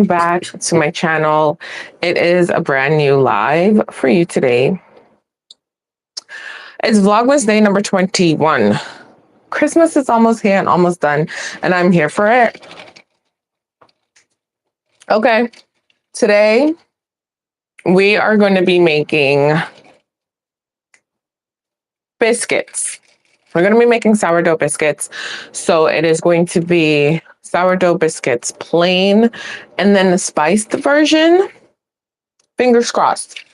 back to my channel. It is a brand new live for you today. It's Vlogmas day number 21. Christmas is almost here and almost done, and I'm here for it. Okay, today we are going to be making biscuits. We're going to be making sourdough biscuits. So it is going to be sourdough biscuits plain and then the spiced version. Fingers crossed.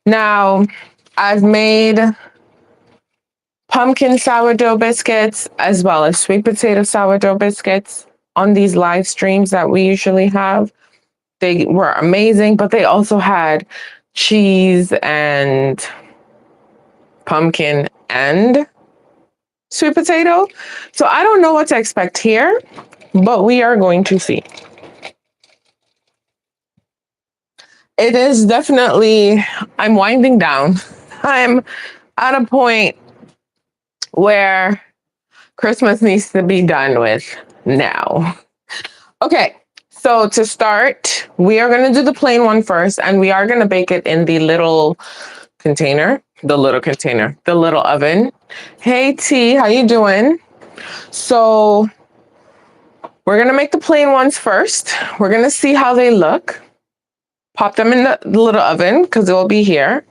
Now, I've made pumpkin sourdough biscuits as well as sweet potato sourdough biscuits on these live streams that we usually have. They were amazing, but they also had cheese and pumpkin and sweet potato. So I don't know what to expect here, but we are going to see. It is definitely, I'm winding down. I'm at a point where Christmas needs to be done with now. Okay, so to start, we are going to do the plain one first, and we are going to bake it in the little container, the little oven. Hey T, how you doing? So we're going to make the plain ones first. We're going to see how they look. Pop them in the little oven because it will be here.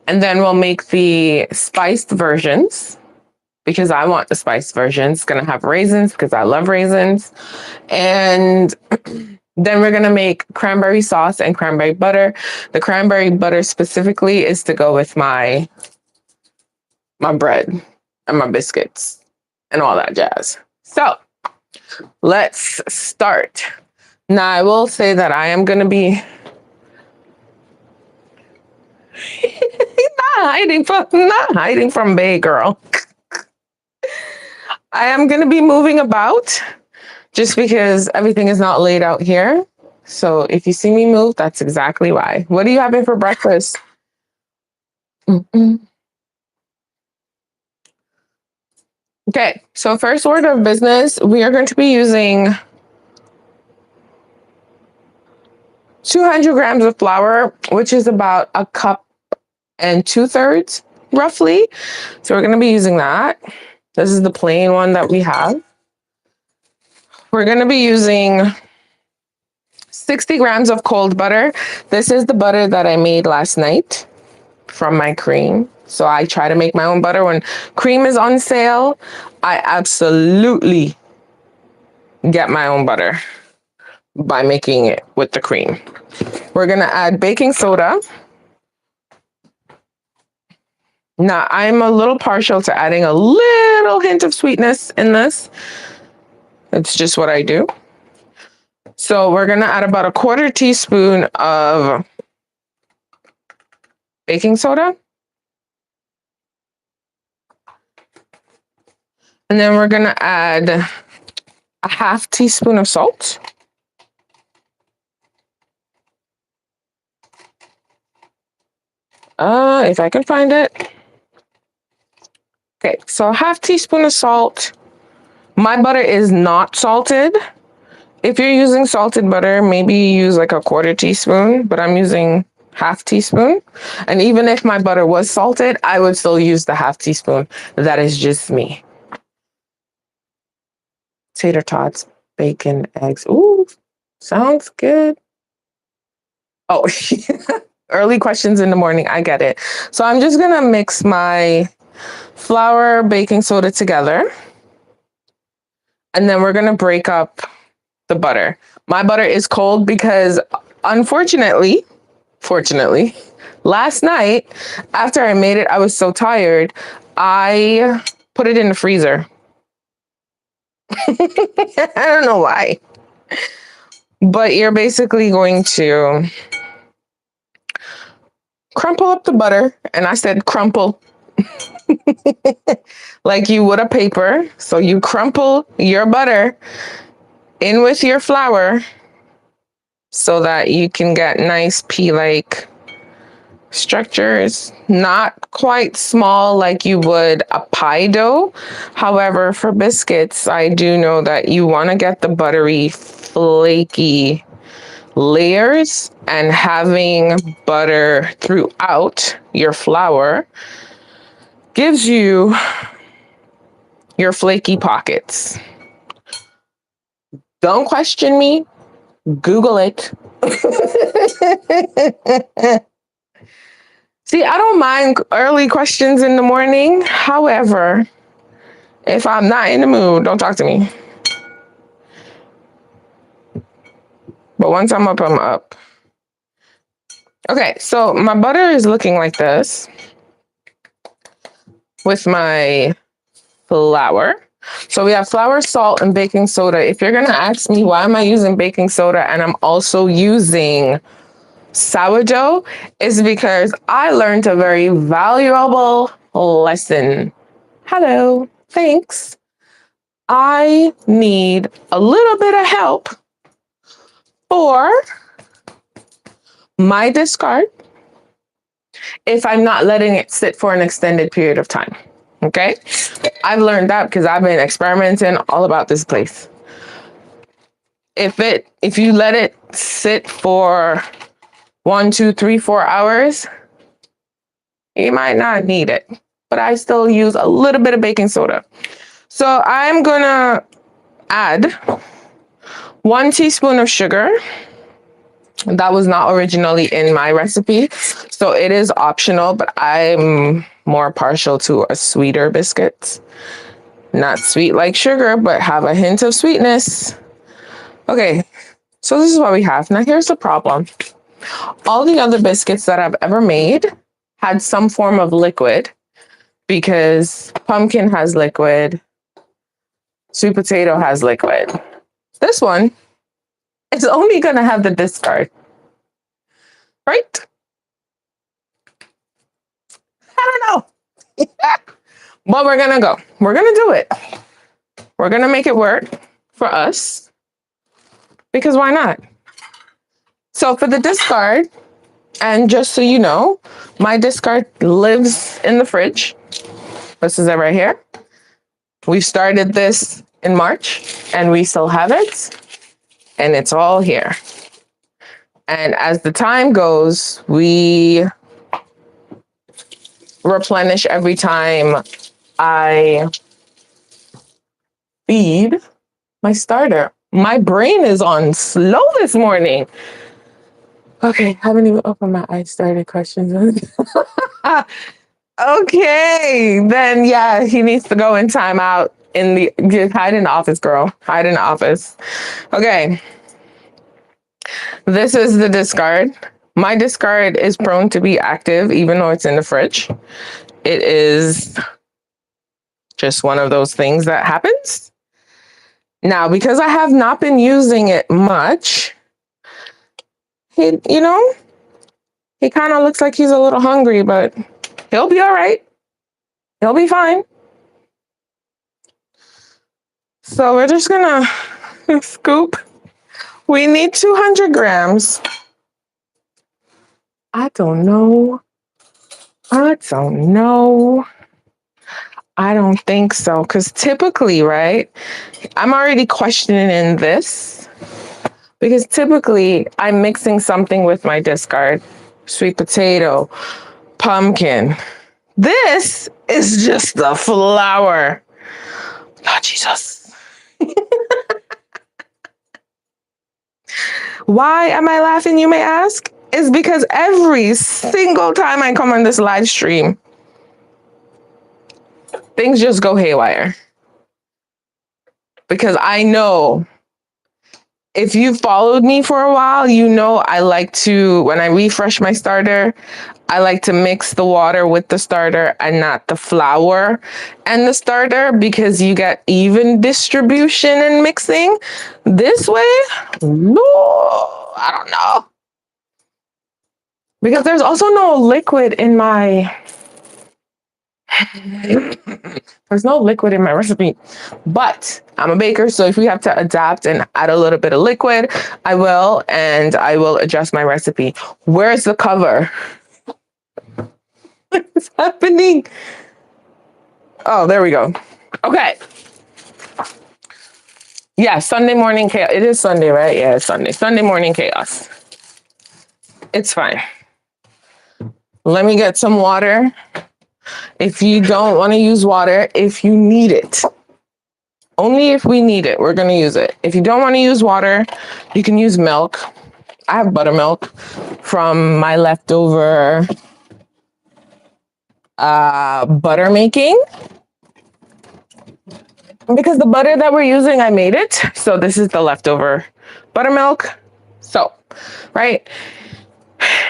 And then we'll make the spiced versions because I want the spiced version. It's going to have raisins because I love raisins. And then we're going to make cranberry sauce and cranberry butter. The cranberry butter specifically is to go with my bread and my biscuits and all that jazz. So let's start. Now, I will say that I am going to be not hiding from Bay Girl. I am going to be moving about just because everything is not laid out here. So if you see me move, that's exactly why. What are you having for breakfast? Okay, so first order of business, we are going to be using 200 grams of flour, which is about a cup and 2/3 roughly. So we're going to be using that. This is the plain one that we have. We're going to be using 60 grams of cold butter. This is the butter that I made last night from my cream. So I try to make my own butter. When cream is on sale, I absolutely get my own butter by making it with the cream. We're going to add baking soda. Now, I'm a little partial to adding a little hint of sweetness in this. It's just what I do. So we're going to add about a 1/4 teaspoon of baking soda. And then we're going to add a 1/2 teaspoon of salt. If I can find it. Okay, so a 1/2 teaspoon of salt. My butter is not salted. If you're using salted butter, maybe you use like a 1/4 teaspoon, but I'm using 1/2 teaspoon. And even if my butter was salted, I would still use the 1/2 teaspoon. That is just me. Tater tots, bacon, eggs. Ooh, sounds good. Oh, early questions in the morning. I get it. So I'm just going to mix my flour, baking soda together. And then we're going to break up the butter. My butter is cold because fortunately, last night after I made it, I was so tired. I put it in the freezer. I don't know why. But you're basically going to crumple up the butter. And I said crumple. Like you would a paper. So you crumple your butter in with your flour so that you can get nice pea-like structures. Not quite small like you would a pie dough. However, for biscuits, I do know that you want to get the buttery, flaky layers and having butter throughout your flour gives you your flaky pockets. Don't question me. Google it. See, I don't mind early questions in the morning. However, if I'm not in the mood, don't talk to me. But once I'm up, I'm up. Okay, so my butter is looking like this with my flour. So we have flour, salt, and baking soda. If you're gonna ask me why am I using baking soda and I'm also using sourdough, is because I learned a very valuable lesson. Hello, thanks. I need a little bit of help for my discard if I'm not letting it sit for an extended period of time. Okay, I've learned that because I've been experimenting all about this place. If you let it sit for 1, 2, 3, 4 hours, you might not need it. But I still use a little bit of baking soda. So I'm gonna add 1 teaspoon of sugar. That was not originally in my recipe, so it is optional, but I'm more partial to a sweeter biscuit. Not sweet like sugar, but have a hint of sweetness. Okay, so this is what we have. Now here's the problem. All the other biscuits that I've ever made had some form of liquid because pumpkin has liquid, sweet potato has liquid. This one is only gonna have the discard, right? I don't know. But we're gonna go. We're gonna do it. We're gonna make it work for us because why not? So for the discard, and just so you know, my discard lives in the fridge. This is it right here. We started this in March and we still have it, and it's all here. And as the time goes, we replenish every time I feed my starter. My brain is on slow this morning. Okay, haven't even opened my I started questions. Okay, then yeah, he needs to go in timeout hide in the office, girl. Hide in the office. Okay. This is the discard. My discard is prone to be active even though it's in the fridge. It is just one of those things that happens. Now, because I have not been using it much, he kind of looks like he's a little hungry, but he'll be all right. He'll be fine. So we're just gonna scoop. We need 200 grams. I don't know. I don't think so. Because typically, right, I'm already questioning this. Because typically, I'm mixing something with my discard. Sweet potato, pumpkin. This is just the flour. Oh, Jesus. Why am I laughing, you may ask? It's because every single time I come on this live stream, things just go haywire. Because I know if you followed me for a while, you know I like to, when I refresh my starter, I like to mix the water with the starter and not the flour and the starter because you get even distribution and mixing. This way, no, I don't know. Because there's also no liquid in my... There's no liquid in my recipe, but I'm a baker, so if we have to adapt and add a little bit of liquid, I will, and I will adjust my recipe. Where's the cover? What's happening? Oh, there we go. Okay. Yeah, Sunday morning chaos. It is Sunday, right? Yeah, it's Sunday. Sunday morning chaos. It's fine. Let me get some water. If you don't want to use water, if you need it, only if we need it, we're going to use it. If you don't want to use water, you can use milk. I have buttermilk from my leftover butter making. Because the butter that we're using, I made it. So this is the leftover buttermilk. So, right?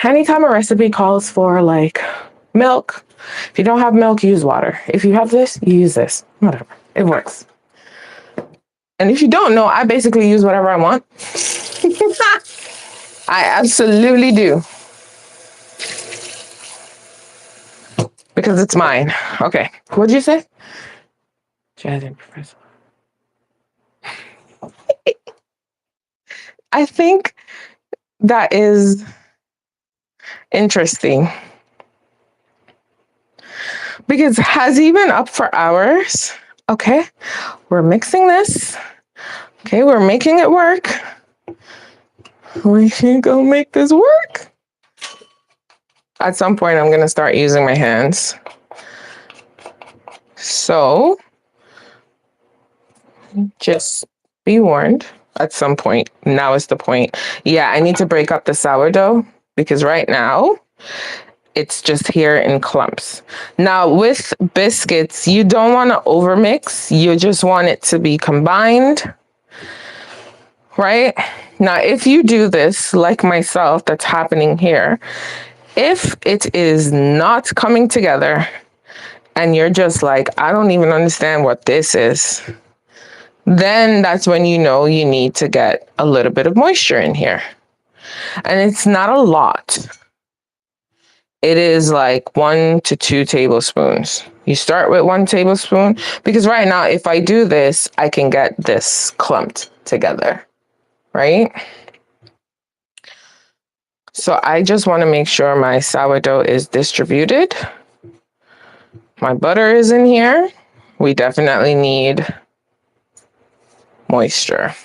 Anytime a recipe calls for like milk, if you don't have milk, use water. If you have this, you use this. Whatever. It works. And if you don't know, I basically use whatever I want. I absolutely do. Because it's mine. Okay. What'd you say? I think that is interesting. Because has he been up for hours? Okay. We're mixing this. Okay, we're making it work. We can go make this work. At some point, I'm going to start using my hands. So, just be warned at some point. Now is the point. Yeah, I need to break up the sourdough because right now, it's just here in clumps. Now, with biscuits, you don't want to overmix. You just want it to be combined. Right? Now, if you do this, like myself, that's happening here, if it is not coming together and you're just like, I don't even understand what this is, then that's when you know you need to get a little bit of moisture in here. And it's not a lot. It is like 1 to 2 tablespoons. You start with 1 tablespoon because right now, if I do this, I can get this clumped together. Right? So I just want to make sure my sourdough is distributed. My butter is in here. We definitely need moisture.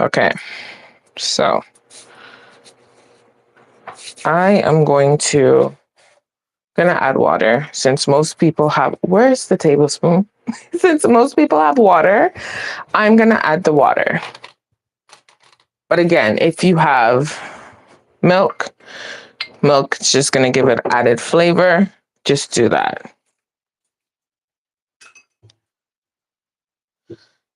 Okay, so I am gonna add water since most people have, where's the tablespoon? Since most people have water, I'm gonna add the water. But again, if you have milk is just gonna give it added flavor. Just do that.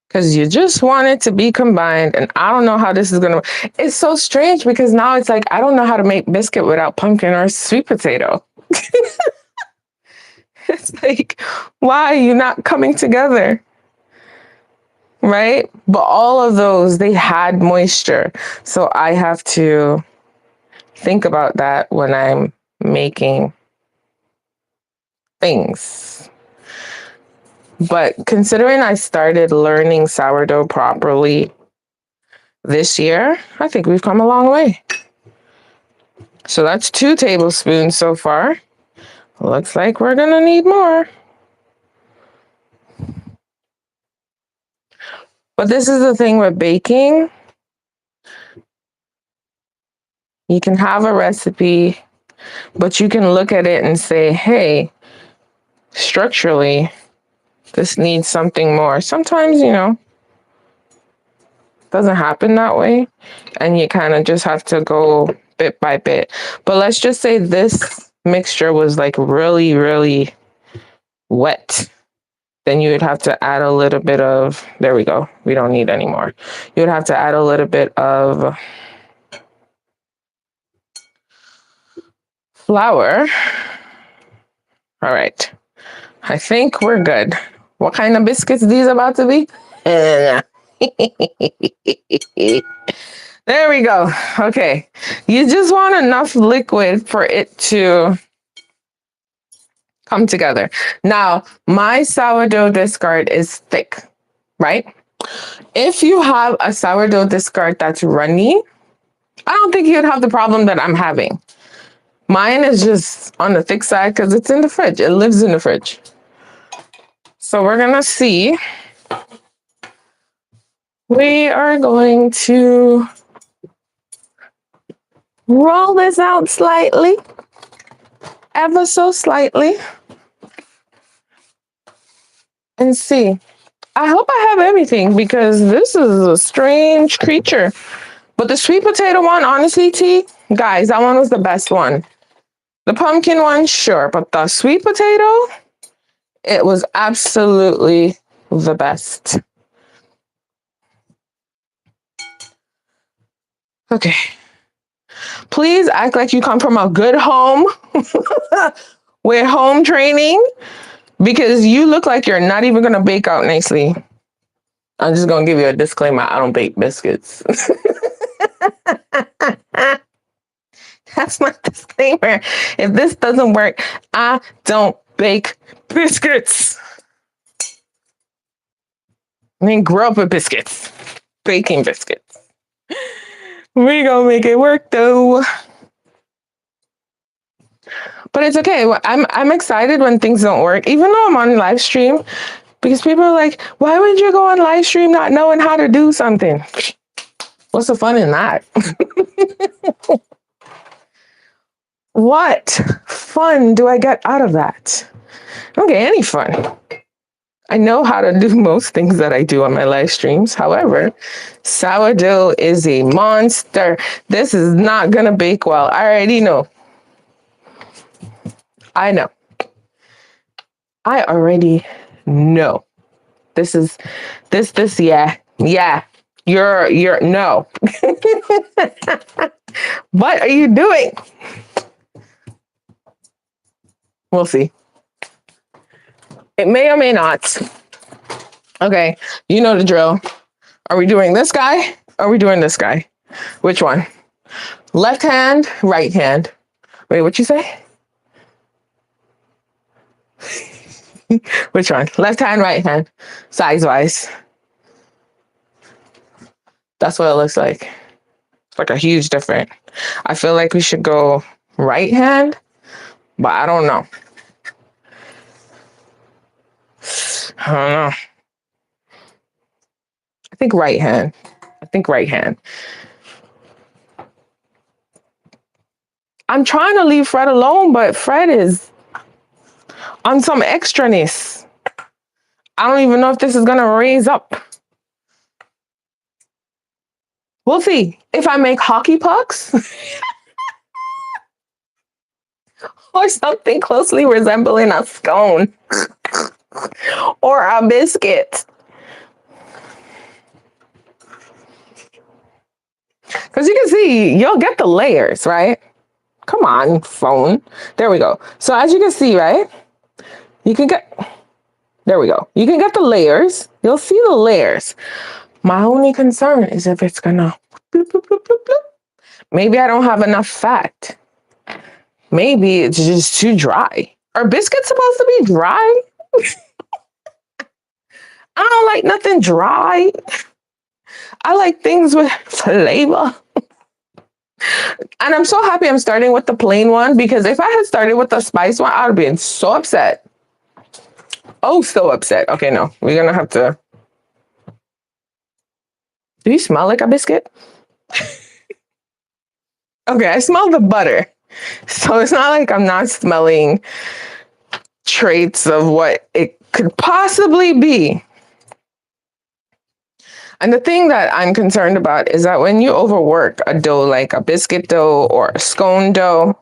Because you just want it to be combined. And I don't know how this is gonna, it's so strange because now it's like, I don't know how to make biscuit without pumpkin or sweet potato. It's like, why are you not coming together? Right? But all of those, they had moisture. So I have to think about that when I'm making things. But considering I started learning sourdough properly this year, I think we've come a long way. So that's 2 tablespoons so far. Looks like we're gonna need more. But this is the thing with baking. You can have a recipe, but you can look at it and say, hey, structurally, this needs something more. Sometimes, it doesn't happen that way. And you kind of just have to go bit by bit. But let's just say this mixture was like really, really wet. Then you would have to add a little bit of, there we go. We don't need any more. You would have to add a little bit of flour. All right. I think we're good. What kind of biscuits these about to be? There we go. Okay. You just want enough liquid for it to come together. Now, my sourdough discard is thick, right? If you have a sourdough discard that's runny, I don't think you'd have the problem that I'm having. Mine is just on the thick side because it's in the fridge. It lives in the fridge. So we're going to see We are going to roll this out slightly, ever so slightly, and see. I hope I have everything because this is a strange creature. But the sweet potato one, honestly, T, guys, that one was the best one. The pumpkin one, sure, but the sweet potato, it was absolutely the best. Okay. Please act like you come from a good home with home training because you look like you're not even going to bake out nicely. I'm just going to give you a disclaimer. I don't bake biscuits. That's my disclaimer. If this doesn't work, I don't bake biscuits. I didn't grow up with biscuits, baking biscuits. We gonna make it work though. But it's okay. I'm excited when things don't work, even though I'm on live stream, because people are like, "Why would you go on live stream not knowing how to do something?" What's the fun in that? What fun do I get out of that? I don't get any fun. I know how to do most things that I do on my live streams. However, sourdough is a monster. This is not gonna bake well. I already know. I know. I already know. This, yeah. Yeah. You're, no. What are you doing? We'll see. It may or may not. Okay, you know the drill. Are we doing this guy? Are we doing this guy? Which one? Left hand, right hand. Wait, what you say? Which one? Left hand, right hand, size-wise. That's what it looks like. It's like a huge difference. I feel like we should go right hand, but I don't know. I don't know. I think right hand. I think right hand. I'm trying to leave Fred alone, but Fred is on some extraness. I don't even know if this is going to raise up. We'll see. If I make hockey pucks or something closely resembling a scone or a biscuit. Because you can see, you'll get the layers, right? Come on, phone. There we go. So as you can see, right? You can get, there we go. You can get the layers. You'll see the layers. My only concern is if it's gonna, bloop, bloop, bloop, bloop, bloop. Maybe I don't have enough fat. Maybe it's just too dry. Are biscuits supposed to be dry? I don't like nothing dry. I like things with flavor. And I'm so happy I'm starting with the plain one because if I had started with the spice one, I would have been so upset. Oh, so upset. Okay, no, we're gonna have to. Do you smell like a biscuit? Okay, I smell the butter. So it's not like I'm not smelling traits of what it could possibly be. And the thing that I'm concerned about is that when you overwork a dough like a biscuit dough or a scone dough,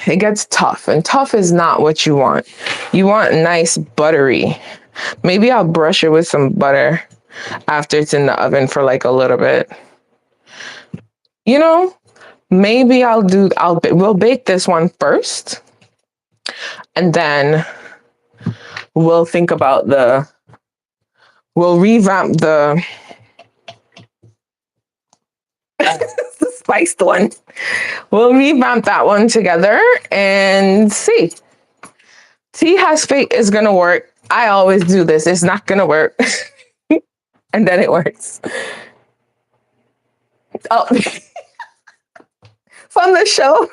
it gets tough, and tough is not what you want. You want nice buttery. Maybe I'll brush it with some butter after it's in the oven for like a little bit. You know, maybe we'll bake this one first, and then we'll think about we'll revamp the the spiced one. We'll revamp that one together and see. Tea has faith is gonna work. I always do this. It's not gonna work. And then it works. Oh, from the show.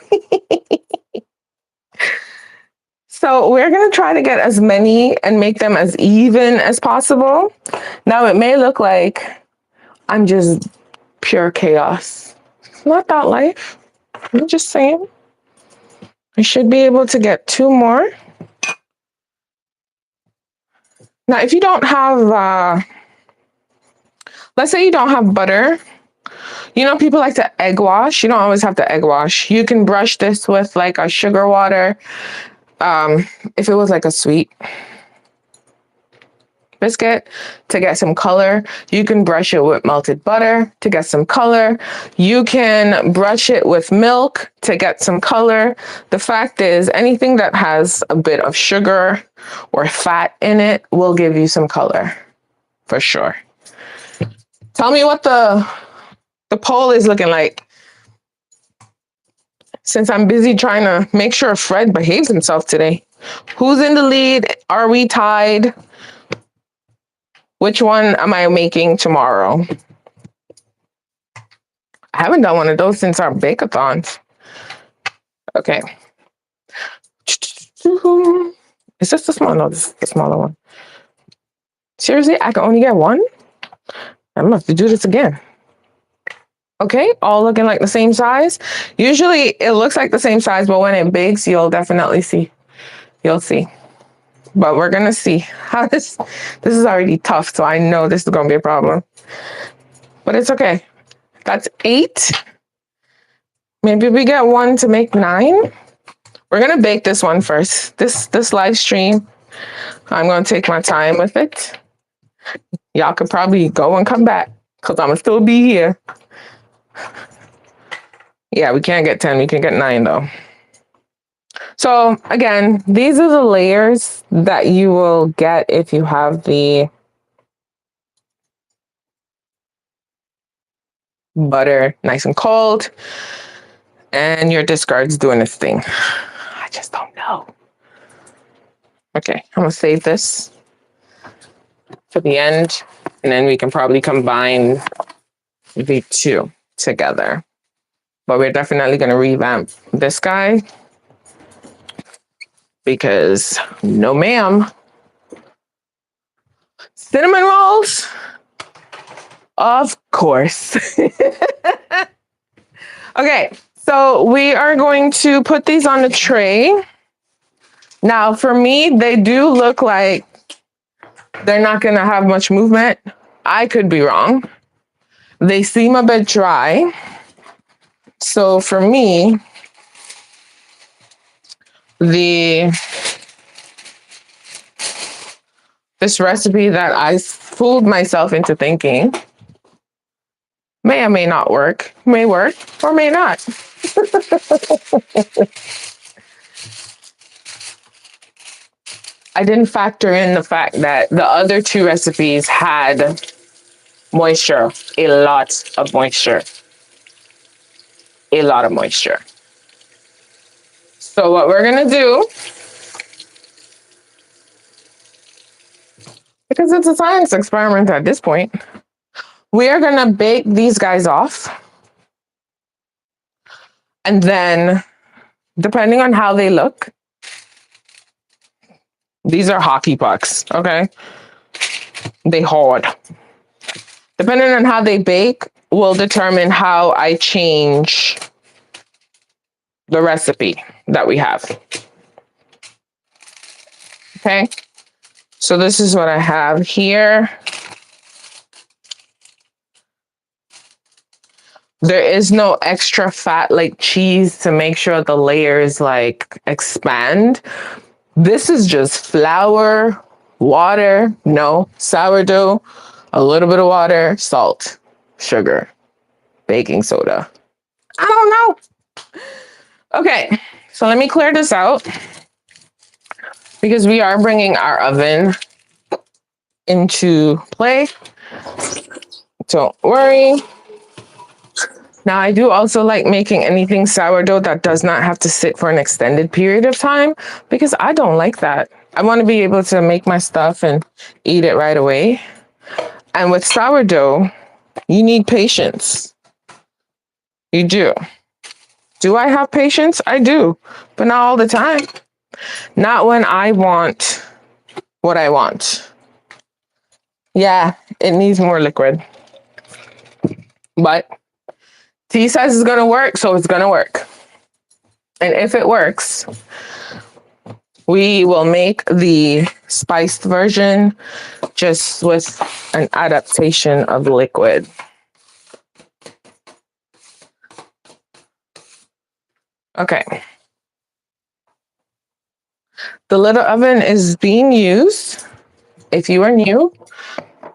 So So we're going to try to get as many and make them as even as possible. Now it may look like I'm just pure chaos. It's not that life. I'm just saying. I should be able to get 2 more. Now, if you don't have, let's say you don't have butter. You know, people like to egg wash. You don't always have to egg wash. You can brush this with like a sugar water. If it was like a sweet biscuit to get some color, you can brush it with melted butter to get some color. You can brush it with milk to get some color. The fact is, anything that has a bit of sugar or fat in it will give you some color for sure. Tell me what the poll is looking like, since I'm busy trying to make sure Fred behaves himself today. Who's in the lead? Are we tied? Which one am I making tomorrow? I haven't done one of those since our bake-a-thons. Okay. Is this the small? No, this is the smaller one. Seriously, I can only get one? I'm gonna have to do this again. Okay, all looking like the same size. Usually it looks like the same size, but when it bakes, you'll definitely see. You'll see. But we're gonna see how this is already tough, so I know this is gonna be a problem. But it's okay. That's 8. Maybe we get 1 to make 9. We're gonna bake this one first. This live stream, I'm gonna take my time with it. Y'all could probably go and come back because I'm gonna still be here. Yeah, we can't get 10, we can get 9 though. So again, these are the layers that you will get if you have the butter nice and cold and your discard's doing its thing. I just don't know. Okay, I'm gonna save this for the end, and then we can probably combine the 2 together. But we're definitely gonna revamp this guy because no ma'am. Cinnamon rolls? Of course. Okay, so we are going to put these on the tray. Now, for me, they do look like they're not gonna have much movement. I could be wrong. They seem a bit dry. So for me, this recipe that I fooled myself into thinking may or may not work, may work or may not. I didn't factor in the fact that the other 2 recipes had moisture, a lot of moisture. A lot of moisture. So what we're gonna do, because it's a science experiment at this point, we are gonna bake these guys off. And then, depending on how they look, these are hockey pucks, okay? They hard. Depending on how they bake will determine how I change the recipe that we have. Okay, so this is what I have here. There is no extra fat like cheese to make sure the layers like expand. This is just flour, water, no, sourdough, a little bit of water, salt, sugar, baking soda. I don't know. Okay, so let me clear this out because we are bringing our oven into play. Don't worry. Now, I do also like making anything sourdough that does not have to sit for an extended period of time because I don't like that. I want to be able to make my stuff and eat it right away. And with sourdough, you need patience. You do. Do I have patience? I do, but not all the time. Not when I want what I want. Yeah, it needs more liquid. But T says it's going to work, so it's going to work. And if it works, we will make the spiced version just with an adaptation of liquid. Okay. The little oven is being used, if you are new,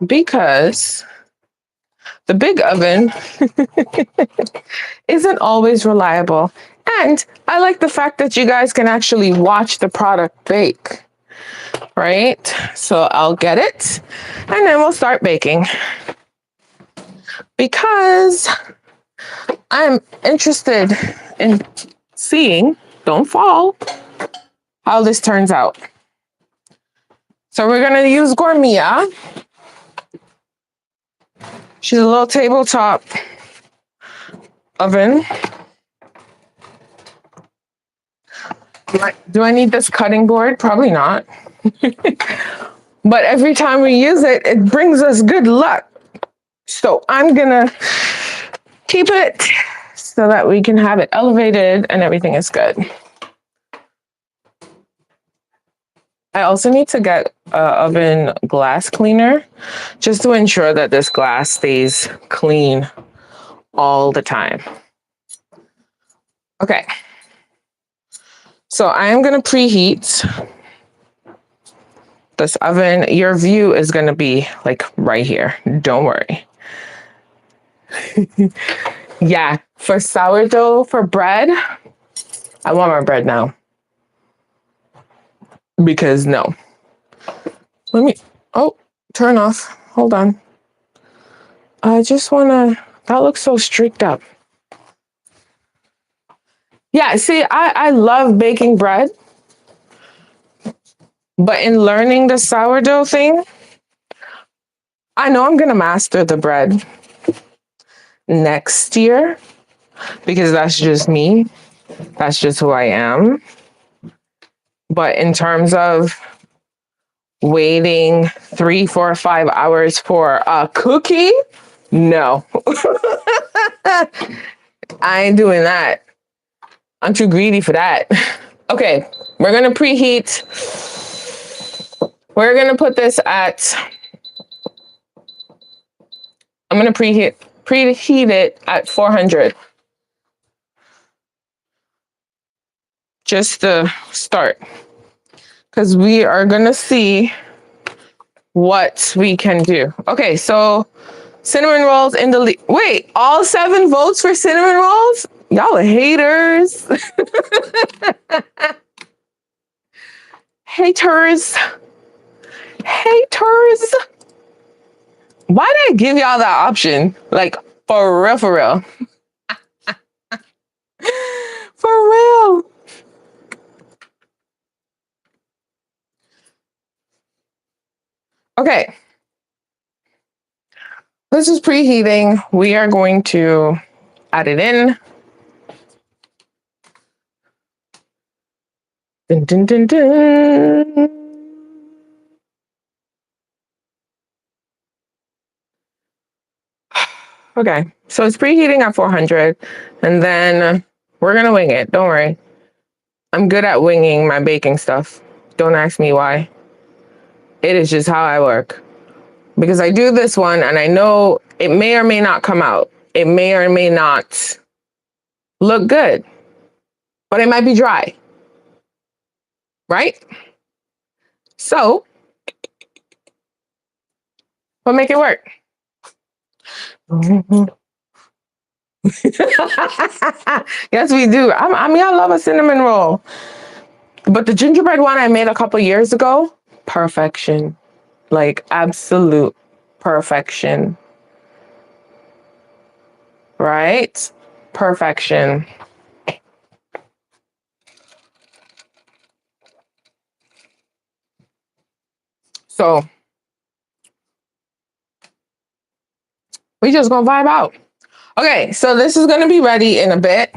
because the big oven isn't always reliable. And I like the fact that you guys can actually watch the product bake, right? So I'll get it and then we'll start baking because I'm interested in seeing, don't fall, how this turns out. So we're going to use Gourmia. She's a little tabletop oven. Do I need this cutting board? Probably not. But every time we use it, it brings us good luck. So I'm gonna keep it so that we can have it elevated and everything is good. I also need to get an oven glass cleaner just to ensure that this glass stays clean all the time. Okay. So I am going to preheat this oven. Your view is going to be like right here. Don't worry. Yeah, for sourdough, for bread, I want my bread now. Because no. Let me, oh, turn off. Hold on. I just want to, that looks so streaked up. Yeah, see, I love baking bread. But in learning the sourdough thing, I know I'm going to master the bread next year because that's just me. That's just who I am. But in terms of waiting 3, 4, 5 hours for a cookie, no. I ain't doing that. I'm too greedy for that. Okay, we're going to preheat. We're going to put this at, I'm going to preheat it at 400. Just to start. Because we are going to see what we can do. Okay, so cinnamon rolls in the wait, all 7 votes for cinnamon rolls? Y'all are haters. Haters. Haters. Why did I give y'all that option? Like, for real, for real. For real. Okay. This is preheating. We are going to add it in. Dun, dun, dun, dun. Okay, so it's preheating at 400, and then we're gonna wing it. Don't worry. I'm good at winging my baking stuff. Don't ask me why. It is just how I work. Because I do this one, and I know it may or may not come out. It may or may not look good, but it might be dry. Right? So, we'll make it work. Yes, we do. I mean, I love a cinnamon roll. But the gingerbread one I made a couple years ago, perfection. Like absolute perfection. Right? Perfection. So we just gonna vibe out. Okay, so this is gonna be ready in a bit.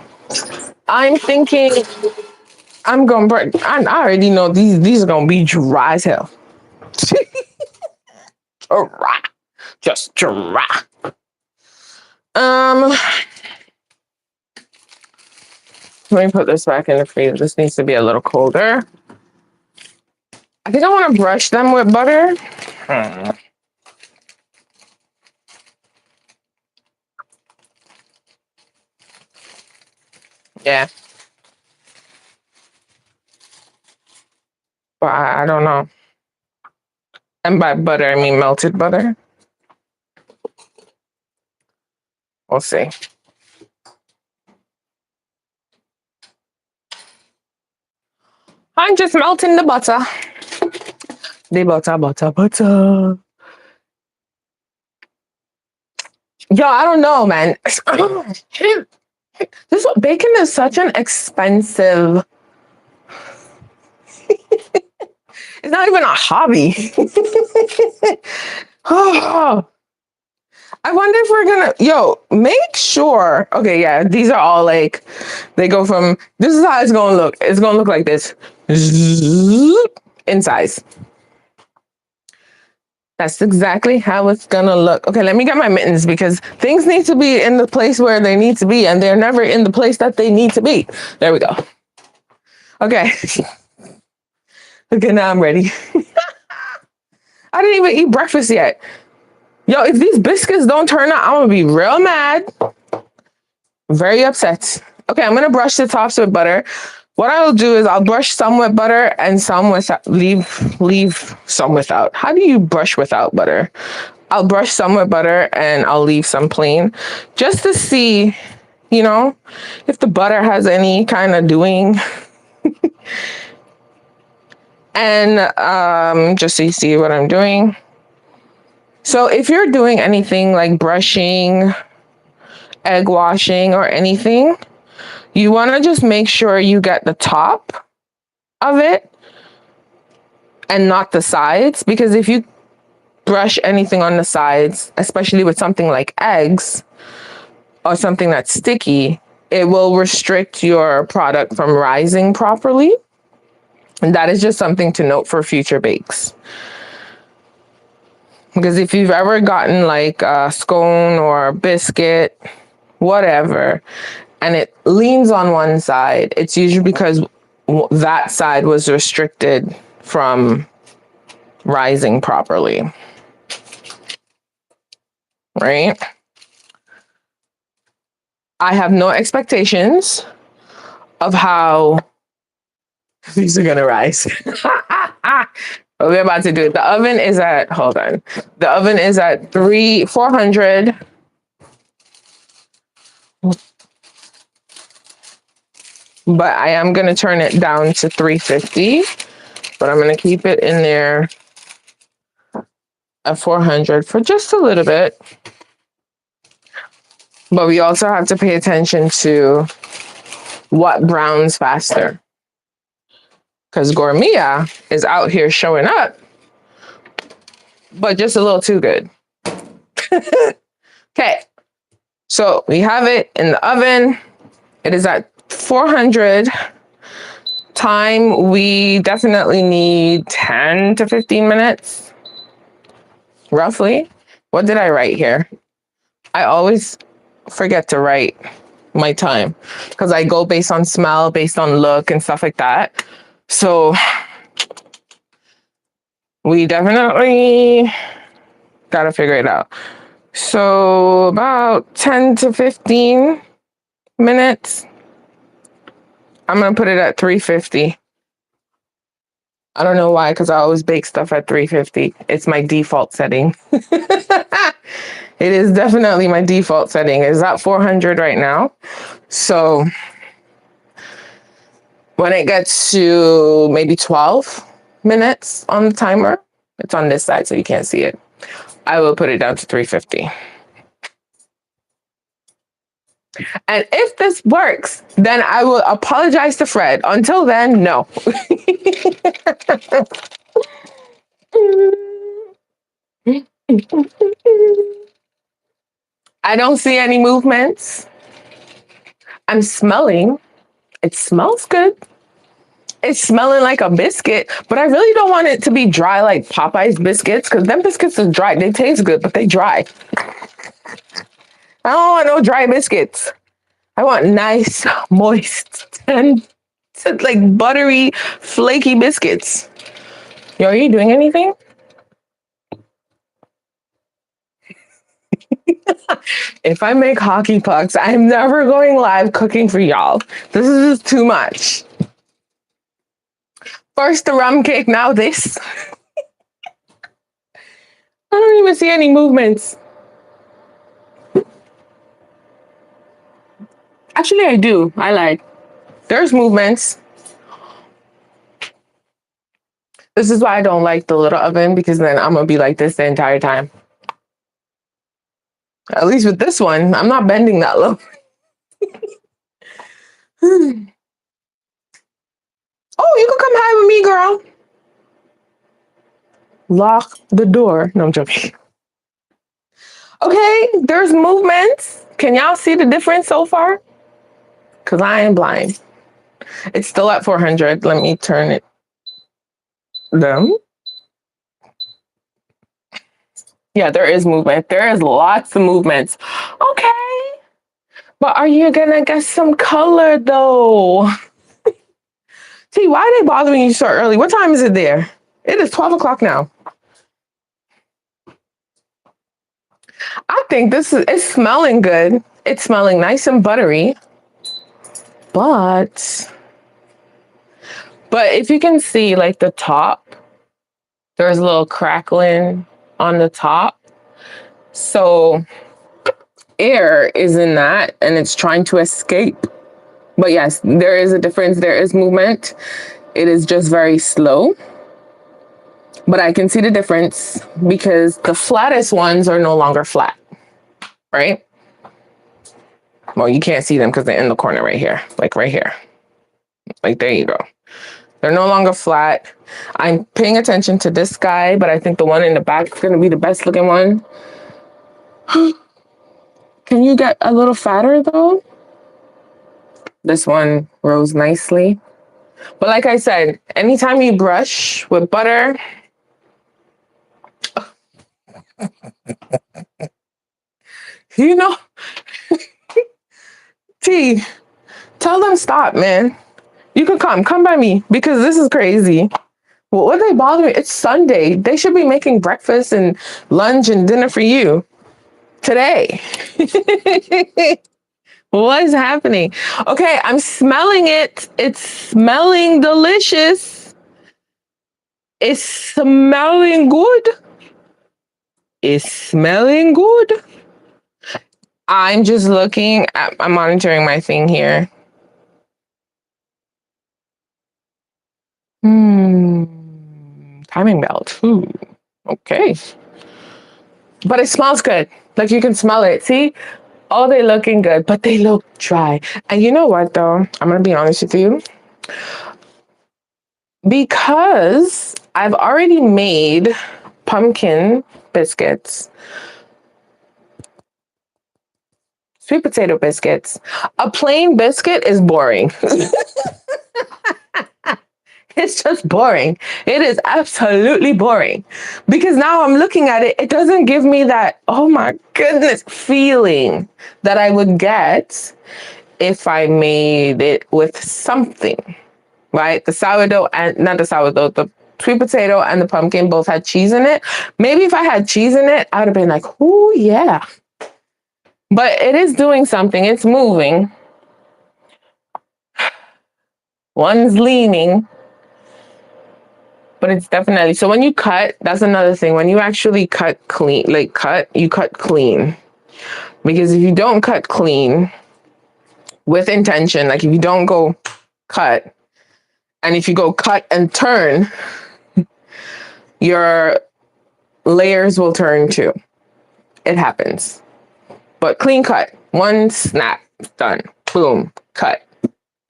I'm thinking I'm gonna break. I already know these are gonna be dry as hell. Dry. Just dry. Let me put this back in the freezer. This needs to be a little colder. I think I want to brush them with butter. Yeah. But I don't know. And by butter, I mean melted butter. We'll see. I'm just melting the butter. The butter. Yo, I don't know, man. Bacon is such an expensive. It's not even a hobby. Oh, I wonder if we're gonna, make sure. Okay, yeah, these are all like, they go from, this is how it's gonna look. It's gonna look like this. In size. That's exactly how it's gonna look. Okay, let me get my mittens because things need to be in the place where they need to be and they're never in the place that they need to be. There we go. Okay. Okay, now I'm ready. I didn't even eat breakfast yet. Yo, if these biscuits don't turn out, I'm gonna be real mad. Very upset. Okay, I'm gonna brush the tops with butter. What I'll do is I'll brush some with butter and some without, leave some without. How do you brush without butter? I'll brush some with butter and I'll leave some plain just to see, if the butter has any kind of doing. And just so you see what I'm doing. So if you're doing anything like brushing, egg washing, or anything, you want to just make sure you get the top of it and not the sides, because if you brush anything on the sides, especially with something like eggs or something that's sticky, it will restrict your product from rising properly. And that is just something to note for future bakes. Because if you've ever gotten like a scone or a biscuit, whatever, and it leans on one side, it's usually because that side was restricted from rising properly. Right? I have no expectations of how these are gonna rise. But we're about to do it. The oven is at, hold on. The oven is at 400. But I am gonna turn it down to 350. But I'm gonna keep it in there at 400 for just a little bit. But we also have to pay attention to what browns faster. Because Gourmia is out here showing up, but just a little too good. Okay, so we have it in the oven. It is at 400. Time, we definitely need 10 to 15 minutes, roughly. What did I write here? I always forget to write my time because I go based on smell, based on look and stuff like that. So we definitely gotta figure it out. So about 10 to 15 minutes. I'm gonna put it at 350. I don't know why, because I always bake stuff at 350. It's my default setting. It is definitely my default setting. It's at 400 right now. So when it gets to maybe 12 minutes on the timer, it's on this side so you can't see it, I will put it down to 350. And if this works, then I will apologize to Fred. Until then, no. I don't see any movements. I'm smelling. It smells good. It's smelling like a biscuit, but I really don't want it to be dry like Popeye's biscuits, because them biscuits are dry. They taste good, but they dry. I don't want no dry biscuits. I want nice, moist, and like buttery, flaky biscuits. Yo, are you doing anything? If I make hockey pucks, I'm never going live cooking for y'all. This is just too much. First the rum cake, now this. I don't even see any movements. Actually, I do. I lied. There's movements. This is why I don't like the little oven, because then I'm gonna be like this the entire time. At least with this one, I'm not bending that low. Oh, you can come hide with me, girl. Lock the door. No, I'm joking. Okay, there's movements. Can y'all see the difference so far? Because I am blind. It's still at 400. Let me turn it down. Yeah, there is movement. There is lots of movements. Okay. But are you going to get some color, though? See, why are they bothering you so early? What time is it there? It is 12 o'clock now. I think it's smelling good. It's smelling nice and buttery. But if you can see, like, the top, there's a little crackling on the top. So air is in that and it's trying to escape. But yes, there is a difference. There is movement. It is just very slow. But I can see the difference because the flattest ones are no longer flat, right? Well, you can't see them because they're in the corner right here, like right here. Like, there you go. They're no longer flat. I'm paying attention to this guy, but I think the one in the back is going to be the best looking one. Can you get a little fatter though? This one rose nicely. But like I said, anytime you brush with butter, you know, T, tell them stop, man. You can come by me because this is crazy. Well, what are they bothering? It's Sunday. They should be making breakfast and lunch and dinner for you today. What is happening? Okay, I'm smelling it. It's smelling delicious. It's smelling good. It's smelling good. I'm just looking at, I'm monitoring my thing here. Timing belt. Ooh, okay. But it smells good. Like, you can smell it. See? Oh, they looking good, but they look dry. And you know what, though? I'm going to be honest with you. Because I've already made pumpkin biscuits, sweet potato biscuits. A plain biscuit is boring. It's just boring. It is absolutely boring. Because now I'm looking at it, it doesn't give me that, oh my goodness, feeling that I would get if I made it with something, right? The sourdough and not the sourdough, the sweet potato and the pumpkin both had cheese in it. Maybe if I had cheese in it, I would have been like, oh yeah. But it is doing something. It's moving. One's leaning. But it's definitely, so when you cut, that's another thing. When you actually cut clean, you cut clean. Because if you don't cut clean with intention, like if you don't go cut, and if you go cut and turn, your layers will turn too. It happens. But clean cut, one snap, done, boom, cut.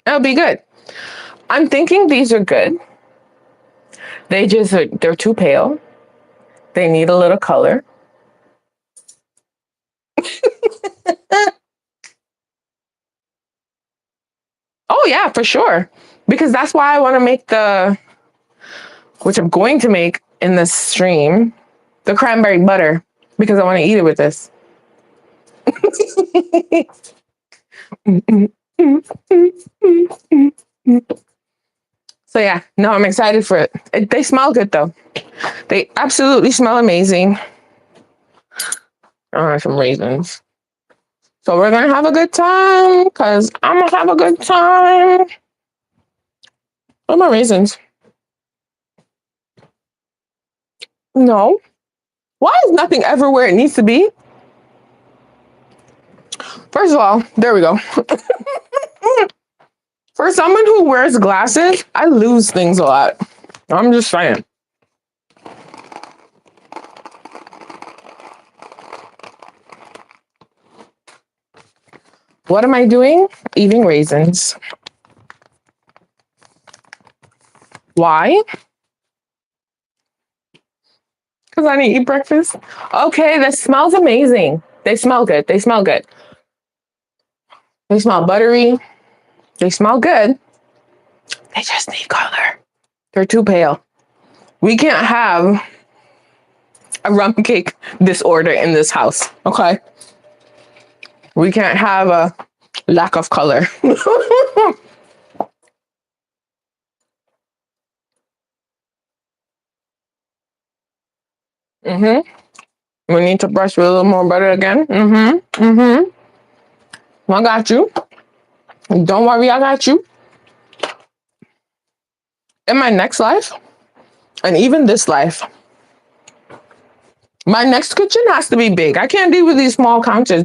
That'll be good. I'm thinking these are good. They're too pale. They need a little color. Oh yeah, for sure. because that's why I want to make which I'm going to make in this stream, the cranberry butter, because I want to eat it with this. So yeah, no, I'm excited for it. They smell good though. They absolutely smell amazing. Some raisins. So we're gonna have a good time because I'm gonna have a good time. Where are my raisins? No. Why is nothing ever where it needs to be? First of all, there we go. For someone who wears glasses, I lose things a lot. I'm just saying. What am I doing? Eating raisins. Why? Because I didn't eat breakfast. Okay, this smells amazing. They smell good. They smell good. They smell buttery. They smell good. They just need color. They're too pale. We can't have a rum cake disorder in this house, okay? We can't have a lack of color. Mm-hmm. We need to brush with a little more butter again. Mm-hmm. Mm-hmm. I got you. Don't worry, I got you. In my next life, and even this life, my next kitchen has to be big. I can't deal with these small counters.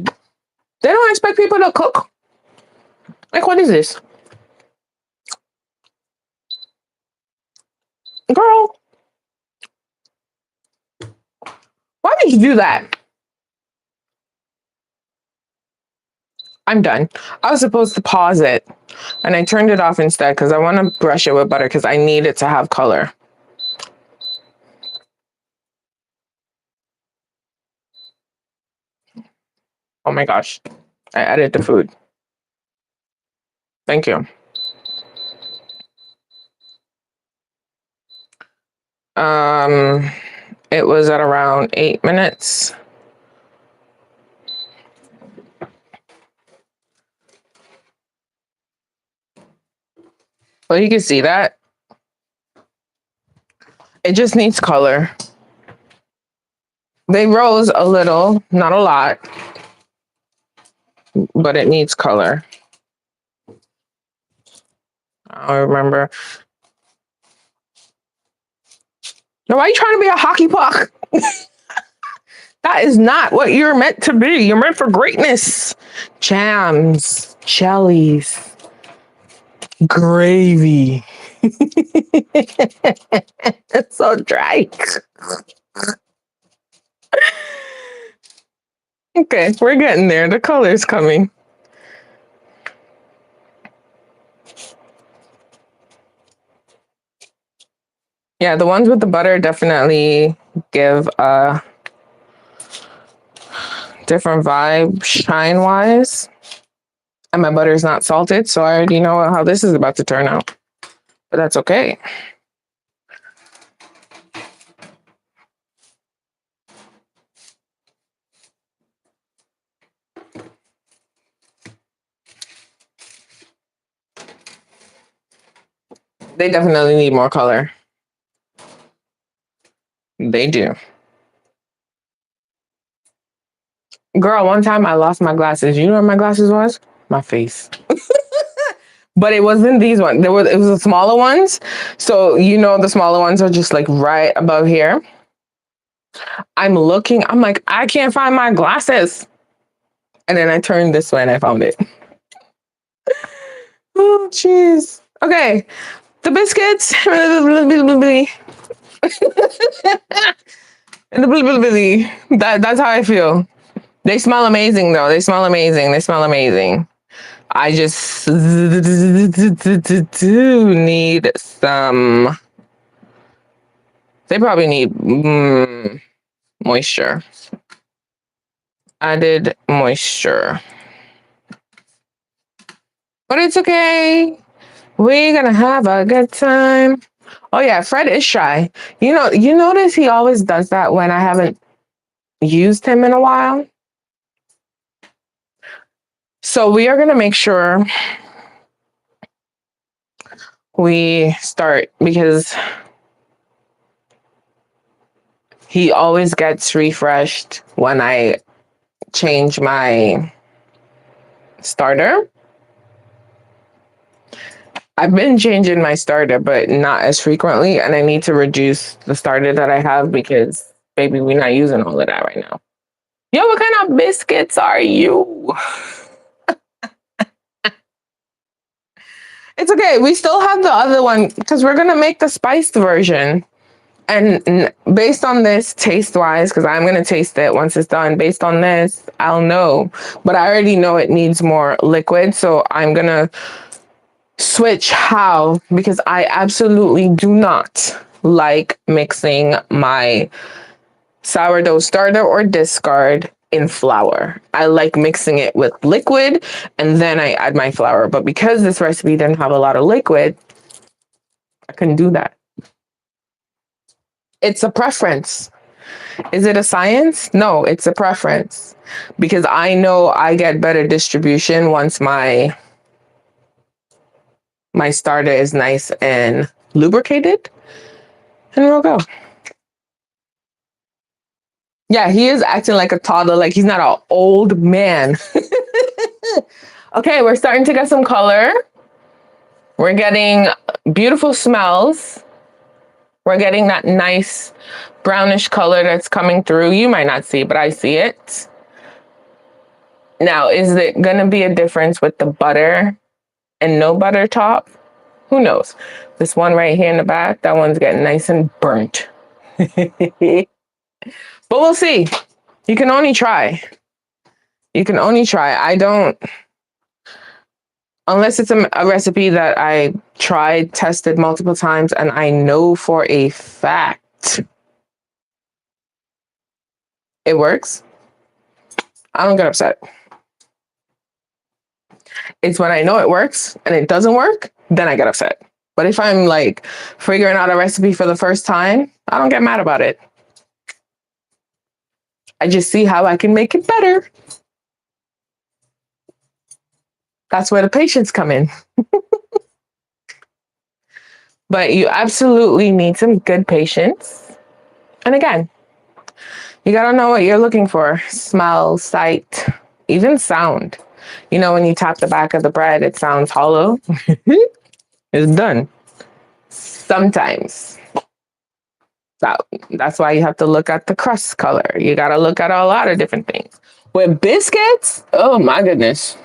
They don't expect people to cook. Like, what is this? Girl, why did you do that? I'm done. I was supposed to pause it, and I turned it off instead because I want to brush it with butter because I need it to have color. Oh my gosh. I added the food. Thank you. It was at around 8 minutes. Well, you can see that. It just needs color. They rose a little, not a lot, but it needs color. I remember. No, why are you trying to be a hockey puck? That is not what you're meant to be. You're meant for greatness. Jams, jellies, gravy. It's so dry. Okay, we're getting there. The color's coming. Yeah, the ones with the butter definitely give a different vibe shine-wise. And my butter is not salted, so I already know how this is about to turn out. But that's okay. They definitely need more color. They do. Girl, one time I lost my glasses. You know where my glasses was? My face. But it wasn't these ones. It was the smaller ones. So you know the smaller ones are just like right above here. I'm looking, I'm like, I can't find my glasses. And then I turned this way and I found it. Oh, jeez. Okay. The biscuits. That's how I feel. They smell amazing though. They smell amazing. They smell amazing. I just do need some. They probably need moisture. Added moisture. But it's okay. We're gonna have a good time. Oh yeah, Fred is shy. You notice he always does that when I haven't used him in a while. So we are gonna make sure we start because he always gets refreshed when I change my starter. I've been changing my starter, but not as frequently, and I need to reduce the starter that I have because, baby, we're not using all of that right now. Yo, what kind of biscuits are you? It's okay. We still have the other one because we're gonna make the spiced version. And based on this, taste-wise, because I'm gonna taste it once it's done. Based on this, I'll know. But I already know it needs more liquid, so I'm gonna switch how, because I absolutely do not like mixing my sourdough starter or discard in flour. I like mixing it with liquid and then I add my flour. But because this recipe didn't have a lot of liquid, I couldn't do that. It's a preference. Is it a science? No, it's a preference. Because I know I get better distribution once my starter is nice and lubricated. And we'll go. Yeah, he is acting like a toddler, like he's not an old man. Okay, we're starting to get some color. We're getting beautiful smells. We're getting that nice brownish color that's coming through. You might not see, but I see it. Now, is it gonna be a difference with the butter and no butter top? Who knows? This one right here in the back, that one's getting nice and burnt. But we'll see. You can only try. You can only try. I don't, unless it's a recipe that I tried, tested multiple times, and I know for a fact it works, I don't get upset. It's when I know it works and it doesn't work, then I get upset. But if I'm like figuring out a recipe for the first time, I don't get mad about it. I just see how I can make it better. That's where the patience come in. But you absolutely need some good patience. And again, you gotta know what you're looking for. Smell, sight, even sound. You know, when you tap the back of the bread, it sounds hollow. It's done. Sometimes. That's why you have to look at the crust color. You gotta look at a lot of different things. With biscuits, oh my goodness.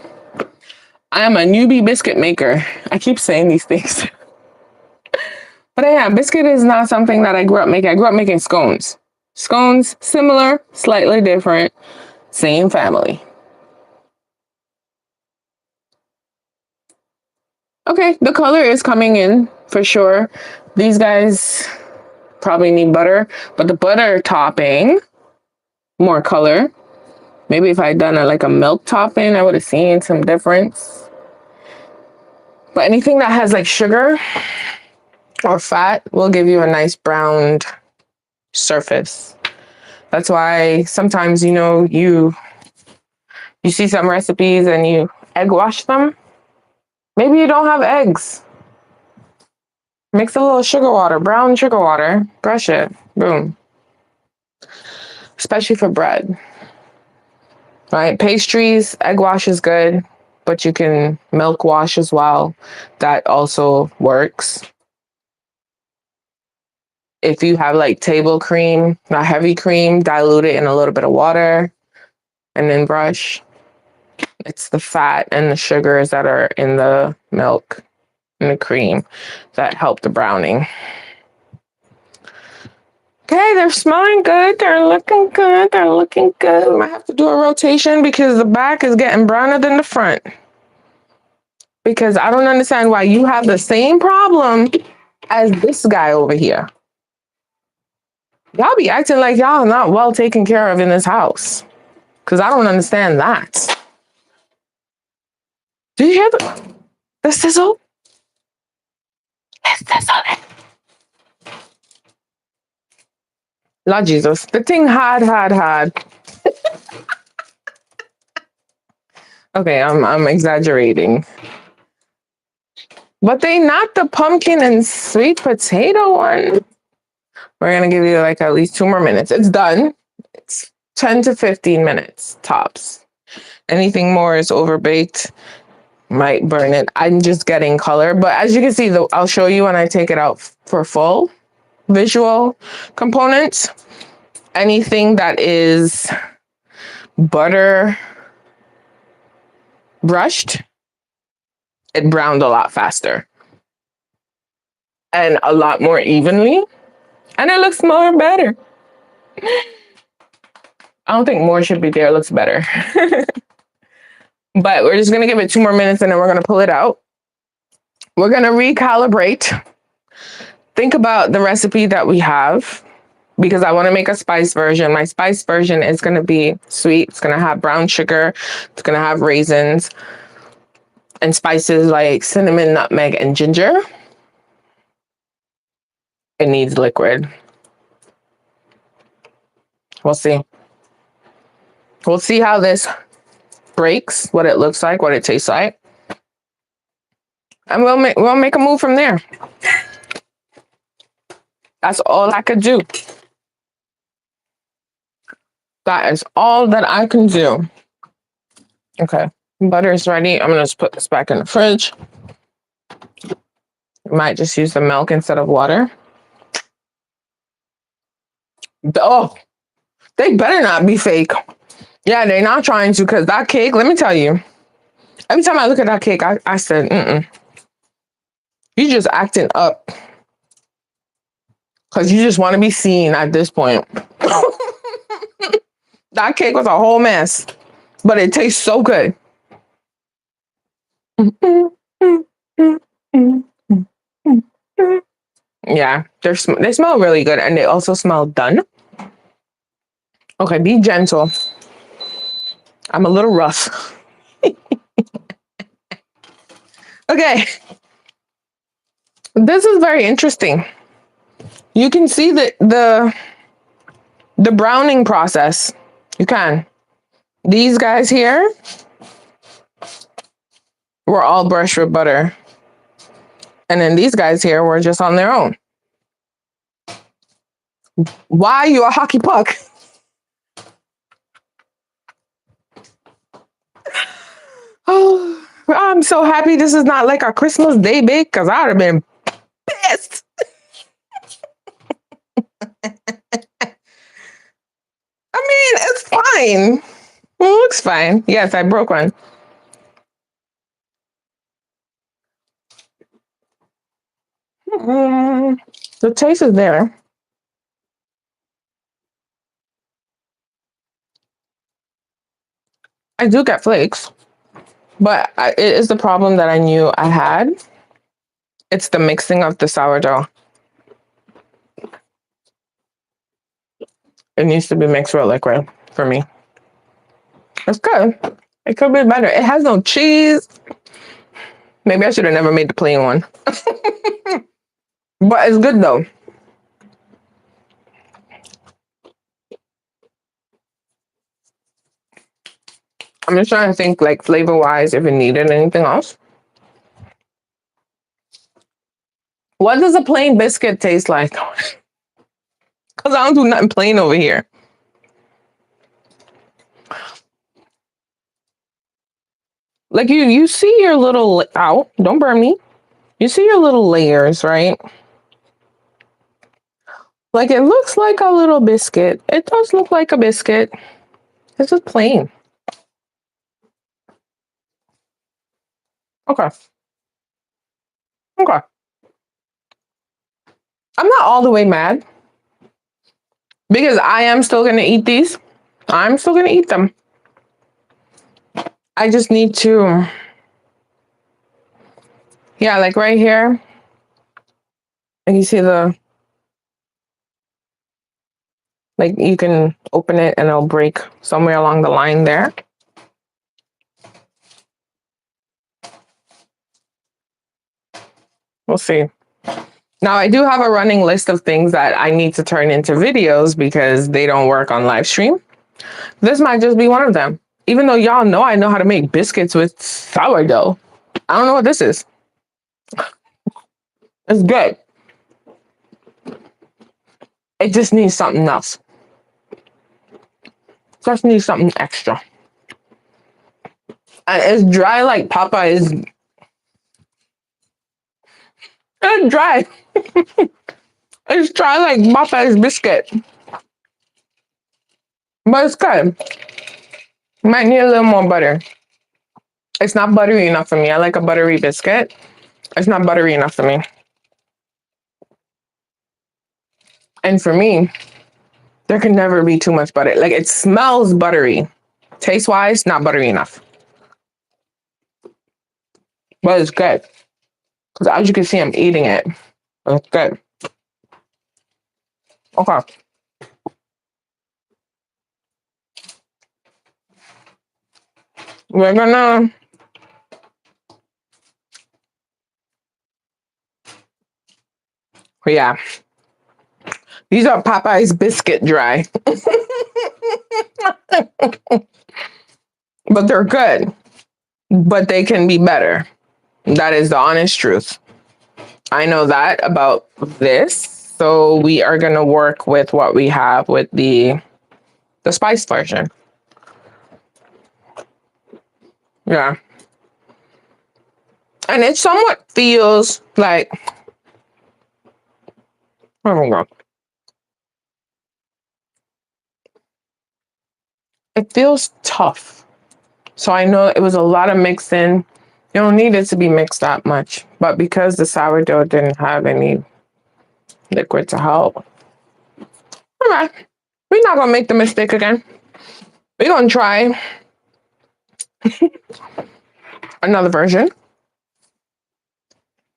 I am a newbie biscuit maker. I keep saying these things. But yeah, biscuit is not something that I grew up making. I grew up making scones. Scones, similar, slightly different, same family. Okay, the color is coming in for sure. These guys probably need butter, but the butter topping, more color. Maybe if I had done like a milk topping, I would have seen some difference. But anything that has like sugar or fat will give you a nice browned surface. That's why sometimes, you know, you see some recipes and you egg wash them. Maybe you don't have eggs. Mix a little sugar water, brown sugar water, brush it, boom. Especially for bread, right? Pastries, egg wash is good, but you can milk wash as well. That also works. If you have like table cream, not heavy cream, dilute it in a little bit of water and then brush. It's the fat and the sugars that are in the milk and the cream that help the browning. Okay, they're smelling good. They're looking good. They're looking good. We might have to do a rotation because the back is getting browner than the front. Because I don't understand why you have the same problem as this guy over here. Y'all be acting like y'all not well taken care of in this house. Because I don't understand that. Do you hear the sizzle? Lord Jesus, the thing hard. Okay, I'm exaggerating. But they not the pumpkin and sweet potato one. We're gonna give you like at least 2 more minutes. It's done. It's 10 to 15 minutes tops. Anything more is overbaked. Might burn it. I'm just getting color. But as you can see, I'll show you when I take it out for full visual components. Anything that is butter brushed, it browned a lot faster and a lot more evenly. And it looks more better. I don't think more should be there. It looks better. But we're just going to give it 2 more minutes and then we're going to pull it out. We're going to recalibrate. Think about the recipe that we have because I want to make a spice version. My spice version is going to be sweet. It's going to have brown sugar. It's going to have raisins and spices like cinnamon, nutmeg, and ginger. It needs liquid. We'll see. We'll see how this breaks, what it looks like, what it tastes like. And we'll make a move from there. That's all I could do. That is all that I can do. Okay, butter is ready. I'm gonna just put this back in the fridge. Might just use the milk instead of water. Oh, they better not be fake. Yeah, they're not trying to because that cake, let me tell you, every time I look at that cake, I said, you just acting up. Because you just want to be seen at this point. That cake was a whole mess, but it tastes so good. Yeah, they smell really good and they also smell done. Okay, be gentle. I'm a little rough. Okay. This is very interesting. You can see the browning process. You can. These guys here were all brushed with butter. And then these guys here were just on their own. Why are you a hockey puck? Oh, I'm so happy this is not like our Christmas Day bake because I would have been pissed. I mean, it's fine. It looks fine. Yes, I broke one. The taste is there. I do get flakes, but it is the problem that I knew I had. It's the mixing of the sourdough. It needs to be mixed with liquid for me. It's good. It could be better. It has no cheese. Maybe I should have never made the plain one. But it's good though. I'm just trying to think like flavor-wise if it needed anything else. What does a plain biscuit taste like? Because I don't do nothing plain over here. Like you see your little, ow, don't burn me. You see your little layers, right? Like it looks like a little biscuit. It does look like a biscuit. It's just plain. Okay. Okay. I'm not all the way mad because I am still going to eat these. I'm still going to eat them. I just need to, yeah, like right here. And you see like you can open it and it'll break somewhere along the line there. We'll see. Now, I do have a running list of things that I need to turn into videos because they don't work on live stream. This might just be one of them. Even though y'all know I know how to make biscuits with sourdough. I don't know what this is. It's good. It just needs something else. Just needs something extra. And it's dry like Popeye's. It's dry. It's dry like Popeye's biscuit. But it's good. Might need a little more butter. It's not buttery enough for me. I like a buttery biscuit. It's not buttery enough for me. And for me, there can never be too much butter. Like, it smells buttery. Taste-wise, not buttery enough. But it's good. Because as you can see, I'm eating it. It's good. Okay. We're gonna... Yeah. These are Popeye's biscuit dry. But they're good. But they can be better. That is the honest truth. I know that about this. So we are going to work with what we have with the spice version. Yeah. And it somewhat feels like... Oh my God. It feels tough. So I know it was a lot of mixing. You don't need it to be mixed that much. But because the sourdough didn't have any liquid to help. All right. We're not going to make the mistake again. We're going to try another version.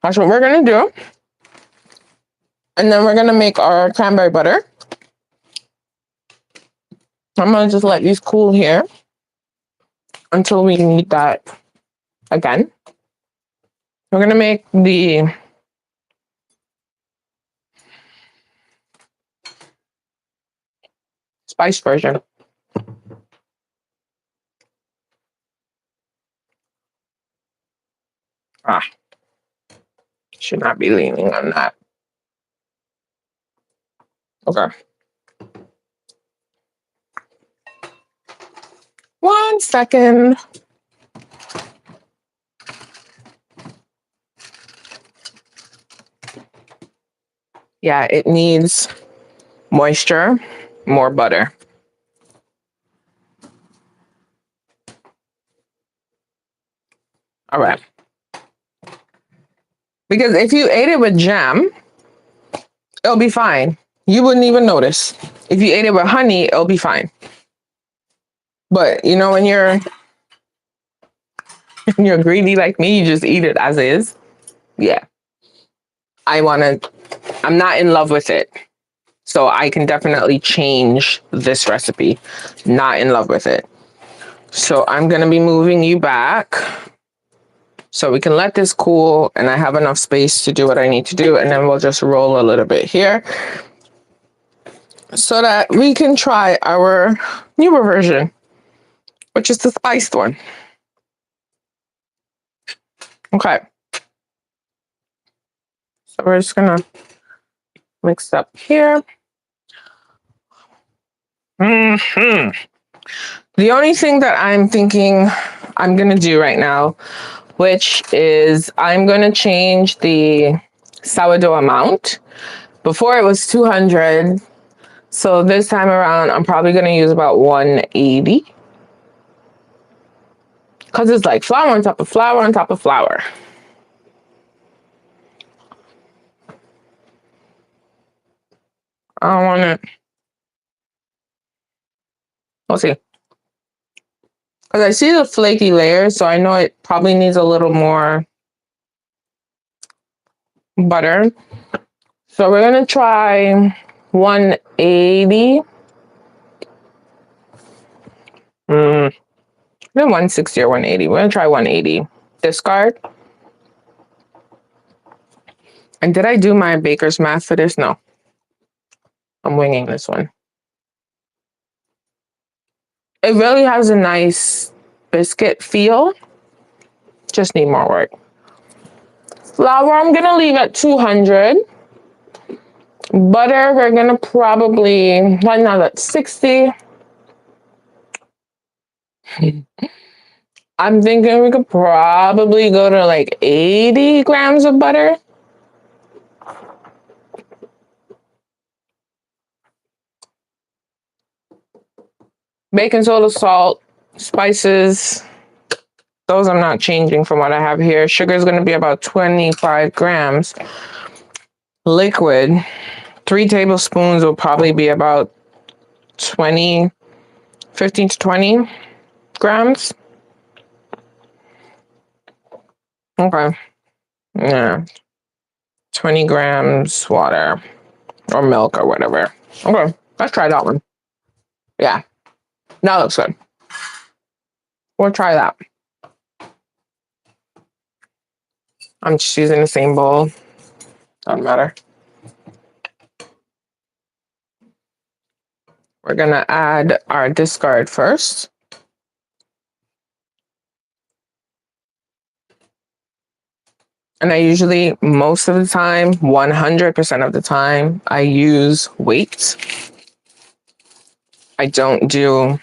That's what we're going to do. And then we're going to make our cranberry butter. I'm going to just let these cool here until we need that again. We're going to make the spice version. Should not be leaning on that. Okay. 1 second. Yeah, it needs moisture, more butter. All right. Because if you ate it with jam, it'll be fine. You wouldn't even notice. If you ate it with honey, it'll be fine. But you know, when you're greedy like me, you just eat it as is. Yeah. I'm not in love with it. So I can definitely change this recipe. Not in love with it. So I'm going to be moving you back so we can let this cool and I have enough space to do what I need to do. And then we'll just roll a little bit here so that we can try our newer version, which is the spiced one. Okay. So we're just going to mix up here. The only thing that I'm thinking I'm going to do right now, which is I'm going to change the sourdough amount. Before it was 200. So this time around, I'm probably going to use about 180. Because it's like flour on top of flour on top of flour. I don't want it. We'll see. Because I see the flaky layers, so I know it probably needs a little more butter. So we're going to try 180. Then 160 or 180. We're going to try 180. Discard. And did I do my baker's math for this? No. I'm winging this one. It really has a nice biscuit feel. Just need more work. Flour, I'm gonna leave at 200. Butter, we're gonna probably, right now that's 60. I'm thinking we could probably go to like 80 grams of butter. Baking soda, salt, spices. Those I'm not changing from what I have here. Sugar is going to be about 25 grams. Liquid, 3 tablespoons will probably be about 20, 15 to 20 grams. Okay. Yeah. 20 grams water or milk or whatever. Okay. Let's try that one. Yeah. That looks good. We'll try that. I'm just using the same bowl. Doesn't matter. We're going to add our discard first. And I usually, most of the time, 100% of the time, I use weights. I don't do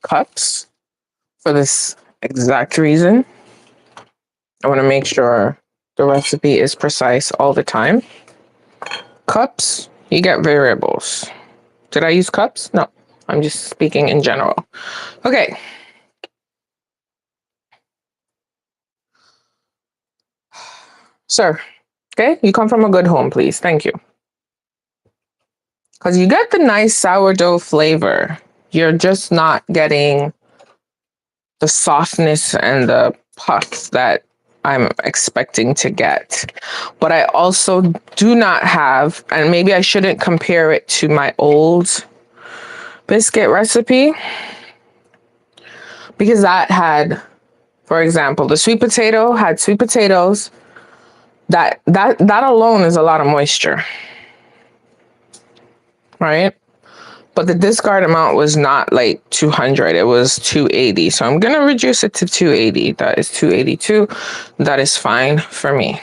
cups for this exact reason. I want to make sure the recipe is precise all the time. Cups, you get variables. Did I use cups? No, I'm just speaking in general. Okay. Sir, okay, you come from a good home, please. Thank you. Because you get the nice sourdough flavor. You're just not getting the softness and the puff that I'm expecting to get. But I also do not have, and maybe I shouldn't compare it to my old biscuit recipe, because that had, for example, the sweet potato had sweet potatoes. That alone is a lot of moisture, right? But the discard amount was not like 200, it was 280. So I'm gonna reduce it to 280. That is 282. That is fine for me.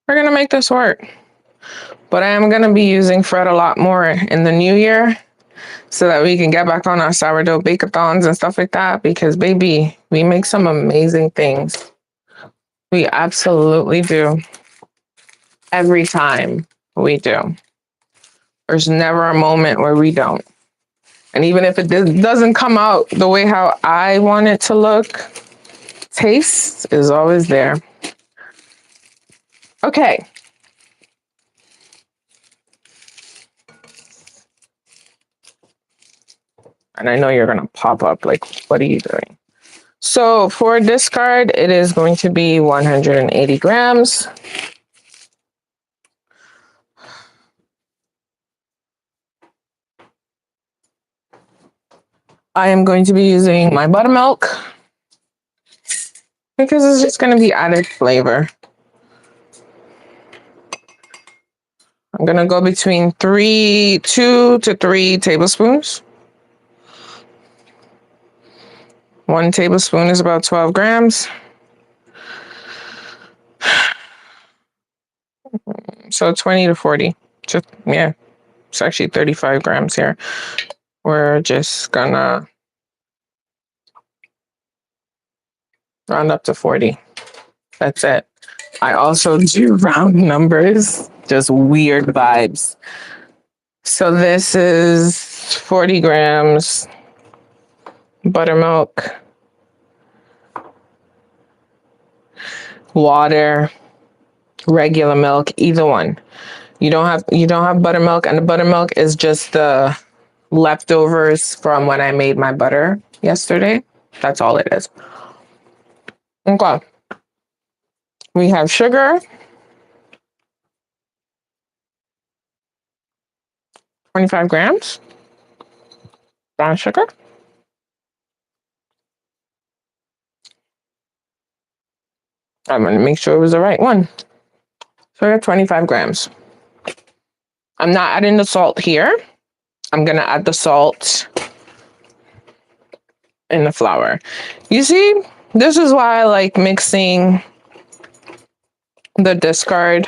We're gonna make this work. But I am gonna be using Fred a lot more in the new year so that we can get back on our sourdough bake-a-thons and stuff like that, because baby, we make some amazing things. We absolutely do. Every time we do. There's never a moment where we don't. And even if it doesn't come out the way how I want it to look, taste is always there. Okay. And I know you're gonna pop up like, what are you doing? So for discard, it is going to be 180 grams. I am going to be using my buttermilk because it's just going to be added flavor. I'm going to go between 2 to 3 tablespoons. 1 tablespoon is about 12 grams. So 20 to 40. Just, yeah, it's actually 35 grams here. We're just gonna round up to 40. That's it. I also do round numbers, just weird vibes. So this is 40 grams buttermilk, water, regular milk, either one. You don't have buttermilk, and the buttermilk is just the leftovers from when I made my butter yesterday. That's all it is. Okay. We have sugar, 25 grams, brown sugar. I'm going to make sure it was the right one. So I got 25 grams. I'm not adding the salt here. I'm going to add the salt in the flour. You see, this is why I like mixing the discard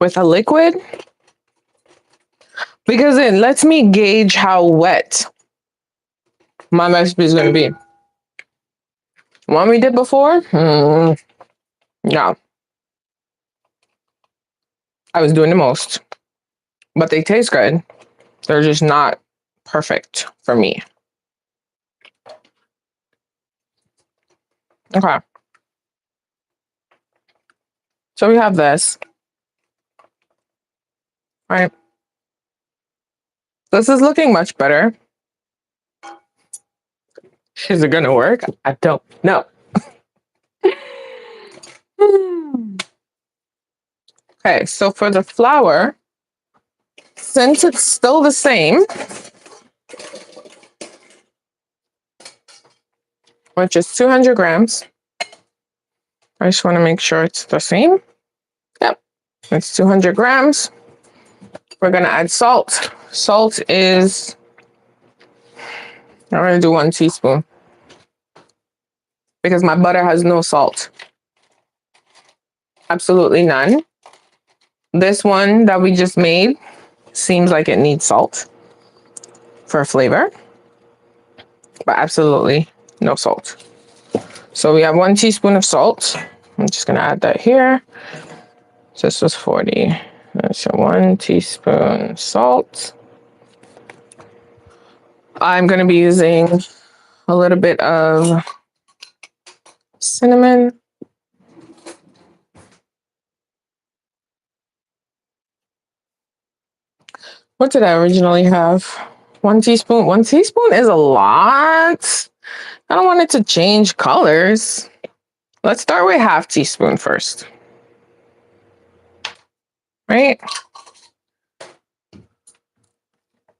with a liquid, because it lets me gauge how wet my recipe is going to be. One we did before, no. I was doing the most, but they taste good. They're just not perfect for me. Okay. So we have this. All right. This is looking much better. Is it going to work? I don't know. Okay, so for the flour, since it's still the same, which is 200 grams, I just want to make sure it's the same. Yep, it's 200 grams. We're going to add salt. Salt is, I'm going to do 1 teaspoon because my butter has no salt. Absolutely none. This one that we just made seems like it needs salt for flavor, but absolutely no salt. So we have 1 teaspoon of salt. I'm just going to add that here. This was 40. So 1 teaspoon salt. I'm going to be using a little bit of cinnamon. What did I originally have? 1 teaspoon. 1 teaspoon is a lot. I don't want it to change colors. Let's start with ½ teaspoon first. Right?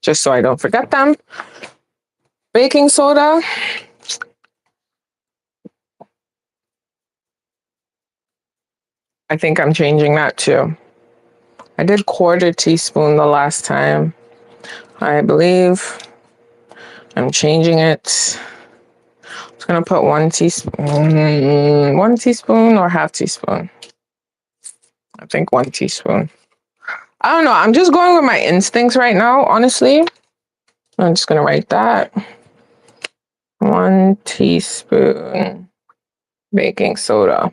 Just so I don't forget them. Baking soda. I think I'm changing that too. I did 1/4 teaspoon the last time. I believe I'm changing it. I'm just gonna put 1 teaspoon, 1 teaspoon or ½ teaspoon. I think 1 teaspoon. I don't know. I'm just going with my instincts right now, honestly. I'm just gonna write that. 1 teaspoon baking soda.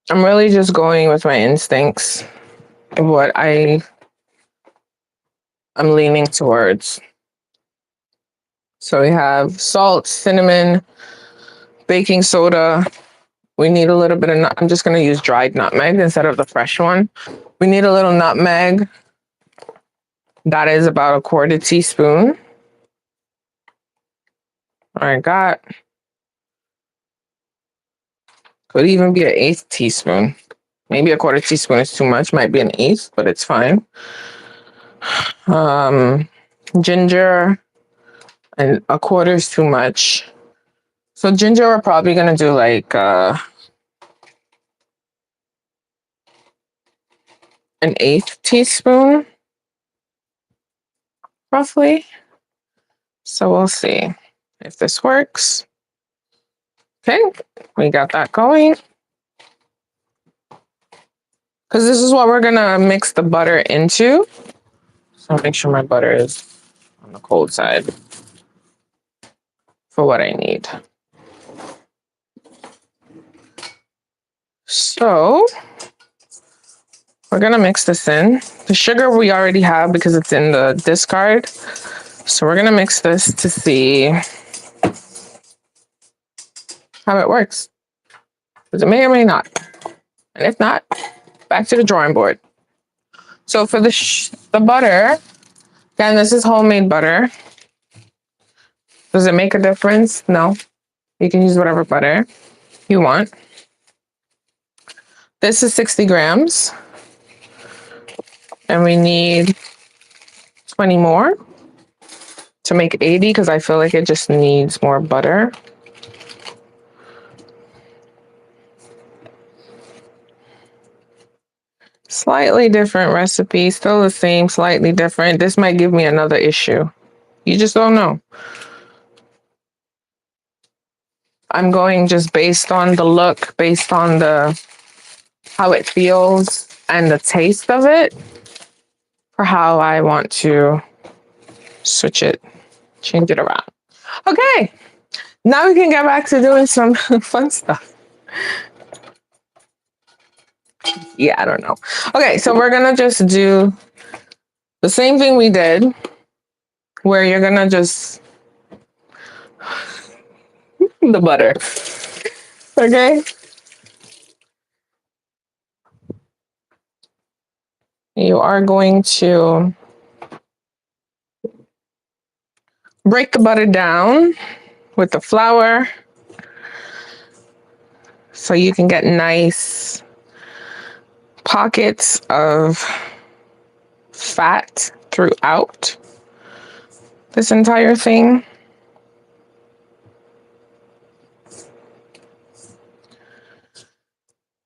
I'm really just going with my instincts of what I'm leaning towards. So we have salt, cinnamon, baking soda. We need a little bit of, I'm just going to use dried nutmeg instead of the fresh one. We need a little nutmeg. That is about 1/4 teaspoon. I got, could even be an 1/8 teaspoon. Maybe 1/4 teaspoon is too much. Might be an 1/8, but it's fine. Ginger, and 1/4 is too much. So ginger, we're probably going to do like an 1/8 teaspoon, roughly. So we'll see if this works. Okay, we got that going. Because this is what we're gonna mix the butter into. So make sure my butter is on the cold side for what I need. So we're gonna mix this in. The sugar we already have because it's in the discard. So we're gonna mix this to see how it works. Because it may or may not. And if not, back to the drawing board. So for the butter, again, this is homemade butter. Does it make a difference? No. You can use whatever butter you want. This is 60 grams. And we need 20 more to make 80 because I feel like it just needs more butter. Slightly different recipe, still the same, slightly different. This might give me another issue. You just don't know. I'm going just based on the look, based on the how it feels and the taste of it for how I want to switch it, change it around. Okay, now we can get back to doing some fun stuff. Yeah, I don't know. Okay, so we're gonna just do the same thing we did, where you're gonna just the butter. Okay. You are going to break the butter down with the flour so you can get nice pockets of fat throughout this entire thing.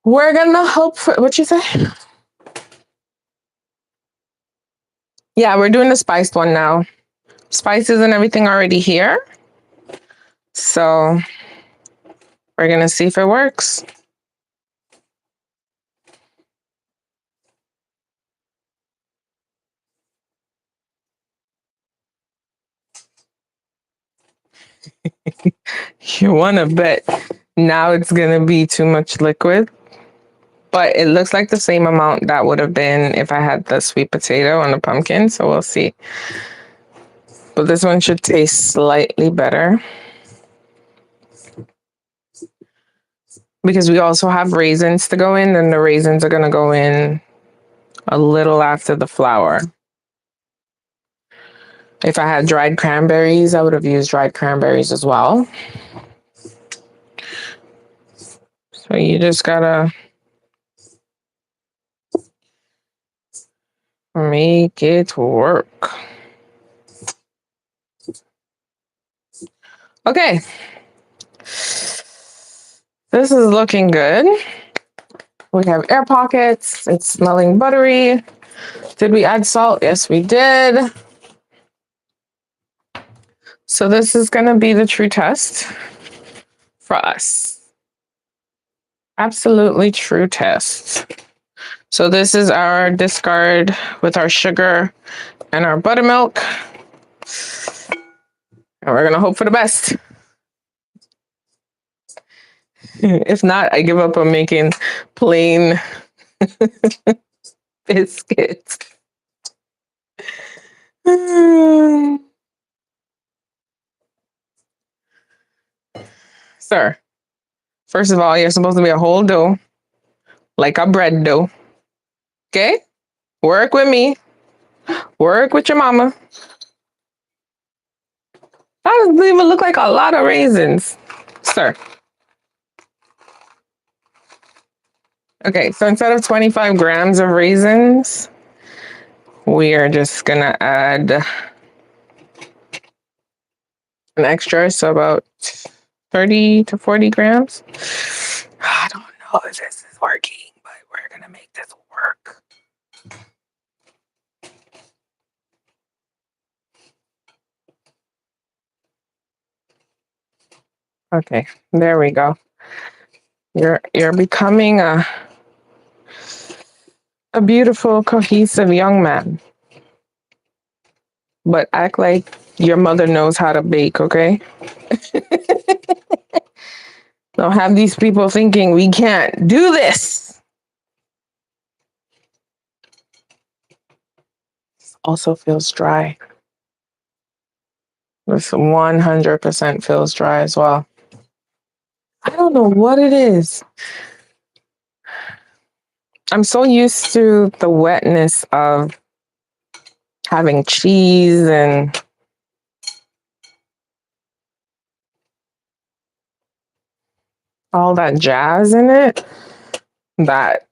We're gonna hope for what you say? Yeah, we're doing the spiced one now. Spices and everything already here. So we're gonna see if it works. You wanna bet now it's gonna be too much liquid, but it looks like the same amount that would have been if I had the sweet potato and the pumpkin. So we'll see. But this one should taste slightly better because we also have raisins to go in, and the raisins are gonna go in a little after the flour. If I had dried cranberries, I would have used dried cranberries as well. So you just gotta make it work. Okay. This is looking good. We have air pockets. It's smelling buttery. Did we add salt? Yes, we did. So this is gonna be the true test for us. Absolutely true test. So this is our discard with our sugar and our buttermilk. And we're gonna hope for the best. If not, I give up on making plain biscuits. Sir, first of all, you're supposed to be a whole dough, like a bread dough. Okay? Work with me. Work with your mama. That doesn't even look like a lot of raisins, sir. Okay, so instead of 25 grams of raisins, we are just gonna add an extra, so about 30 to 40 grams. I don't know if this is working, but we're gonna make this work. Okay, there we go. You're becoming a beautiful, cohesive young man. But act like your mother knows how to bake, okay? Don't have these people thinking we can't do this. Also feels dry. This 100% feels dry as well. I don't know what it is. I'm so used to the wetness of having cheese and all that jazz in it, that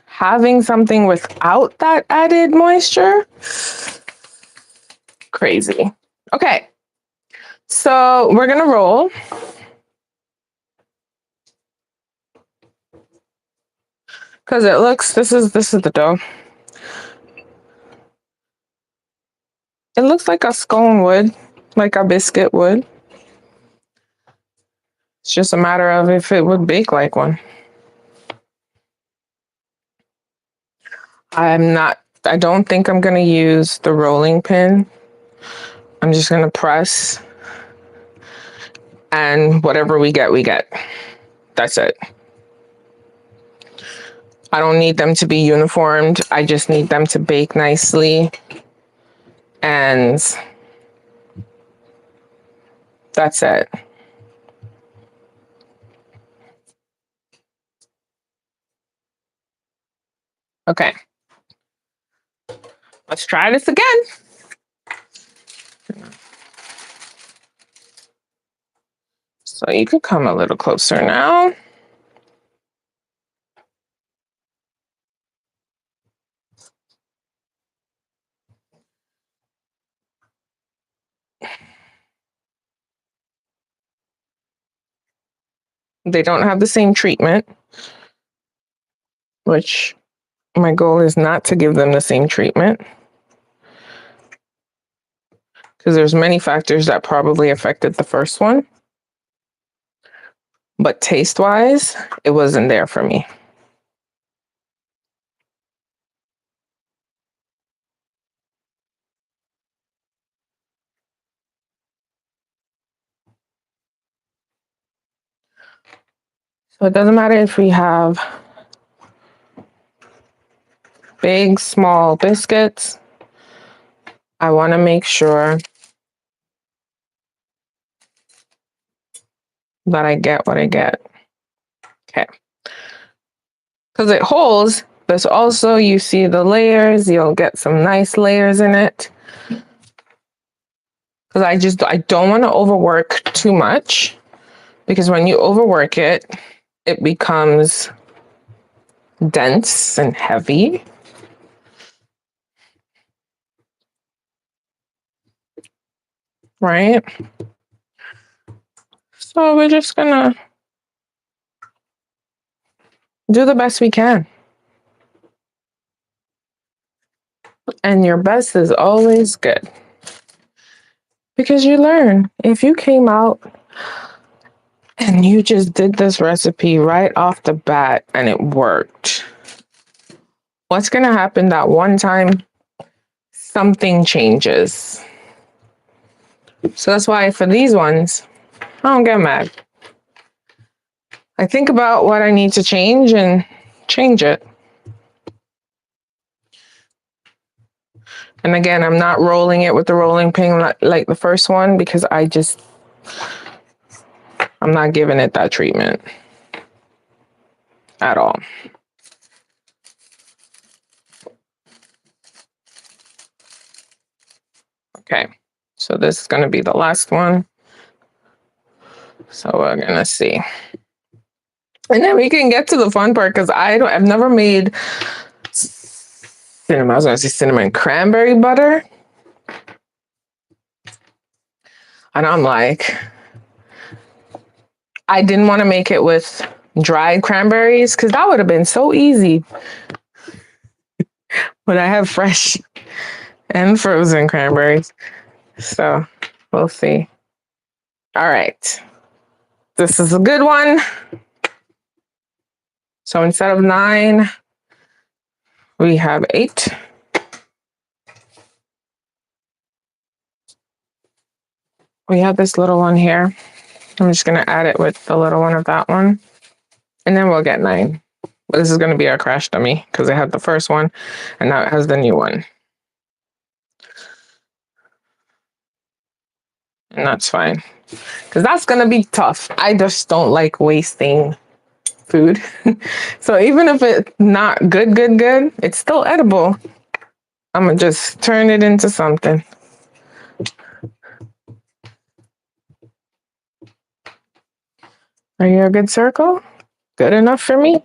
having something without that added moisture, crazy. Okay, so we're gonna roll. Because it looks, this is the dough. It looks like a scone would, like a biscuit would. It's just a matter of if it would bake like one. I don't think I'm gonna use the rolling pin. I'm just gonna press, and whatever we get, we get. That's it. I don't need them to be uniformed. I just need them to bake nicely. And that's it. Okay. Let's try this again. So you can come a little closer now. They don't have the same treatment, which my goal is not to give them the same treatment, because there's many factors that probably affected the first one. But taste-wise, it wasn't there for me. So it doesn't matter if we have big, small biscuits. I want to make sure that I get what I get. Okay. Because it holds, but also you see the layers, you'll get some nice layers in it. Because I don't want to overwork too much, because when you overwork it, it becomes dense and heavy. Right? So we're just gonna do the best we can. And your best is always good. Because you learn. If you came out and you just did this recipe right off the bat and it worked, what's gonna happen that one time? Something changes. So that's why for these ones, I don't get mad. I think about what I need to change and change it. And again, I'm not rolling it with the rolling pin like the first one, because I'm not giving it that treatment at all. Okay, so this is gonna be the last one. So we're gonna see. And then we can get to the fun part, because I've never made cinnamon. I was gonna say cinnamon cranberry butter. And I'm like, I didn't want to make it with dried cranberries, because that would have been so easy. But I have fresh and frozen cranberries. So we'll see. All right. This is a good one. So instead of 9, we have 8. We have this little one here. I'm just going to add it with the little one of that one. And then we'll get 9. But this is going to be our crash dummy, because it had the first one and now it has the new one. And that's fine, because that's going to be tough. I just don't like wasting food. So even if it's not good, it's still edible. I'm going to just turn it into something. Are you a good circle? Good enough for me?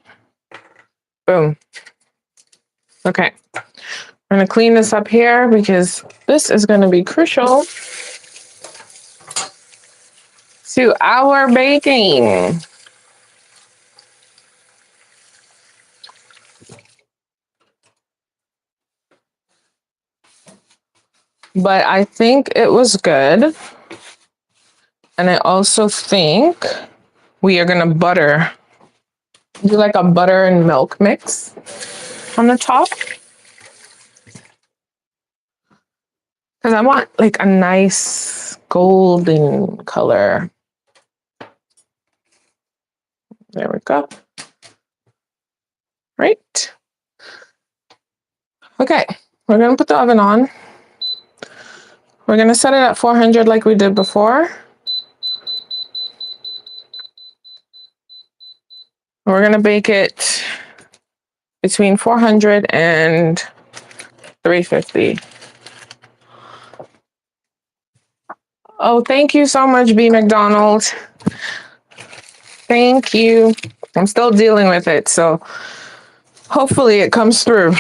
Boom. Okay. I'm going to clean this up here, because this is going to be crucial to our baking. but I think it was good. And I also think we are gonna do like a butter and milk mix on the top. Because I want like a nice golden color. There we go. Right. Okay, we're gonna put the oven on. We're gonna set it at 400 like we did before. We're gonna bake it between 400 and 350. Oh, thank you so much, B. McDonald. Thank you. I'm still dealing with it, so hopefully it comes through.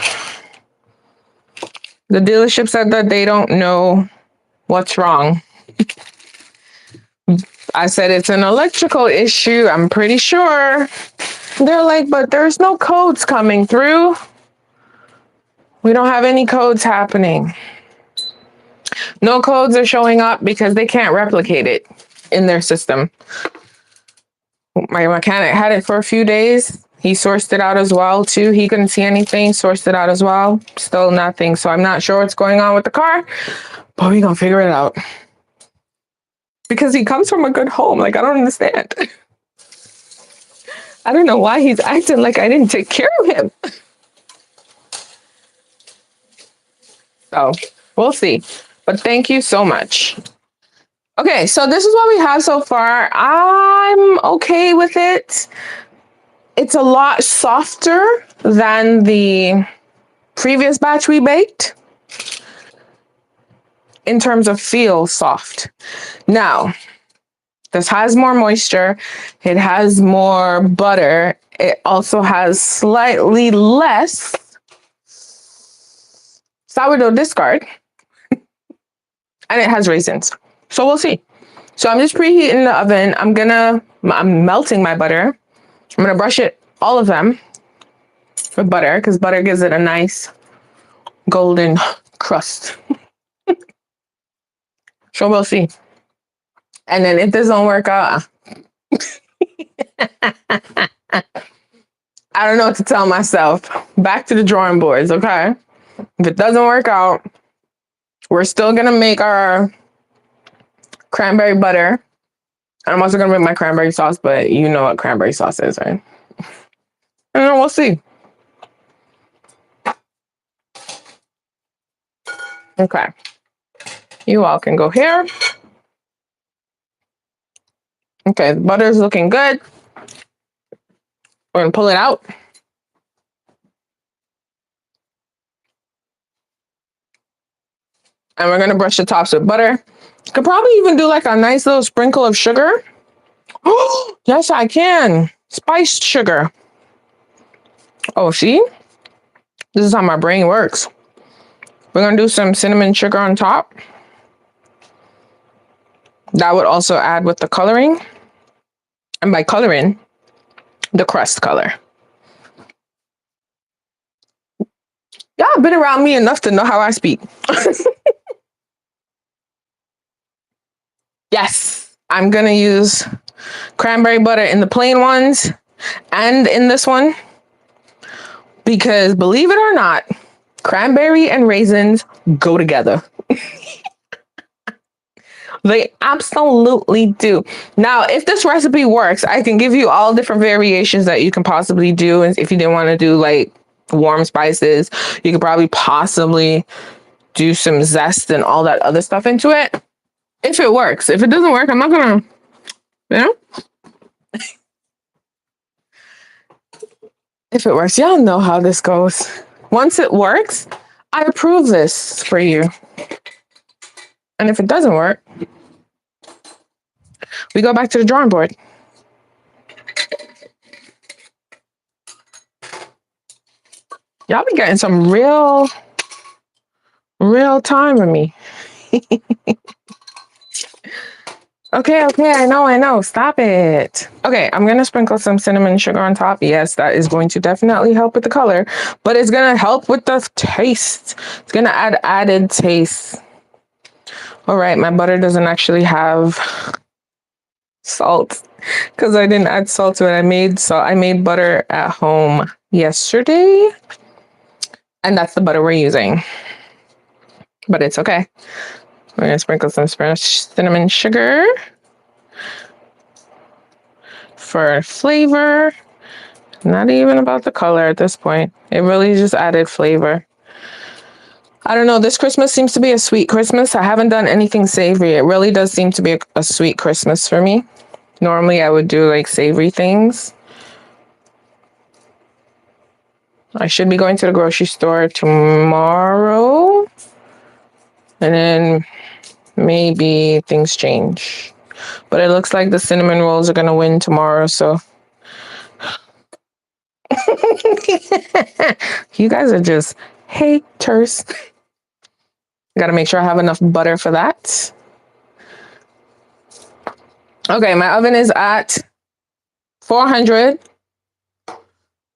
The dealership said that they don't know what's wrong. I said it's an electrical issue, I'm pretty sure. They're like, but there's no codes coming through. We don't have any codes happening. No codes are showing up because they can't replicate it in their system. My mechanic had it for a few days. He sourced it out as well too. He couldn't see anything, sourced it out as well. Still nothing. So I'm not sure what's going on with the car, but we're gonna figure it out. Because he comes from a good home. Like, I don't understand. I don't know why he's acting like I didn't take care of him. So we'll see. But thank you so much. Okay, so this is what we have so far. I'm okay with it. It's a lot softer than the previous batch we baked. In terms of feel soft. Now, this has more moisture. It has more butter. It also has slightly less sourdough discard. And it has raisins. So we'll see. So I'm just preheating the oven. I'm melting my butter. I'm gonna brush it, all of them, with butter, because butter gives it a nice golden crust. So we'll see. And then if this don't work out, I don't know what to tell myself. Back to the drawing boards, okay? If it doesn't work out, we're still gonna make our cranberry butter. And I'm also gonna make my cranberry sauce, but you know what cranberry sauce is, right? And then we'll see. Okay. You all can go here. Okay, the butter is looking good. We're gonna pull it out. And we're gonna brush the tops with butter. Could probably even do like a nice little sprinkle of sugar. Oh, yes, I can. Spiced sugar. Oh, see? This is how my brain works. We're gonna do some cinnamon sugar on top. That would also add with the coloring. And by coloring, the crust color. Y'all have been around me enough to know how I speak. Yes, I'm gonna use cranberry butter in the plain ones and in this one. Because believe it or not, cranberry and raisins go together. They absolutely do. Now, if this recipe works, I can give you all different variations that you can possibly do. And if you didn't want to do like warm spices, you could probably possibly do some zest and all that other stuff into it. If it works. If it doesn't work, I'm not gonna, you know? If it works, y'all know how this goes. Once it works, I approve this for you. And if it doesn't work, we go back to the drawing board. Y'all be getting some real time with me. Okay, I know. Stop it. Okay, I'm gonna sprinkle some cinnamon sugar on top. Yes, that is going to definitely help with the color, but it's gonna help with the taste. It's gonna add added taste. All right, my butter doesn't actually have salt because I didn't add salt to it. I made butter at home yesterday, and that's the butter we're using. But it's okay. We're gonna sprinkle some cinnamon sugar for flavor. Not even about the color at this point. It really just added flavor. I don't know. This Christmas seems to be a sweet Christmas. I haven't done anything savory. It really does seem to be a sweet Christmas for me. Normally, I would do like savory things. I should be going to the grocery store tomorrow. And then maybe things change. But it looks like the cinnamon rolls are going to win tomorrow. So you guys are just haters. Got to make sure I have enough butter for that. Okay, my oven is at 400.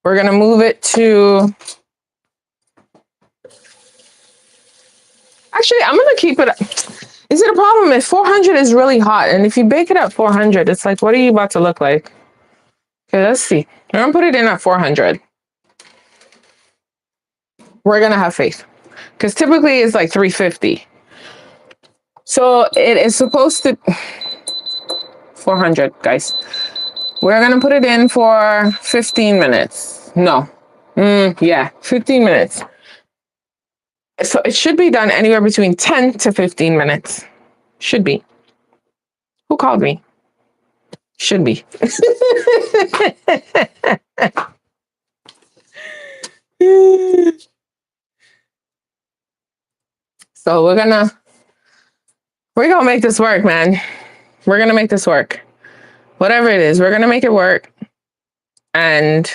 We're going to move it to... Actually, I'm going to keep it... Is it a problem if 400 is really hot? And if you bake it at 400, it's like, what are you about to look like? Okay, let's see. I'm going to put it in at 400. We're going to have faith. Because typically it's like 350. So it is supposed to... 400, guys. We're going to put it in for 15 minutes. No. Yeah, 15 minutes. So it should be done anywhere between 10 to 15 minutes. Should be. Who called me? Should be. So we're gonna make this work, man. We're gonna make this work. Whatever it is, we're gonna make it work. And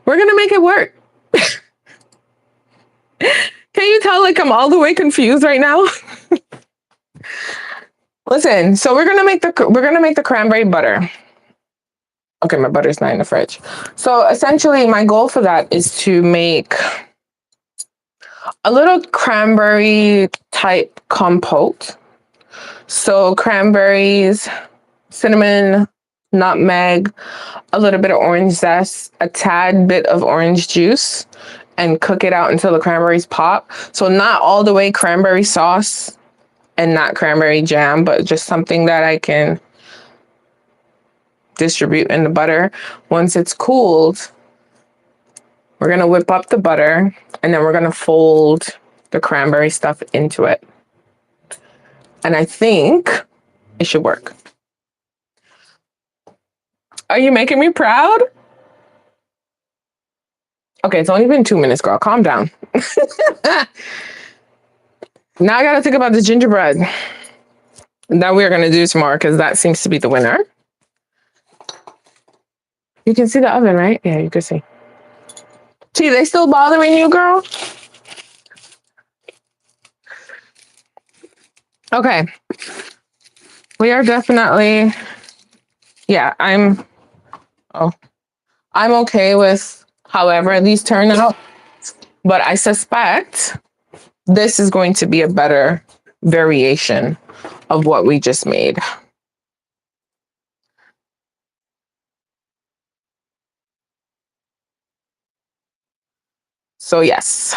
we're gonna make it work. Can you tell like I'm all the way confused right now? Listen, so we're gonna make the cranberry butter. Okay, my butter's not in the fridge. So essentially my goal for that is to make a little cranberry type compote. So cranberries, cinnamon, nutmeg, a little bit of orange zest, a tad bit of orange juice, and cook it out until the cranberries pop. So not all the way cranberry sauce and not cranberry jam, but just something that I can distribute in the butter. Once it's cooled, we're gonna whip up the butter and then we're gonna fold the cranberry stuff into it. And I think it should work. Are you making me proud? Okay, it's only been 2 minutes, girl. Calm down. Now I gotta think about the gingerbread that we're gonna do tomorrow because that seems to be the winner. You can see the oven, right? Yeah, you can see. Gee, they still bothering you, girl? Okay. We are definitely, yeah, I'm okay with however these turn out, but I suspect this is going to be a better variation of what we just made. So yes,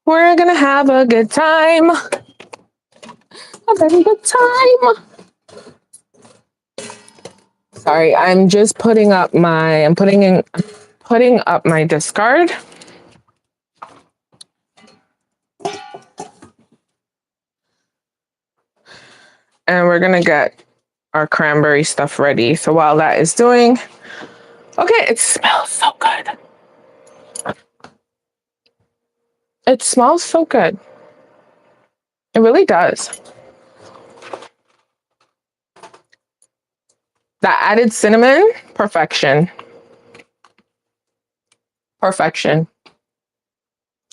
we're gonna have a good time. A very good time. Sorry, I'm just putting up my, putting up my discard. And we're gonna get our cranberry stuff ready. So while that is doing, okay, it smells so good. It smells so good. It really does. That added cinnamon, perfection. Perfection.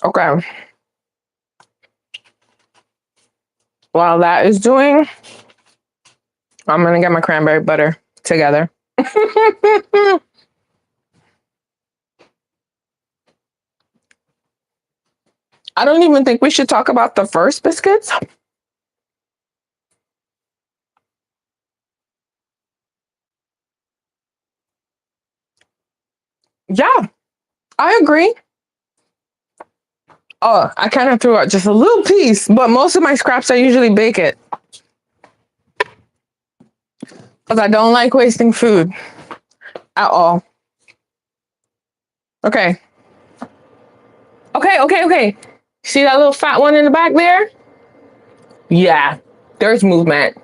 Okay. While that is doing, I'm gonna get my cranberry butter together. I don't even think we should talk about the first biscuits. Yeah, I agree. Oh, I kind of threw out just a little piece, but most of my scraps I usually bake it because I don't like wasting food at all. Okay. Okay. See that little fat one in the back there? Yeah, there's movement.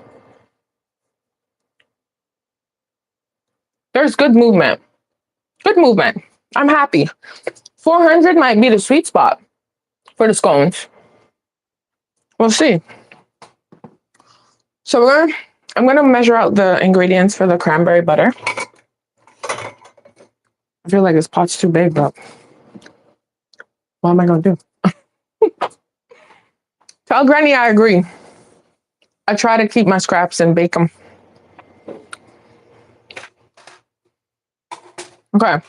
There's good movement. Good movement. I'm happy. 400 might be the sweet spot for the scones. We'll see. So I'm gonna measure out the ingredients for the cranberry butter. I feel like this pot's too big, but what am I gonna do? Tell Granny I agree. I try to keep my scraps and bake them. Okay.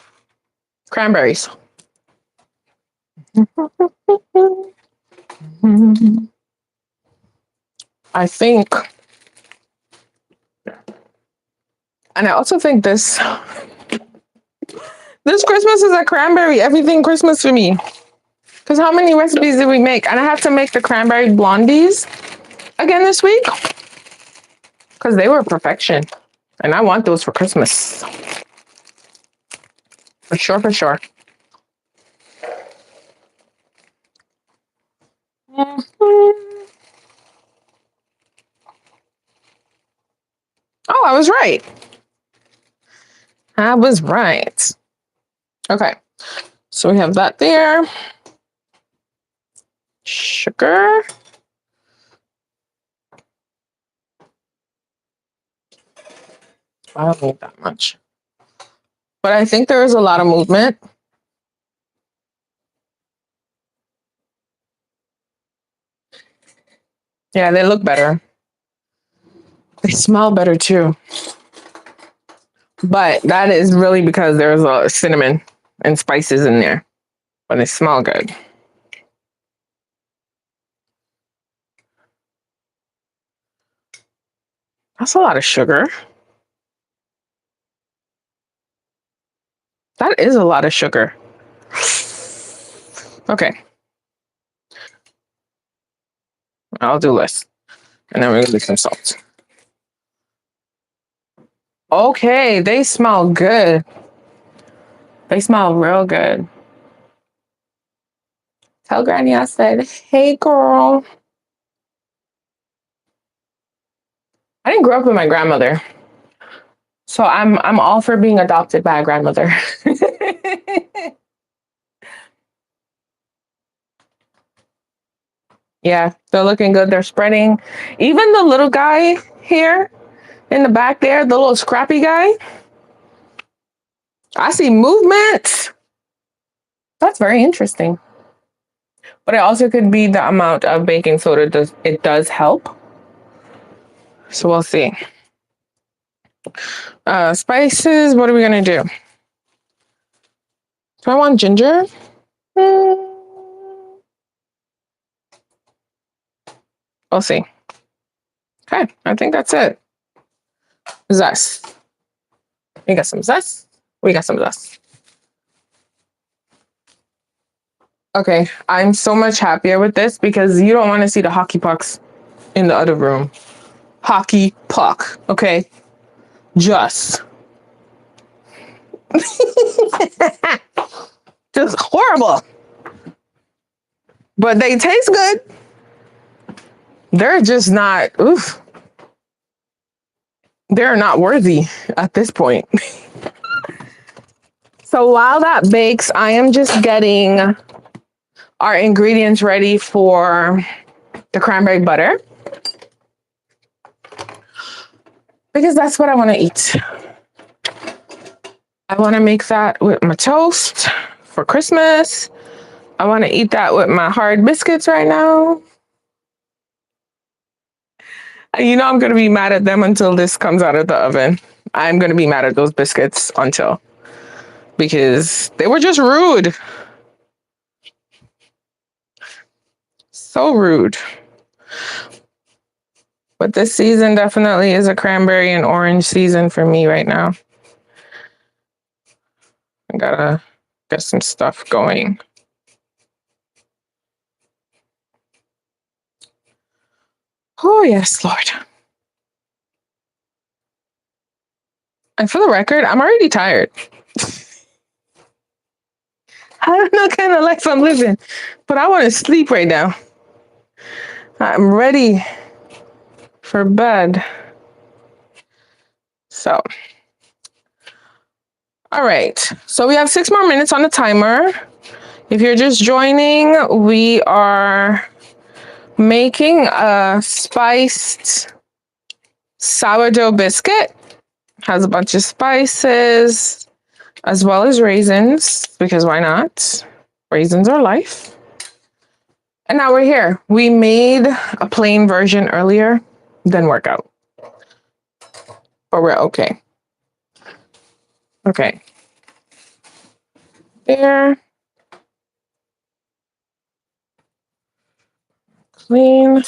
Cranberries. I think, and I also think this Christmas is a cranberry everything Christmas for me. Because how many recipes did we make? And I have to make the cranberry blondies again this week because they were perfection. And I want those for Christmas. For sure. Oh, I was right. Okay. So we have that there. Sugar. I don't need that much. But I think there is a lot of movement. Yeah, they look better. They smell better too. But that is really because there's a cinnamon and spices in there. But they smell good. That's a lot of sugar. That is a lot of sugar. Okay. I'll do less. And then we're gonna do some salt. Okay, they smell good. They smell real good. Tell Granny I said, hey girl. I didn't grow up with my grandmother. So I'm all for being adopted by a grandmother. Yeah, they're looking good. They're spreading. Even the little guy here in the back there, the little scrappy guy. I see movement. That's very interesting. But it also could be the amount of baking soda does help. So we'll see. Spices, what are we gonna do? Do I want ginger? We'll see. Okay, I think that's it. Zest. We got some zest. Okay, I'm so much happier with this because you don't want to see the hockey pucks in the other room. Hockey puck, okay? Just horrible. But they taste good. They're just not, oof. They're not worthy at this point. So while that bakes, I am just getting our ingredients ready for the cranberry butter. Because that's what I want to eat. I want to make that with my toast for Christmas. I want to eat that with my hard biscuits right now. You know I'm going to be mad at them until this comes out of the oven. I'm going to be mad at those biscuits until. Because they were just rude. So rude. But this season definitely is a cranberry and orange season for me right now. I gotta get some stuff going. Oh, yes, Lord. And for the record, I'm already tired. I don't know what kind of life I'm living, but I want to sleep right now. I'm ready for bed. So, all right. So we have 6 more minutes on the timer. If you're just joining, we are making a spiced sourdough biscuit. Has a bunch of spices as well as raisins, because why not? Raisins are life. And now we're here. We made a plain version earlier, didn't work out, but we're okay. Okay. There. Clean.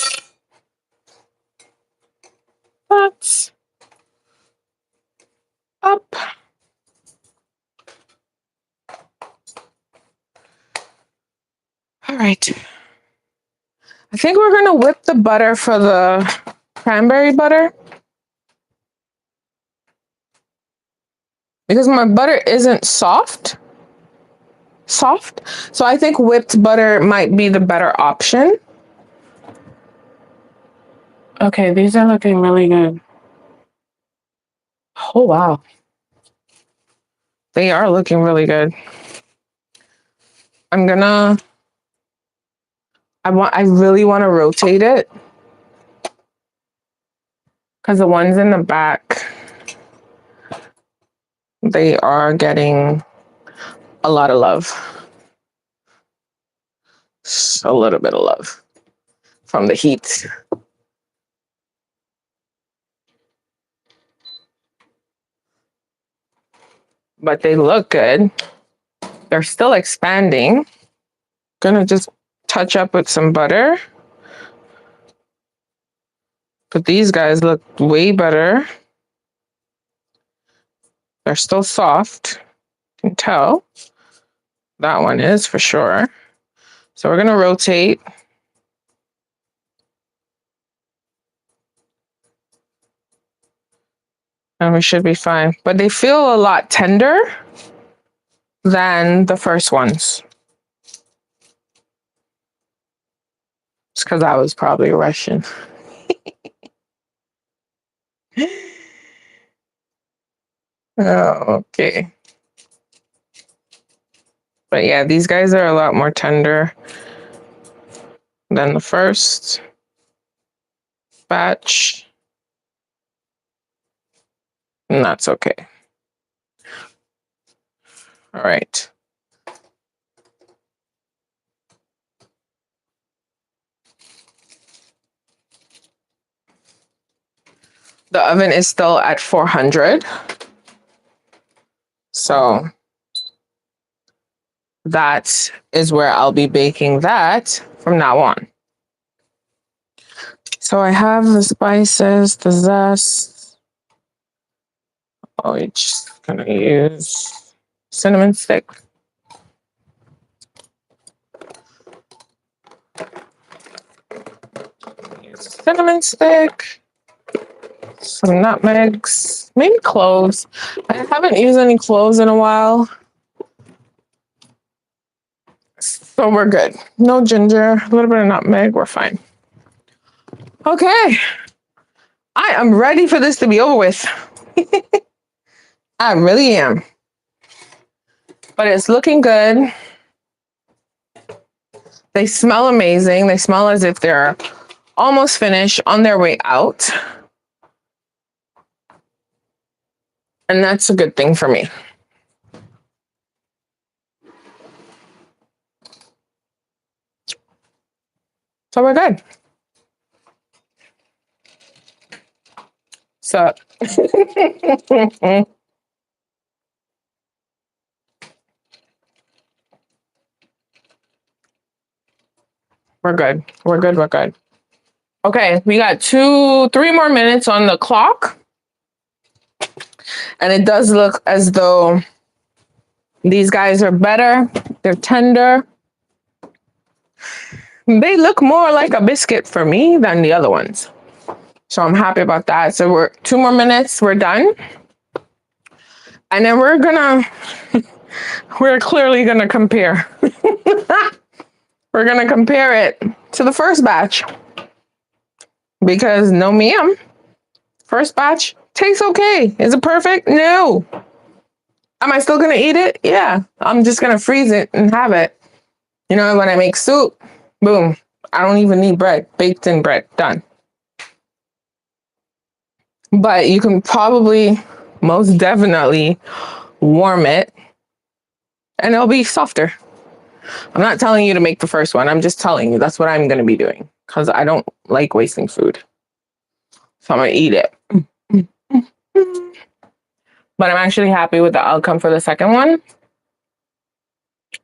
That's up. All right. I think we're going to whip the butter for the cranberry butter, because my butter isn't soft. So I think whipped butter might be the better option. Okay, these are looking really good. Oh, wow. They are looking really good. I really want to rotate it, because the ones in the back, they are getting a lot of love. Just a little bit of love from the heat. But they look good. They're still expanding. Gonna just touch up with some butter. But these guys look way better. They're still soft. You can tell. That one is for sure. So we're gonna rotate. And we should be fine. But they feel a lot tender than the first ones. It's because I was probably rushing. Oh, okay. But yeah, these guys are a lot more tender than the first batch. And that's okay. All right. The oven is still at 400. So that is where I'll be baking that from now on. So I have the spices, the zest. Oh, we're just gonna use cinnamon stick. Use cinnamon stick. Some nutmegs, maybe cloves. I haven't used any cloves in a while. So we're good. No ginger, a little bit of nutmeg, we're fine. Okay. I am ready for this to be over with. I really am. But it's looking good. They smell amazing. They smell as if they're almost finished, on their way out. And that's a good thing for me. So we're good. So We're good. We're good. We're good. Okay, we got 3 more minutes on the clock. And it does look as though these guys are better. They're tender. They look more like a biscuit for me than the other ones. So I'm happy about that. So we're 2 more minutes. We're done. And then we're clearly gonna compare. We're gonna compare it to the first batch. Because no ma'am. First batch tastes okay. Is it perfect? No. Am I still gonna eat it? Yeah. I'm just gonna freeze it and have it. You know, when I make soup, boom. I don't even need bread. Baked in bread. Done. But you can probably, most definitely, warm it and it'll be softer. I'm not telling you to make the first one. I'm just telling you that's what I'm going to be doing because I don't like wasting food. So I'm going to eat it. But I'm actually happy with the outcome for the second one.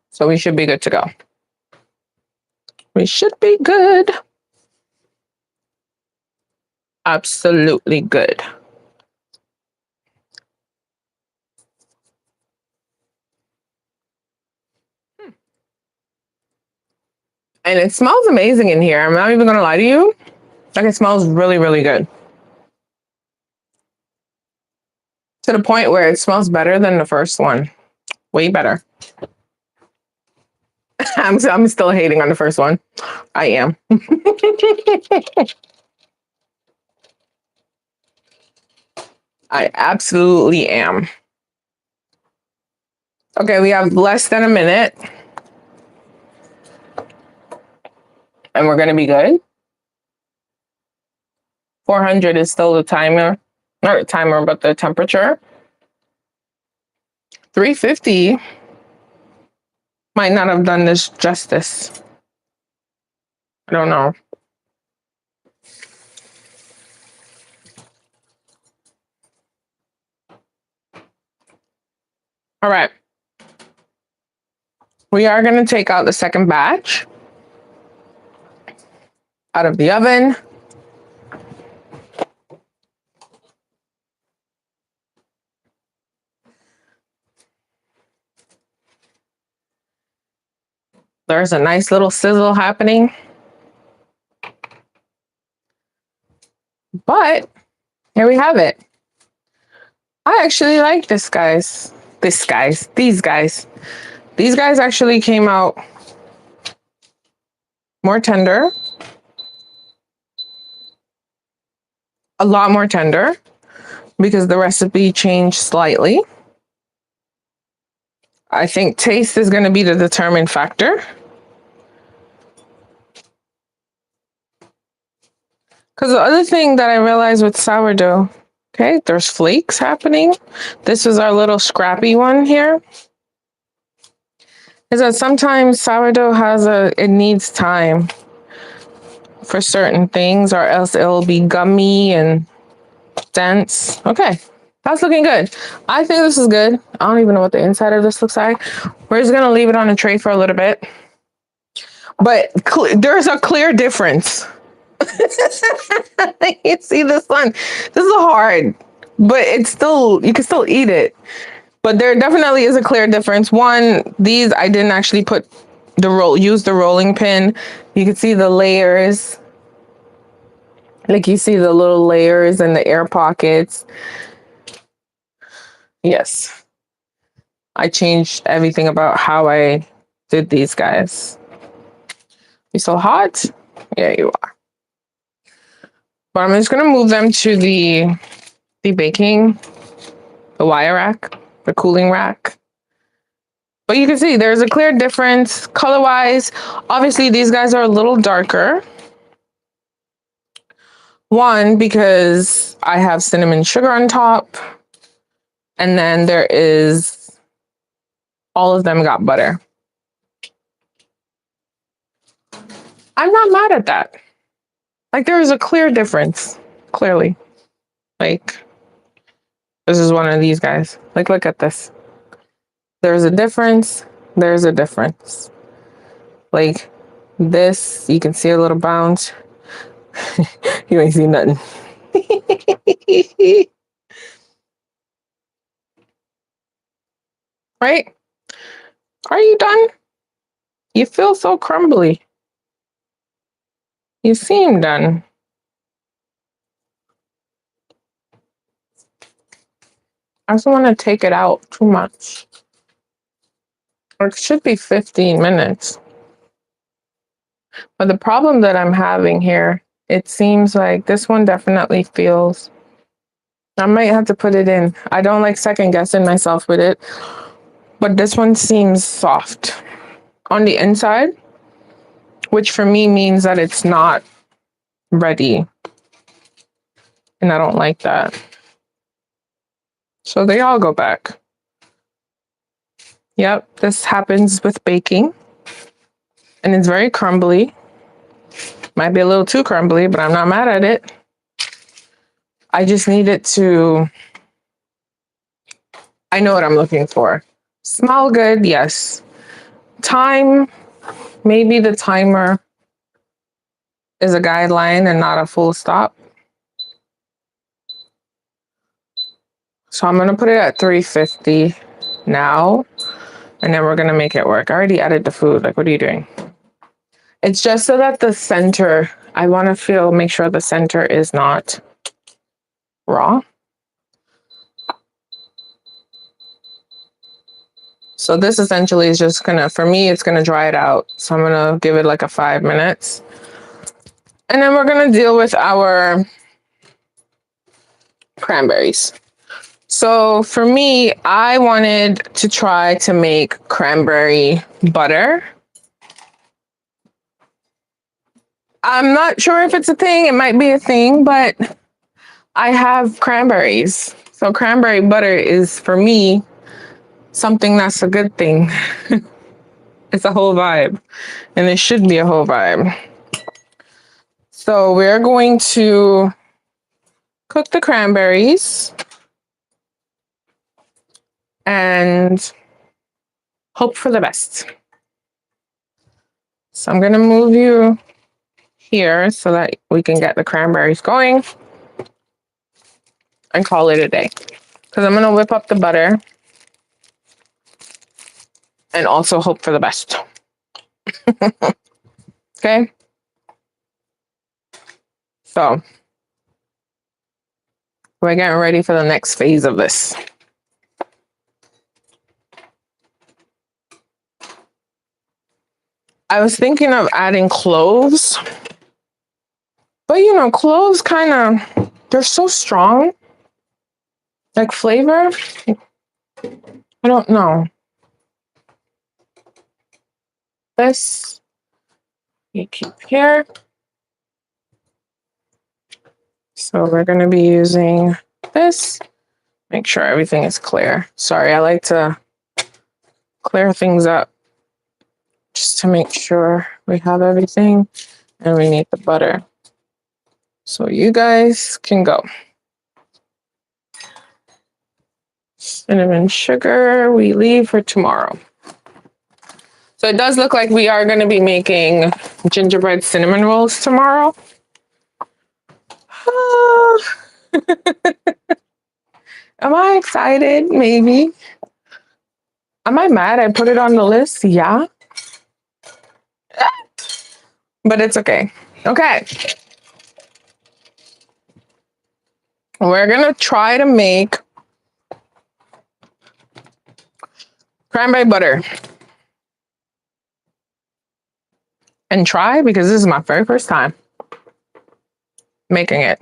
So we should be good to go. We should be good. Absolutely good. And it smells amazing in here. I'm not even going to lie to you. Like it smells really, really good. To the point where it smells better than the first one. Way better. I'm still hating on the first one. I am. I absolutely am. Okay, we have less than a minute. And we're going to be good. 400 is still the timer. Not the timer, but the temperature. 350 might not have done this justice. I don't know. All right. We are going to take out the second batch out of the oven. There's a nice little sizzle happening. But here we have it. I actually like this, guys. These guys. These guys actually came out more tender. A lot more tender because the recipe changed slightly. I think taste is going to be the determining factor. Because the other thing that I realized with sourdough, okay, there's flakes happening. This is our little scrappy one here. Is that sometimes sourdough it needs time for certain things or else it'll be gummy and dense. Okay, that's looking good. I think this is good. I don't even know what the inside of this looks like. We're just gonna leave it on a tray for a little bit. But there's a clear difference. You see this one? This is hard, but it's still, you can still eat it. But there definitely is a clear difference. One, these I didn't actually use the rolling pin. You can see the layers. Like you see the little layers and the air pockets. Yes. I changed everything about how I did these guys. You so hot? Yeah, you are. But I'm just gonna move them to the wire rack, the cooling rack. But you can see there's a clear difference color-wise. Obviously, these guys are a little darker. One, because I have cinnamon sugar on top. And then there is, all of them got butter. I'm not mad at that. Like there is a clear difference, clearly. Like, this is one of these guys. Like, look at this. There's a difference. There's a difference. Like, This, you can see a little bounce. You ain't see nothing. Right? Are you done? You feel so crumbly. You seem done. I just want to take it out too much. It should be 15 minutes. But the problem that I'm having here, it seems like this one definitely feels, I might have to put it in. I don't like second guessing myself with it, but this one seems soft on the inside, which for me means that it's not ready. And I don't like that. So they all go back. Yep, this happens with baking. And it's very crumbly. Might be a little too crumbly, but I'm not mad at it. I just need it to, I know what I'm looking for. Smell good, yes. Time, maybe the timer is a guideline and not a full stop. So I'm gonna put it at 350 now, and then we're gonna make it work. I already added the food, like what are you doing? It's just so that the center, I wanna make sure the center is not raw. So this essentially is just gonna, for me, it's gonna dry it out. So I'm gonna give it like a 5 minutes. And then we're gonna deal with our cranberries. So for me, I wanted to try to make cranberry butter. I'm not sure if it's a thing, it might be a thing, but I have cranberries. So cranberry butter is, for me, something that's a good thing. It's a whole vibe, and it should be a whole vibe. So we're going to cook the cranberries and hope for the best. So I'm gonna move you here so that we can get the cranberries going and call it a day. Because I'm gonna whip up the butter and also hope for the best. Okay? So we're getting ready for the next phase of this. I was thinking of adding cloves, but you know, cloves kind of, they're so strong. Like flavor, I don't know. This you keep here. So we're going to be using this. Make sure everything is clear. Sorry, I like to clear things up just to make sure we have everything. And we need the butter. So you guys can go. Cinnamon sugar, we leave for tomorrow. So it does look like we are going to be making gingerbread cinnamon rolls tomorrow. Am I excited? Maybe. Am I mad I put it on the list? Yeah. But it's okay. Okay. We're going to try to make cranberry butter. And try because this is my very first time making it.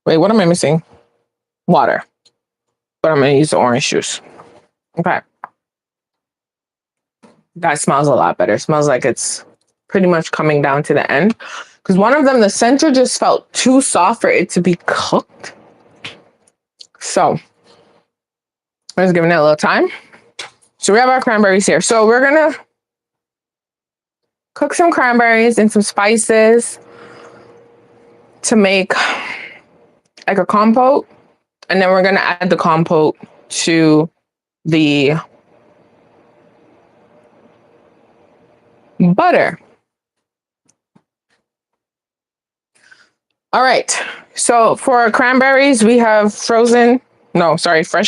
Wait, what am I missing? Water. But I'm going to use the orange juice. Okay. That smells a lot better. It smells like it's pretty much coming down to the end. Because one of them, the center just felt too soft for it to be cooked. So, I'm just giving it a little time. So we have our cranberries here. So we're going to cook some cranberries and some spices to make like a compote. And then we're going to add the compote to the butter. All right. So for our cranberries, we have fresh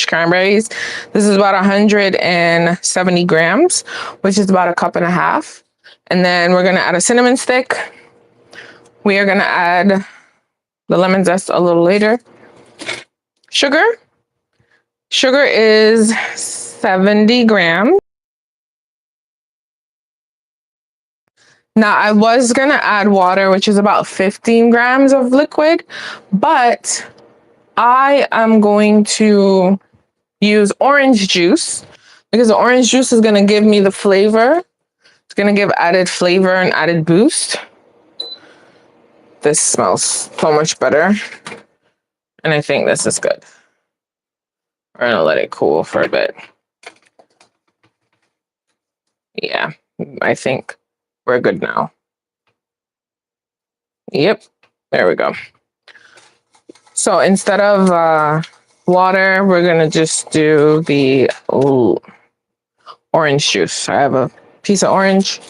cranberries. This is about 170 grams, which is about a cup and a half. And then we're going to add a cinnamon stick. We are going to add the lemon zest a little later. Sugar. Sugar is 70 grams. Now, I was going to add water, which is about 15 grams of liquid, but I am going to use orange juice because the orange juice is going to give me the flavor. It's going to give added flavor and added boost. This smells so much better. And I think this is good. We're going to let it cool for a bit. Yeah, I think we're good now. Yep, there we go. So instead of water, we're going to just do the orange juice. I have a piece of orange.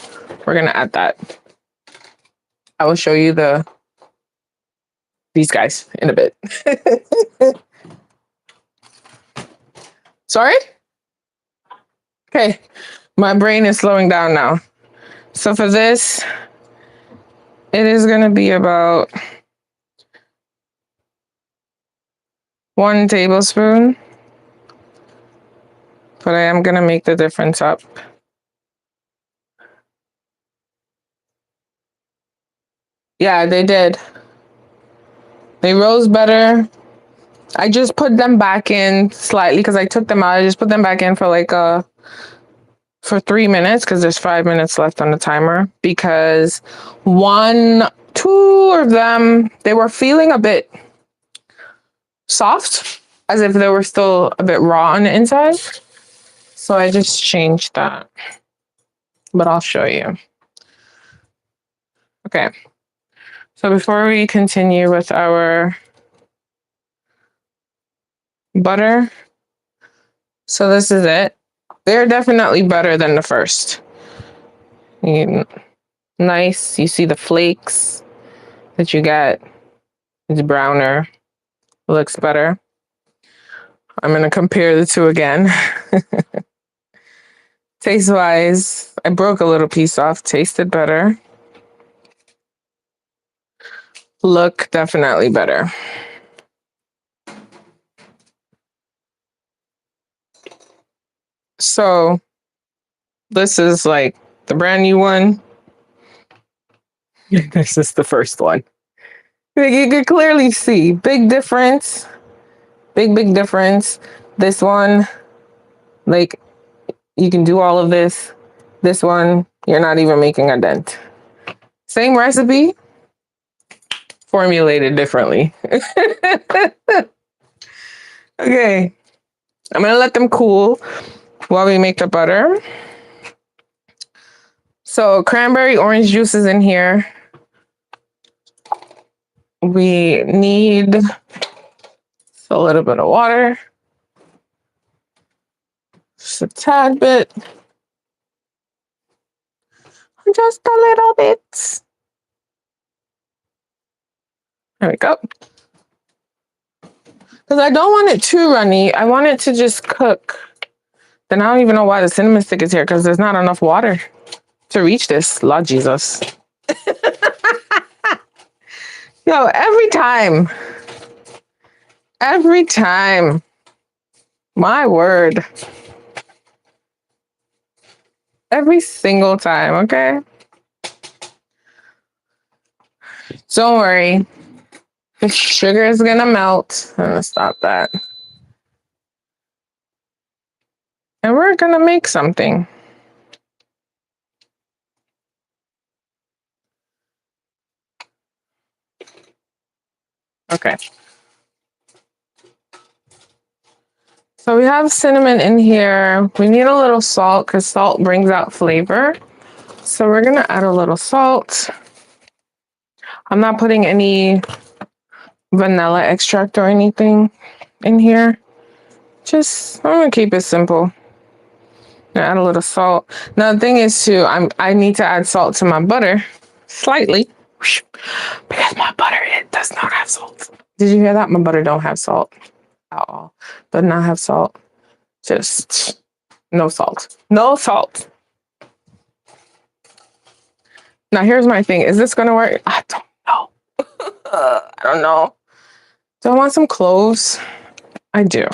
We're going to add that. I will show you these guys in a bit. Sorry? Okay, my brain is slowing down now. So for this, it is going to be about 1 tablespoon, but I am going to make the difference up. Yeah, they did. They rose better. I just put them back in slightly because I took them out. I just put them back in for for 3 minutes because there's 5 minutes left on the timer, because 2 of them, they were feeling a bit soft, as if they were still a bit raw on the inside. So I just changed that, but I'll show you. Okay. So before we continue with our butter, so this is it. They're definitely better than the first. Nice. You see the flakes that you get. It's browner. Looks better. I'm going to compare the two again. Taste wise, I broke a little piece off. Tasted better. Look definitely better. So this is like the brand new one. This is the first one. You can clearly see big difference. Big difference. This one, like, you can do all of this. This one, you're not even making a dent. Same recipe, formulated differently. Okay, I'm gonna let them cool while we make the butter. So cranberry orange juice is in here. We need a little bit of water. Just a tad bit. Just a little bit. There we go. Because I don't want it too runny. I want it to just cook. Then I don't even know why the cinnamon stick is here, because there's not enough water to reach this. Lord Jesus. Yo, every time. My word. Every single time, okay? Don't worry. The sugar is gonna melt. I'm gonna stop that. And we're gonna make something. Okay. So we have cinnamon in here. We need a little salt because salt brings out flavor. So we're gonna add a little salt. I'm not putting any vanilla extract or anything in here. I'm gonna keep it simple. Add a little salt. Now the thing is too, I need to add salt to my butter slightly because my butter does not have salt. Did you hear that? My butter don't have salt at all. Does not have salt. Just no salt. No salt. Now here's my thing. Is this gonna work? I don't know. I don't know. Do I want some cloves? I do.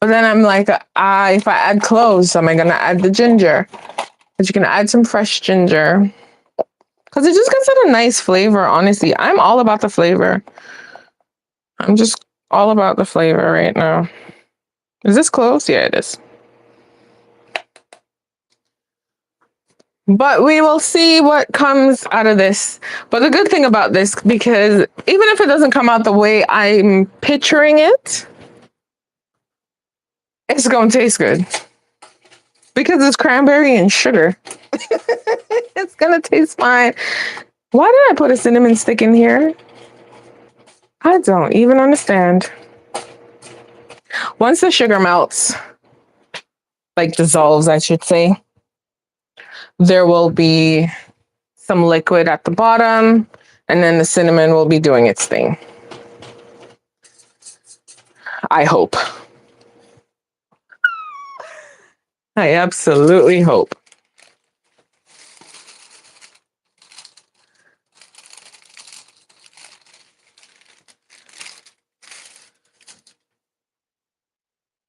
But then I'm like, if I add cloves, am I gonna add the ginger? But you can add some fresh ginger. Because it just gives it a nice flavor, honestly. I'm all about the flavor. I'm just all about the flavor right now. Is this close? Yeah, it is. But we will see what comes out of this. But the good thing about this, because even if it doesn't come out the way I'm picturing it, it's going to taste good. Because it's cranberry and sugar. It's going to taste fine. Why did I put a cinnamon stick in here? I don't even understand. Once the sugar melts, like dissolves, I should say, there will be some liquid at the bottom, and then the cinnamon will be doing its thing. I hope. I absolutely hope.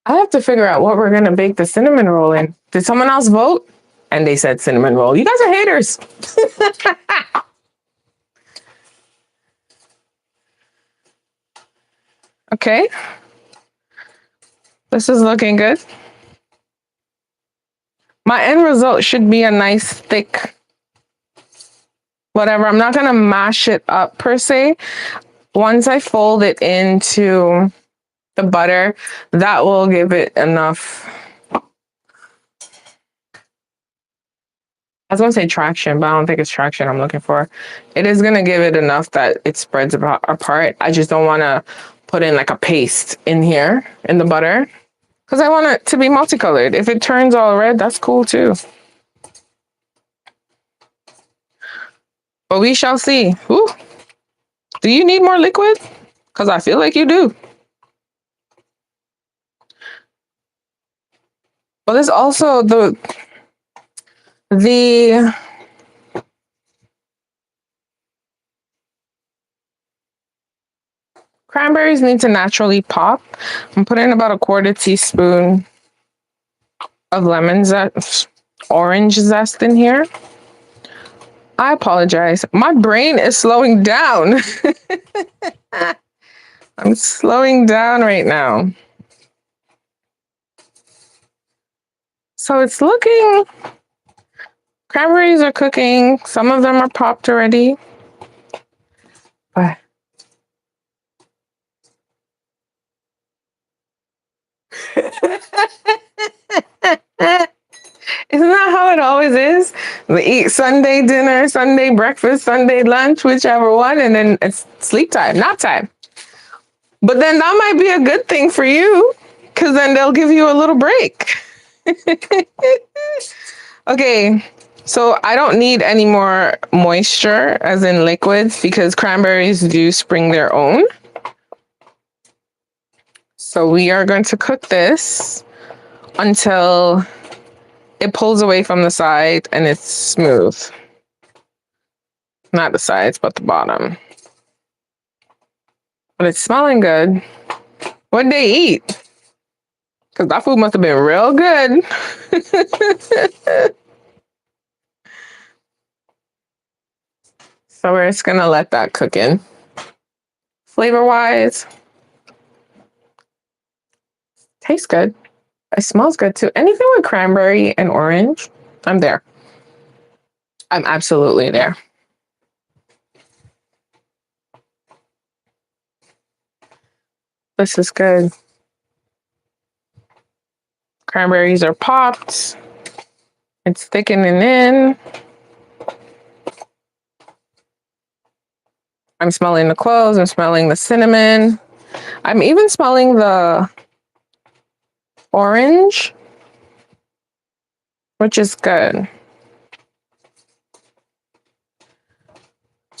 I have to figure out what we're going to bake the cinnamon roll in. Did someone else vote? And they said cinnamon roll. You guys are haters. Okay. This is looking good. My end result should be a nice thick whatever. I'm not going to mash it up per se. Once I fold it into the butter, that will give it enough. I was going to say traction, but I don't think it's traction I'm looking for. It is going to give it enough that it spreads apart. I just don't want to put in like a paste in here in the butter because I want it to be multicolored. If it turns all red, that's cool too. But we shall see. Ooh. Do you need more liquid? Because I feel like you do. But there's also the cranberries need to naturally pop. I'm putting about a 1/4 teaspoon of lemon zest, orange zest in here. I apologize. My brain is slowing down. I'm slowing down right now. So it's looking, cranberries are cooking. Some of them are popped already. But isn't that how it always is? We eat Sunday dinner, Sunday breakfast, Sunday lunch, whichever one, and then it's sleep time, nap time. But then that might be a good thing for you, because then they'll give you a little break. Okay, so I don't need any more moisture, as in liquids, because cranberries do spring their own. So we are going to cook this until it pulls away from the side and it's smooth. Not the sides, but the bottom. But it's smelling good. What'd they eat? Because that food must have been real good. So we're just gonna let that cook in. Flavor-wise, tastes good. It smells good too. Anything with cranberry and orange, I'm there. I'm absolutely there. This is good. Cranberries are popped. It's thickening in. I'm smelling the cloves. I'm smelling the cinnamon. I'm even smelling the orange, which is good.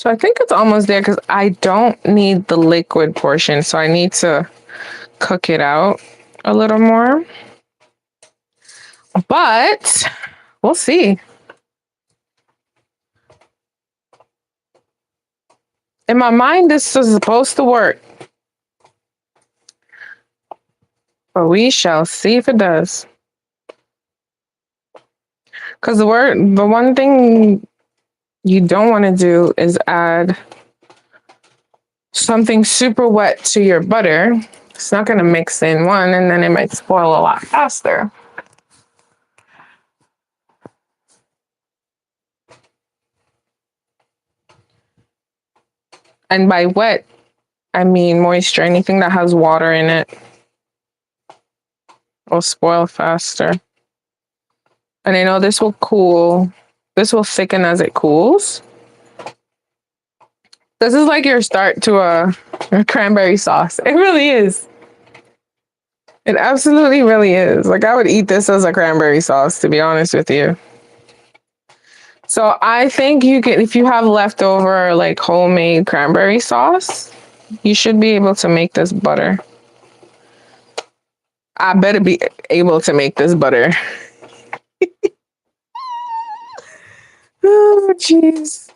So I think it's almost there because I don't need the liquid portion. So I need to cook it out a little more. But we'll see. In my mind, this is supposed to work. But we shall see if it does. Because the one thing you don't want to do is add something super wet to your butter. It's not going to mix in one, and then it might spoil a lot faster. And by wet, I mean moisture. Anything that has water in it will spoil faster. And I know this will cool. This will thicken as it cools. This is like your start to a cranberry sauce. It really is. It absolutely really is. Like, I would eat this as a cranberry sauce, to be honest with you. So I think you can, if you have leftover like homemade cranberry sauce, you should be able to make this butter. I better be able to make this butter. Oh, jeez.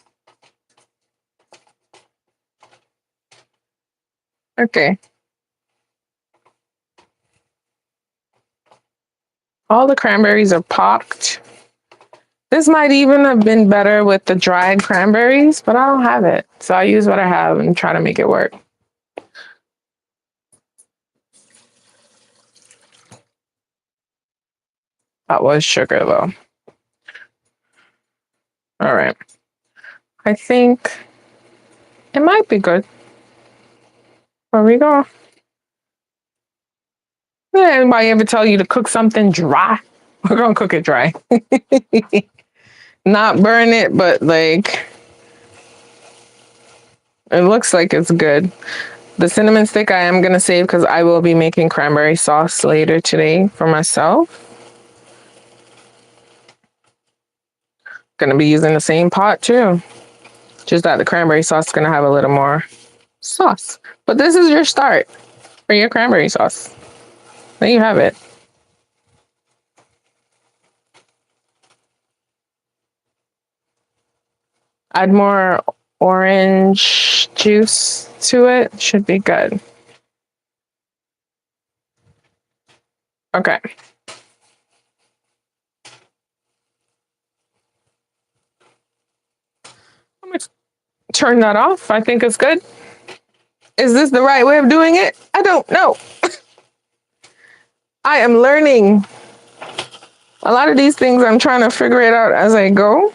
Okay. All the cranberries are popped. This might even have been better with the dried cranberries, but I don't have it. So I use what I have and try to make it work. That was sugar though. All right. I think it might be good. There we go. Did anybody ever tell you to cook something dry? We're gonna cook it dry. Not burn it, but like, it looks like it's good. The cinnamon stick I am gonna save because I will be making cranberry sauce later today for myself. Gonna be using the same pot too. Just that the cranberry sauce is gonna have a little more sauce. But this is your start for your cranberry sauce. There you have it. Add more orange juice to it. Should be good. Okay. I'm gonna turn that off. I think it's good. Is this the right way of doing it? I don't know. I am learning. A lot of these things I'm trying to figure it out as I go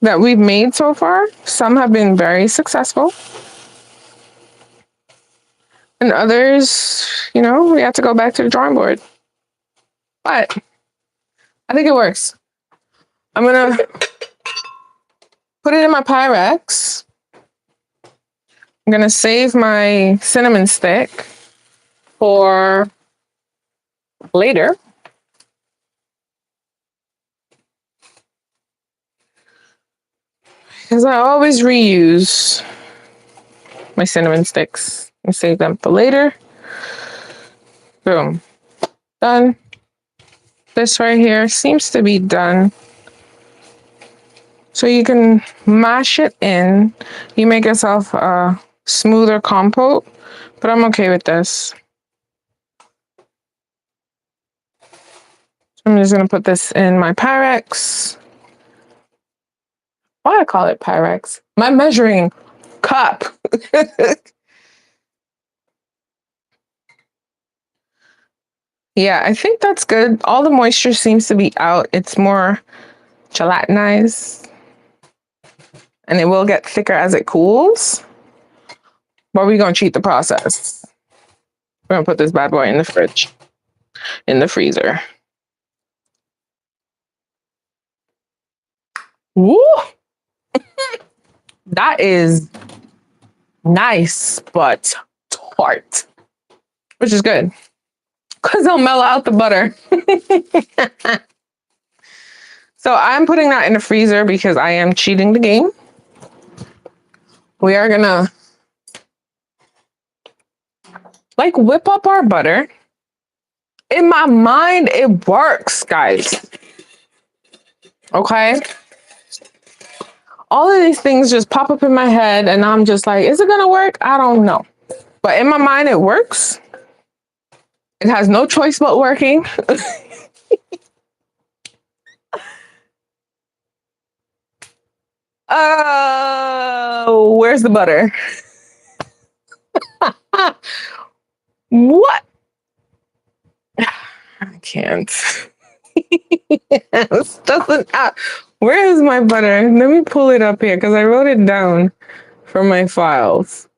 that we've made so far. Some have been very successful. And others, you know, we have to go back to the drawing board. But I think it works. I'm gonna put it in my Pyrex. I'm gonna save my cinnamon stick for later. Because I always reuse my cinnamon sticks and save them for later. Boom. Done. This right here seems to be done. So you can mash it in. You make yourself a smoother compote, but I'm okay with this. I'm just gonna put this in my Pyrex. Why I call it Pyrex? My measuring cup. Yeah, I think that's good. All the moisture seems to be out. It's more gelatinized. And it will get thicker as it cools. But we're gonna cheat the process. We're gonna put this bad boy in the fridge, in the freezer. Woo! That is nice, but tart, which is good because it'll mellow out the butter. So I'm putting that in the freezer because I am cheating the game. we are gonna like whip up our butter. In my mind, it works, guys. Okay? All of these things just pop up in my head, and I'm just like, is it gonna work? I don't know. But in my mind, it works. It has no choice but working. Oh, where's the butter? What? I can't. This doesn't. Where is my butter? Let me pull it up here because I wrote it down from my files.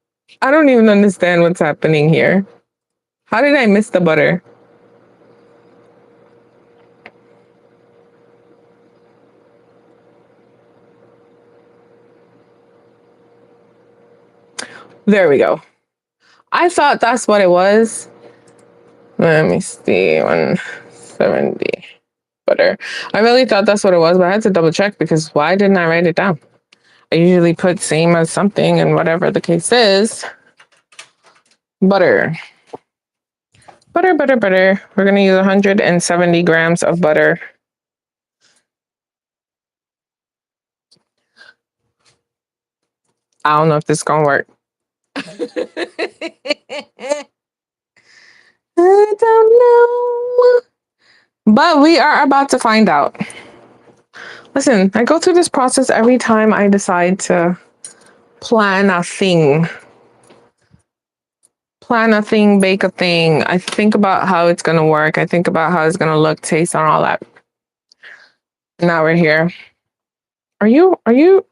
I don't even understand what's happening here. How did I miss the butter? There we go. I thought that's what it was. Let me see. 170 butter. I really thought that's what it was, but I had to double check because why didn't I write it down? I usually put same as something and whatever the case is. Butter. Butter, butter, butter. We're going to use 170 grams of butter. I don't know if this is going to work. I don't know. But we are about to find out. Listen, I go through this process every time I decide to plan a thing. Plan a thing, bake a thing. I think about how it's going to work. I think about how it's going to look, taste, and all that. Now we're here. Are you? Okay,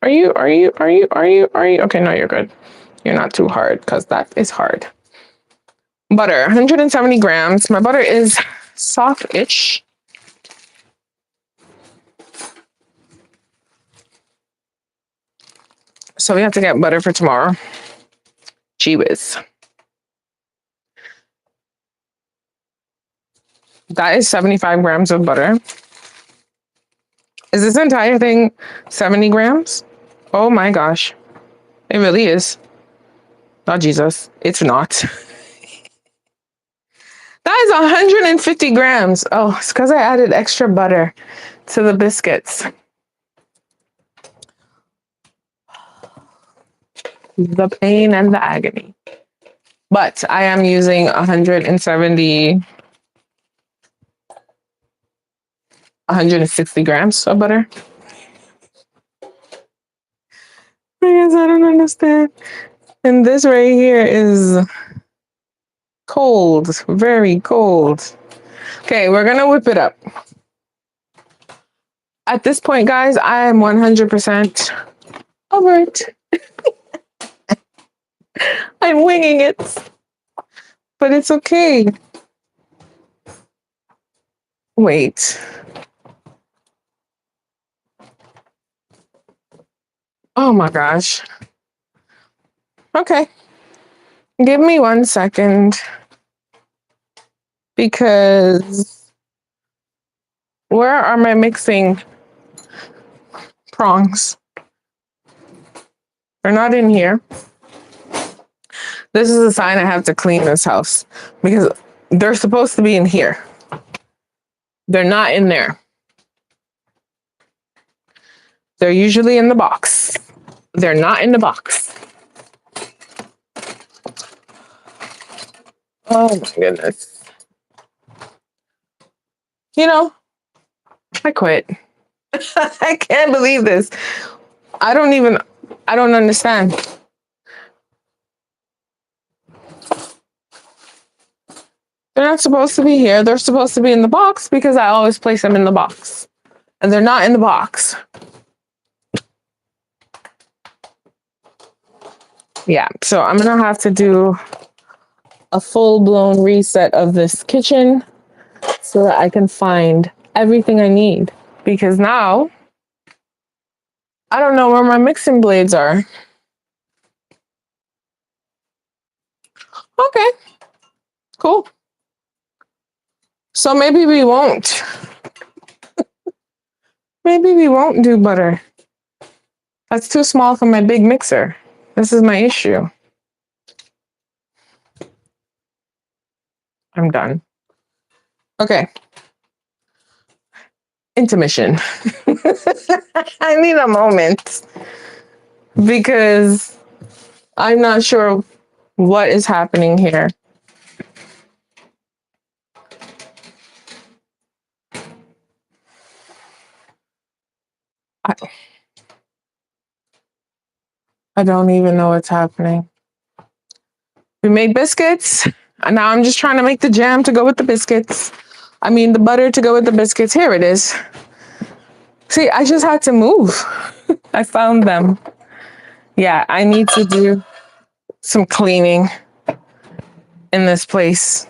no, you're good. You're not too hard because that is hard. Butter, 170 grams. My butter is soft-ish. So we have to get butter for tomorrow. Gee whiz. That is 75 grams of butter. Is this entire thing 70 grams? Oh my gosh. It really is. Oh, Jesus. It's not. That is 150 grams. Oh, it's because I added extra butter to the biscuits. The pain and the agony. But I am using 160 grams of butter. I guess I don't understand. And this right here is cold, very cold. Okay, we're gonna whip it up. At this point, guys, I am 100% over it. I'm winging it, but it's okay. Wait. Oh my gosh. Okay. Give me 1 second because where are my mixing prongs? They're not in here. This is a sign I have to clean this house because they're supposed to be in here. They're not in there. They're usually in the box. They're not in the box. Oh my goodness. You know, I quit. I can't believe this. I don't understand. They're not supposed to be here. They're supposed to be in the box because I always place them in the box. And they're not in the box. Yeah, so I'm going to have to do a full-blown reset of this kitchen so that I can find everything I need. Because now, I don't know where my mixing blades are. Okay, cool. So maybe we won't. Maybe we won't do butter. That's too small for my big mixer. This is my issue. I'm done. Okay. Intermission. I need a moment because I'm not sure what is happening here. I don't even know what's happening. We made biscuits, and now I'm just trying to make the jam to go with the biscuits. I mean, the butter to go with the biscuits. Here it is. See, I just had to move. I found them. Yeah, I need to do some cleaning in this place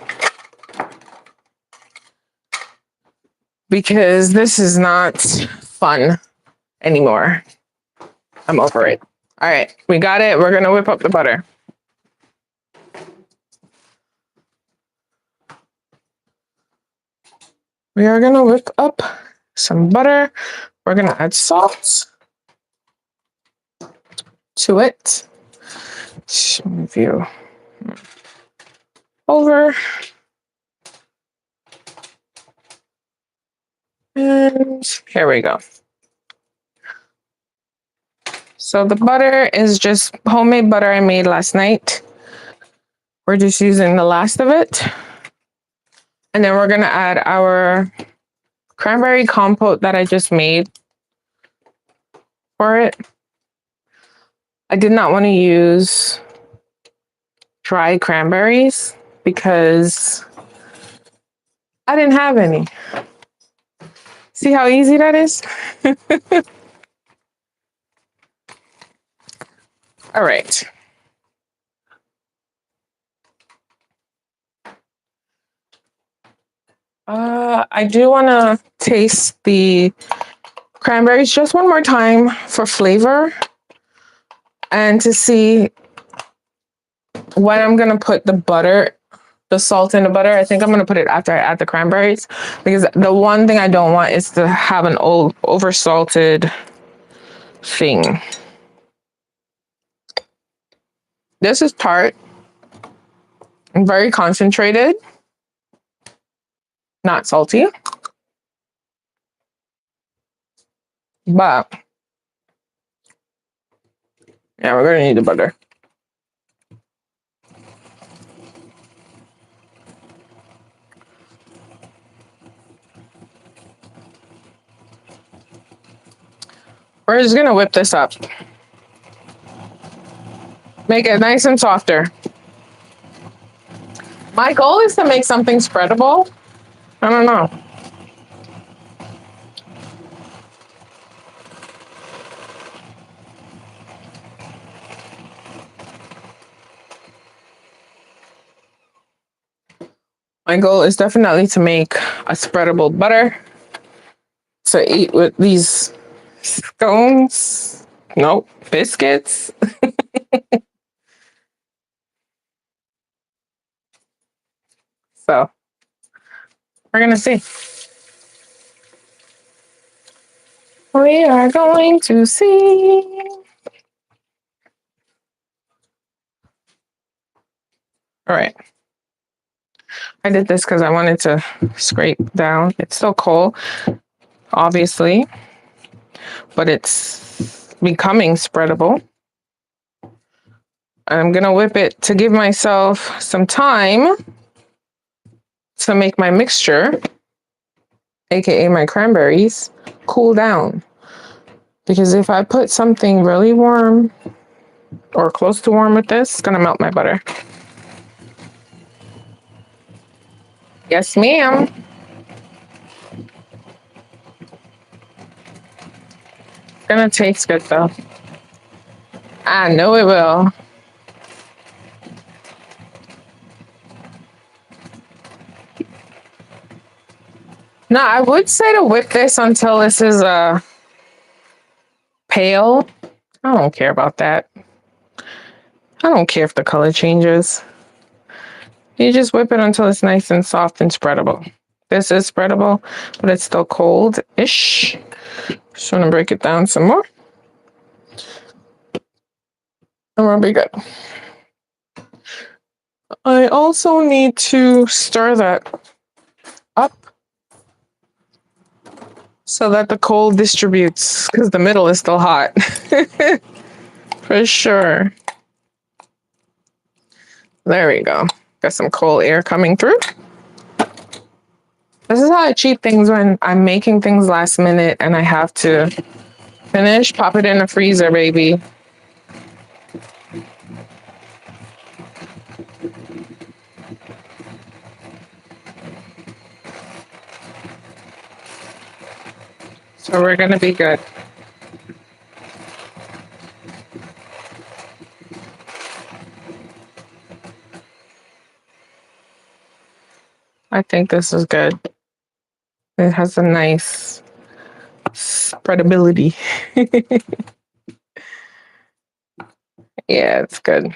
because this is not fun anymore. I'm over it. All right, we got it. We're gonna whip up the butter. We are gonna whip up some butter. We're gonna add salt to it. Move you over. And here we go. So the butter is just homemade butter I made last night. We're just using the last of it. And then we're gonna add our cranberry compote that I just made for it. I did not want to use dry cranberries because I didn't have any. See how easy that is? All right. I do want to taste the cranberries just one more time for flavor and to see when I'm going to put the butter, the salt in the butter. I think I'm going to put it after I add the cranberries because the one thing I don't want is to have an old over-salted thing. This is tart and very concentrated, not salty. But yeah, we're gonna need the butter. We're just gonna whip this up. Make it nice and softer. My goal is to make something spreadable. I don't know. My goal is definitely to make a spreadable butter to eat with these scones. Nope, biscuits. So we're gonna see. We are going to see. All right. I did this because I wanted to scrape down. It's still cold, obviously, but it's becoming spreadable. I'm gonna whip it to give myself some time to make my mixture, aka my cranberries, cool down. Because if I put something really warm or close to warm with this, it's gonna melt my butter. Yes, ma'am. It's gonna taste good though. I know it will. No, I would say to whip this until this is pale. I don't care about that. I don't care if the color changes. You just whip it until it's nice and soft and spreadable. This is spreadable, but it's still cold-ish. Just want to break it down some more. And we'll be good. I also need to stir that up so that the cold distributes, because the middle is still hot. For sure. There we go. Got some cold air coming through. This is how I cheat things when I'm making things last minute and I have to finish. Pop it in the freezer, baby. So we're gonna be good. I think this is good. It has a nice spreadability. Yeah, it's good.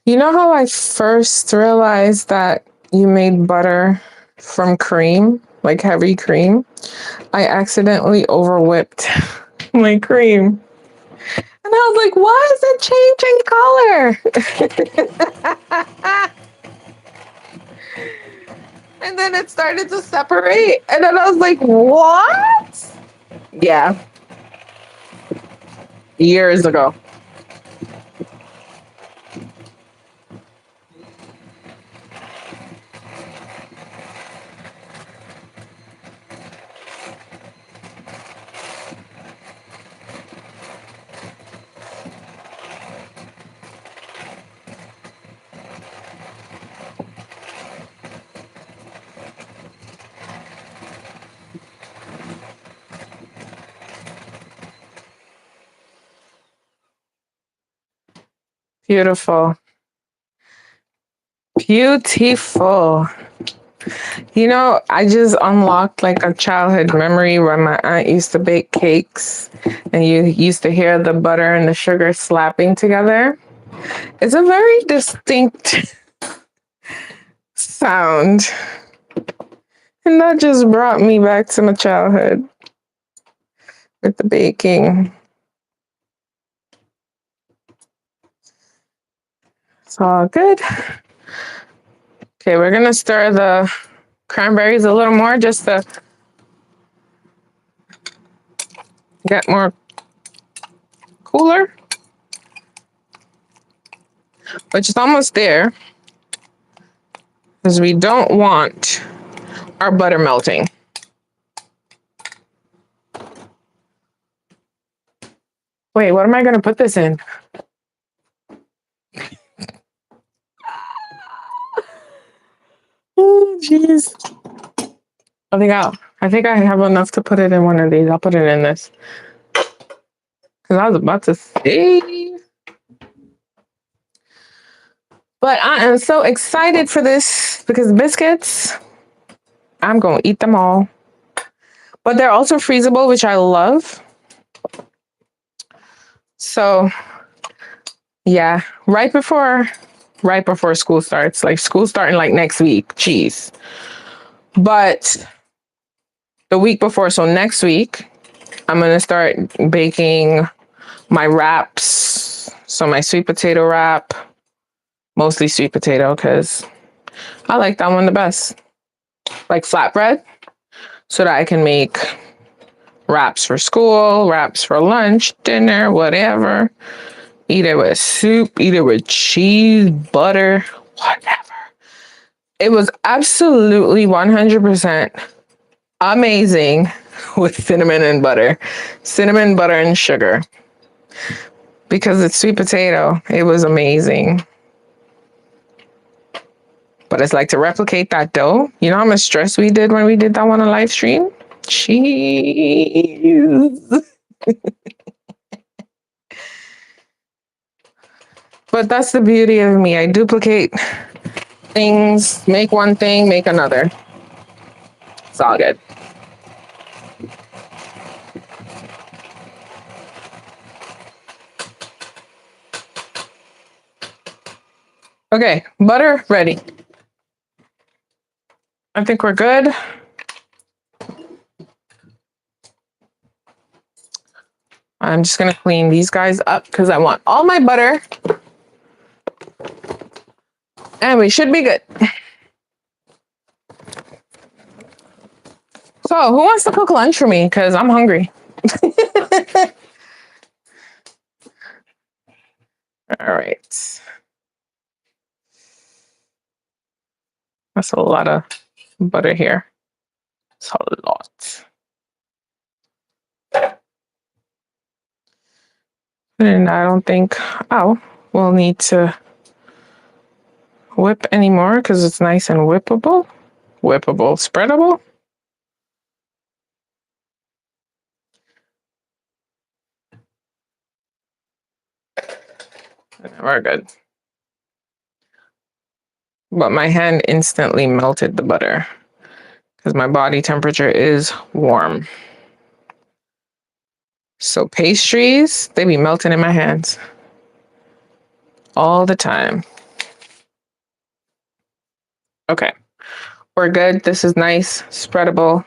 You know how I first realized that you made butter from cream, like heavy cream? I accidentally overwhipped my cream. And I was like, why is it changing color? And then it started to separate. And then I was like, what? Yeah, years ago. Beautiful. Beautiful. You know, I just unlocked like a childhood memory where my aunt used to bake cakes and you used to hear the butter and the sugar slapping together. It's a very distinct sound. And that just brought me back to my childhood with the baking. It's all good. Okay, we're gonna stir the cranberries a little more just to get more cooler, which is almost there because we don't want our butter melting. Wait, what am I gonna put this in? Oh, jeez. I think I have enough to put it in one of these. I'll put it in this. Because I was about to say. But I am so excited for this because biscuits, I'm going to eat them all. But they're also freezable, which I love. So, yeah, right before school starts, like school starting like next week, jeez. But the week before, so next week, I'm going to start baking my wraps. So my sweet potato wrap, mostly sweet potato because I like that one the best. Like flatbread, so that I can make wraps for school, wraps for lunch, dinner, whatever. Eat it with soup, eat it with cheese, butter, whatever. It was absolutely 100% amazing with cinnamon, butter, and sugar. Because it's sweet potato, it was amazing. But it's like to replicate that dough. You know how much stress we did when we did that one on live stream? Jeez. But that's the beauty of me. I duplicate things, make one thing, make another. It's all good. Okay, butter ready. I think we're good. I'm just gonna clean these guys up because I want all my butter. And we should be good. So who wants to cook lunch for me? Because I'm hungry. All right. That's a lot of butter here. It's a lot. And I don't think, we'll need to whip anymore because it's nice and whippable. Whippable, spreadable. We're good. But my hand instantly melted the butter because my body temperature is warm. So pastries, they be melting in my hands all the time. Okay, we're good. This is nice, spreadable.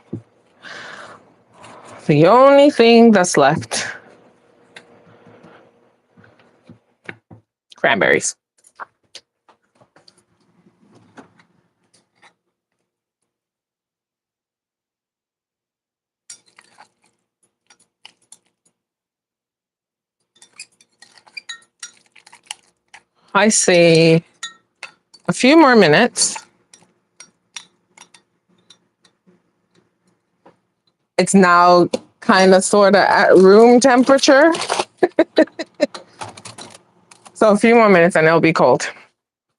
The only thing that's left, cranberries. I say a few more minutes. It's now kind of sort of at room temperature. So a few more minutes and it'll be cold.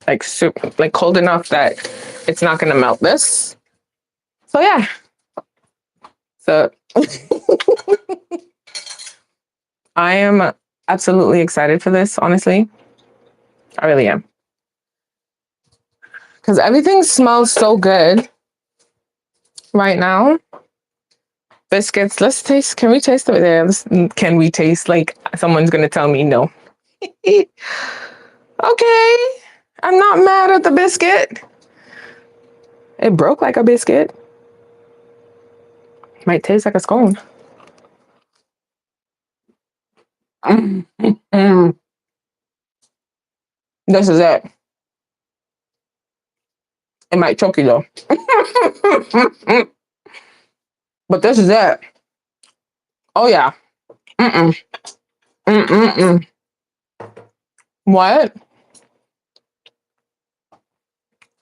Like soup, like cold enough that it's not gonna melt this. So yeah. So I am absolutely excited for this, honestly. I really am. Because everything smells so good right now. Biscuits, let's taste. Can we taste it? Yeah, can we taste? Like someone's gonna tell me no. Okay, I'm not mad at the biscuit. It broke like a biscuit. Might taste like a scone. This is it. It might choke you though. But this is it. Oh yeah. Mm-mm. Mm-mm-mm. What?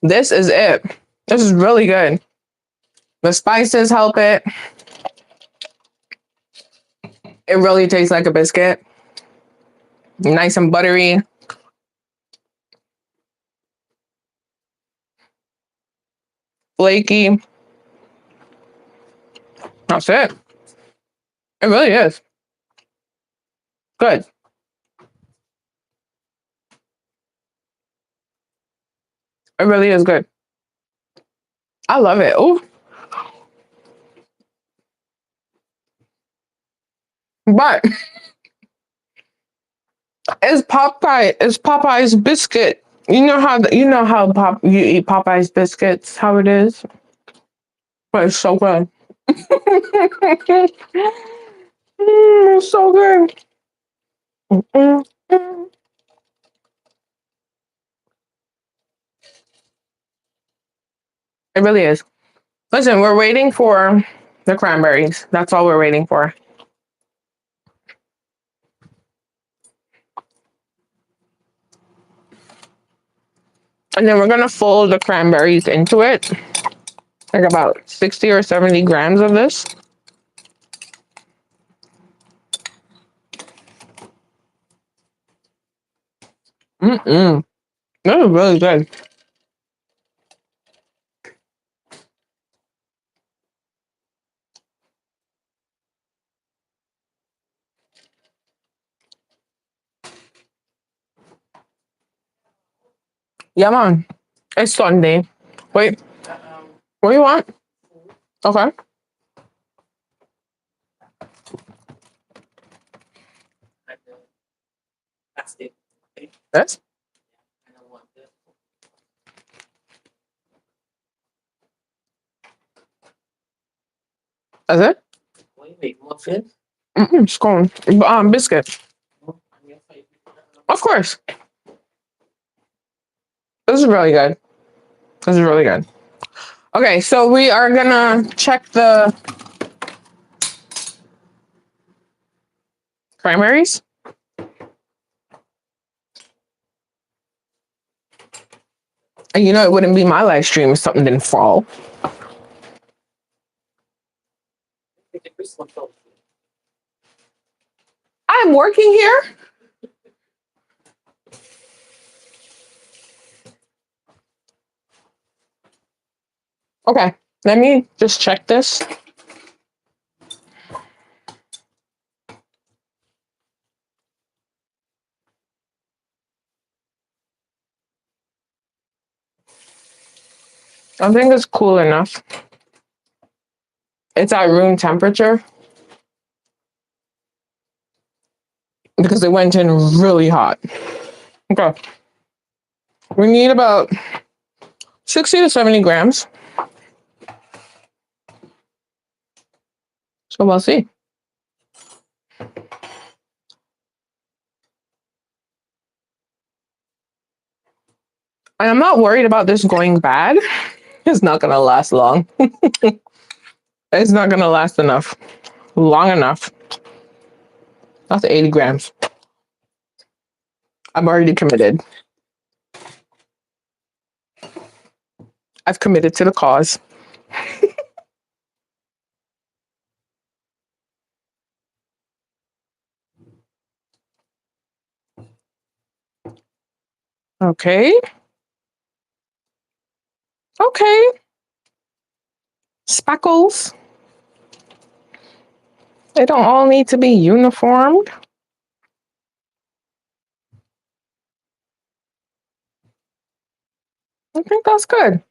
This is it. This is really good. The spices help it. It really tastes like a biscuit. Nice and buttery. Flaky. That's it. It really is. Good. It really is good. I love it. Oh. But it's Popeye's biscuit. You eat Popeye's biscuits, how it is. But it's so good. It's so good. Mm, mm. It really is. Listen, we're waiting for the cranberries. That's all we're waiting for. And then we're gonna fold the cranberries into it. Like about 60 or 70 grams of this. Mm-mm. This is really good. Yeah, man. It's Sunday. Wait, what do you want? Okay. This? Is it? Scone. Biscuit. Of course. This is really good. This is really good. Okay, so we are gonna check the cranberries. And you know it wouldn't be my live stream if something didn't fall. I'm working here. Okay, let me just check this. I think it's cool enough. It's at room temperature because it went in really hot. Okay. We need about 60 to 70 grams. So we'll see. And I'm not worried about this going bad. It's not going to last long. It's not going to last long enough. That's 80 grams. I'm already committed. I've committed to the cause. Okay. Okay. Speckles. They don't all need to be uniformed. I think that's good.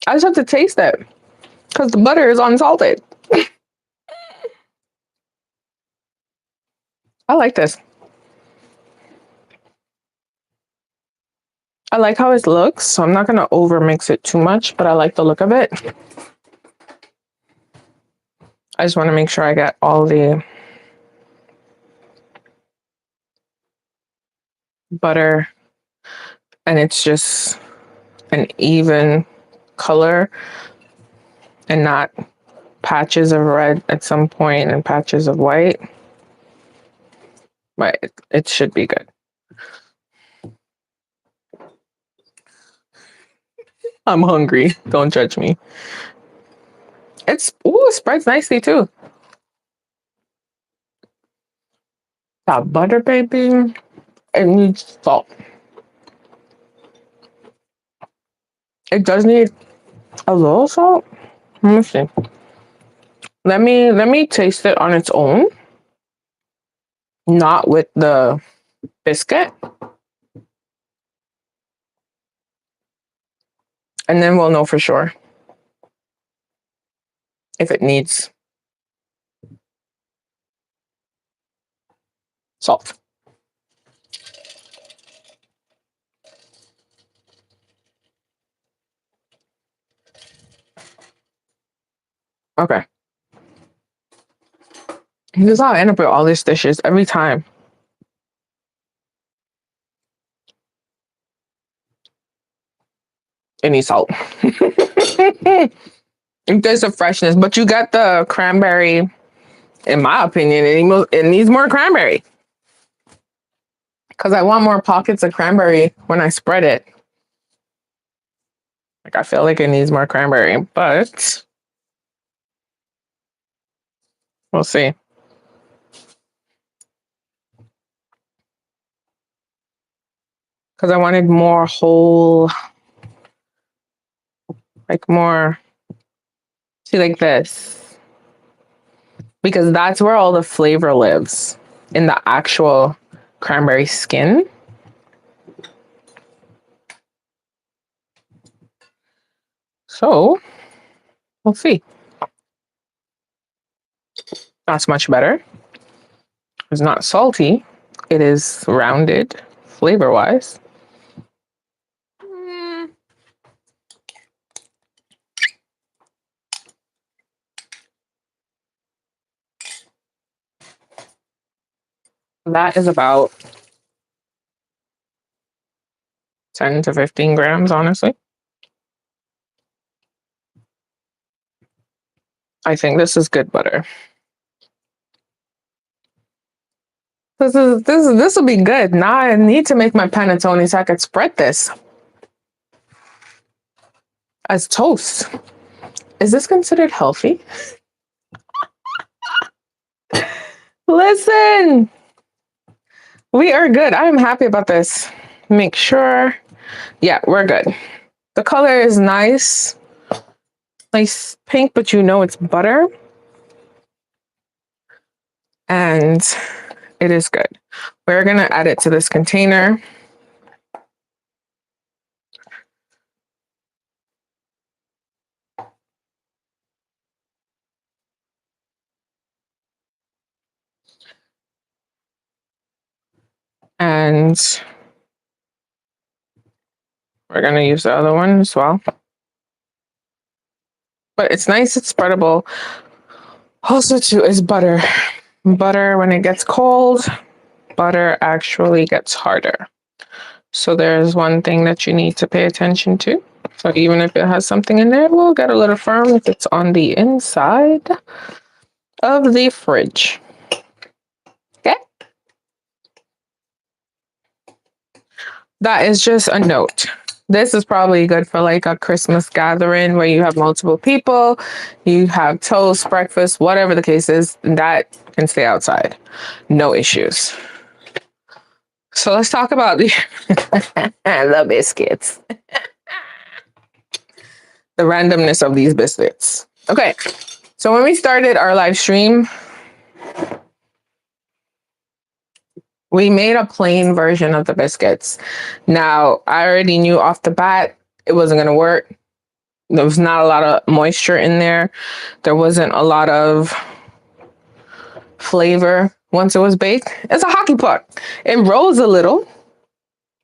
I just have to taste it because the butter is unsalted. I like this. I like how it looks, so I'm not going to over mix it too much, but I like the look of it. I just want to make sure I get all the butter and it's just an even color and not patches of red at some point and patches of white. But it should be good. I'm hungry. Don't judge me. It spreads nicely too. That butter, baby. It needs salt. It does need a little salt. Let me see. Let me taste it on its own, not with the biscuit, and then we'll know for sure if it needs salt. Okay. This is how I end up with all these dishes every time. It needs salt. It gives a freshness, but you got the cranberry. In my opinion, it needs more cranberry because I want more pockets of cranberry when I spread it. Like I feel like it needs more cranberry, but we'll see. Because I wanted more whole, like more, see, like this. Because that's where all the flavor lives, in the actual cranberry skin. So, we'll see. That's much better. It's not salty. It is rounded flavor-wise. That is about 10 to 15 grams, honestly. I think this is good butter. This will be good. Now I need to make my panettone so I could spread this as toast. Is this considered healthy? Listen, we are good. I am happy about this. Make sure. Yeah, we're good. The color is nice. Nice pink, but you know it's butter. And it is good. We're going to add it to this container. And we're going to use the other one as well. But it's nice, it's spreadable. Also, too, is butter. Butter, when it gets cold, butter actually gets harder. So there's one thing that you need to pay attention to. So even if it has something in there, it will get a little firm if it's on the inside of the fridge. Okay? That is just a note. This is probably good for like a Christmas gathering where you have multiple people, you have toast, breakfast, whatever the case is, that can stay outside. No issues. So let's talk about the biscuits. The randomness of these biscuits. Okay, so when we started our live stream, we made a plain version of the biscuits. Now, I already knew off the bat it wasn't going to work. There was not a lot of moisture in there. There wasn't a lot of flavor once it was baked. It's a hockey puck. It rose a little,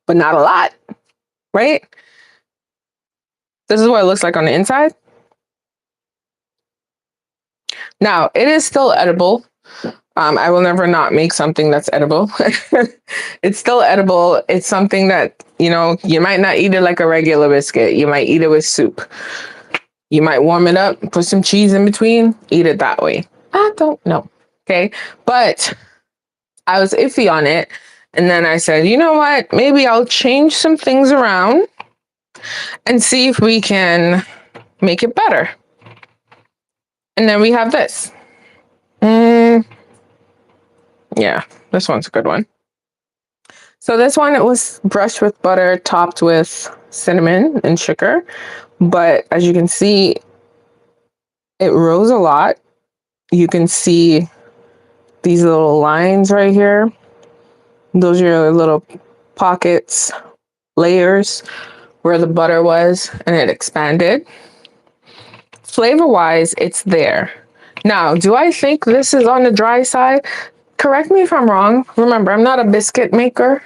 but not a lot, right? This is what it looks like on the inside. Now, it is still edible. I will never not make something that's edible. It's still edible. It's something that, you know, you might not eat it like a regular biscuit. You might eat it with soup. You might warm it up, put some cheese in between, eat it that way. I don't know. Okay. But I was iffy on it. And then I said, you know what? Maybe I'll change some things around and see if we can make it better. And then we have this. Yeah, this one's a good one. So this one, it was brushed with butter, topped with cinnamon and sugar. But as you can see, it rose a lot. You can see these little lines right here. Those are your little pockets, layers where the butter was, and it expanded. Flavor-wise, it's there. Now, do I think this is on the dry side? Correct me if I'm wrong. Remember, I'm not a biscuit maker.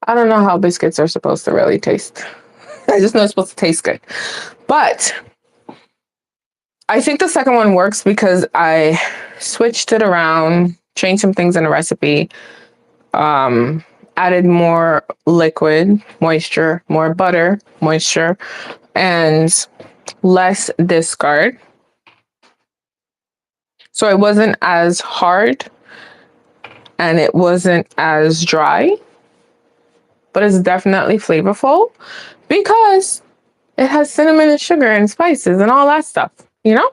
I don't know how biscuits are supposed to really taste. I just know it's supposed to taste good. But I think the second one works because I switched it around, changed some things in the recipe, added more liquid, moisture, more butter, moisture, and less discard. So it wasn't as hard and it wasn't as dry, but it's definitely flavorful because it has cinnamon and sugar and spices and all that stuff, you know?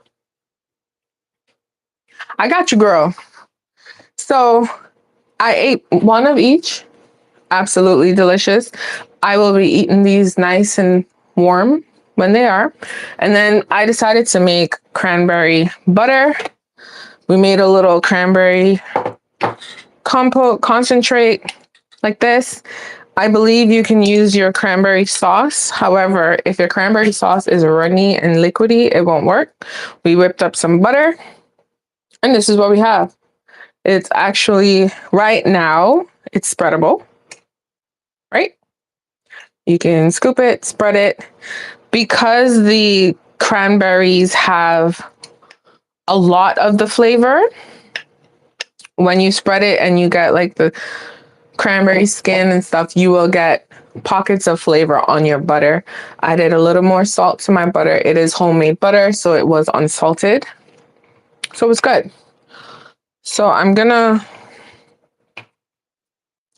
I got you, girl. So I ate one of each. Absolutely delicious. I will be eating these nice and warm when they are. And then I decided to make cranberry butter. We made a little cranberry compote concentrate like this. I believe you can use your cranberry sauce. However, if your cranberry sauce is runny and liquidy, it won't work. We whipped up some butter, and this is what we have. It's actually, right now, it's spreadable, right? You can scoop it, spread it. Because the cranberries have a lot of the flavor, when you spread it and you get like the cranberry skin and stuff, you will get pockets of flavor on your butter. I added a little more salt to my butter. It is homemade butter, so it was unsalted. So it's good. So I'm gonna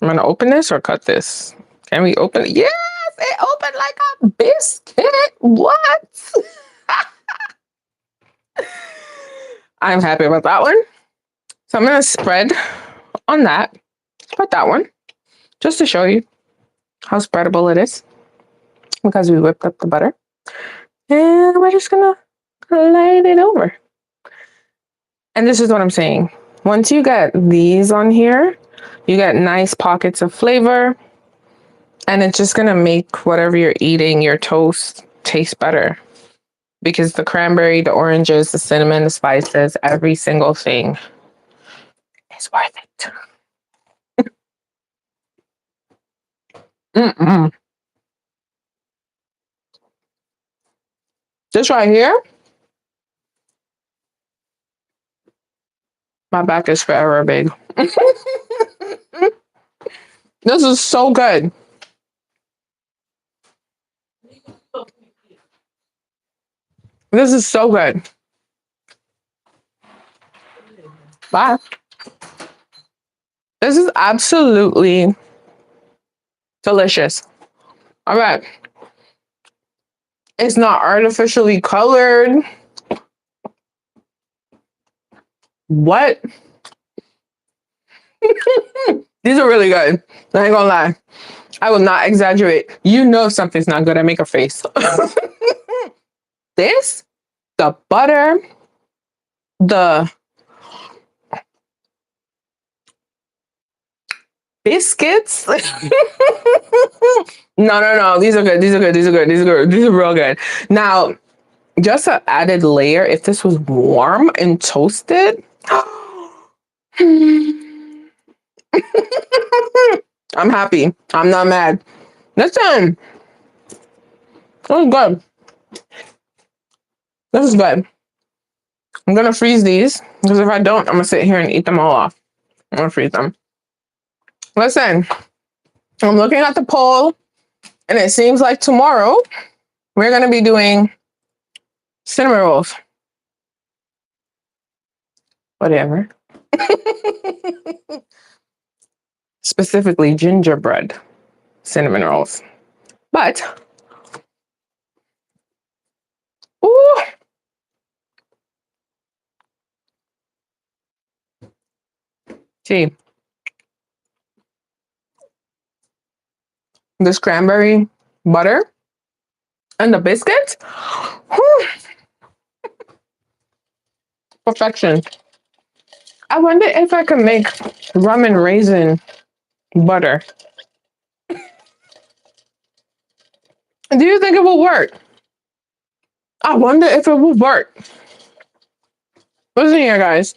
open this or cut this. Can we open it? Yes, it opened like a biscuit. What? I'm happy about that one. So I'm gonna spread on that. Spread that one. Just to show you how spreadable it is. Because we whipped up the butter. And we're just gonna light it over. And this is what I'm saying. Once you get these on here, you get nice pockets of flavor. And it's just gonna make whatever you're eating, your toast, taste better. Because the cranberry, the oranges, the cinnamon, the spices, every single thing is worth it. Mm-mm. This right here, my back is forever big. This is so good. This is so good. Bye. This is absolutely delicious. All right. It's not artificially colored. What? These are really good. I ain't gonna lie. I will not exaggerate. You know if something's not good, I make a face. This, the butter, the biscuits. No. These are good. These are good. These are good. These are good. These are real good. Now, just an added layer, if this was warm and toasted. I'm happy. I'm not mad. Listen. This is good. This is good. I'm going to freeze these because if I don't, I'm going to sit here and eat them all off. I'm going to freeze them. Listen, I'm looking at the poll and it seems like tomorrow we're going to be doing cinnamon rolls. Whatever. Specifically gingerbread cinnamon rolls. But, ooh. See, this cranberry butter and the biscuits. Whew. Perfection. I wonder if I could make rum and raisin butter. Do you think it will work? I wonder if it will work. Listen here, guys.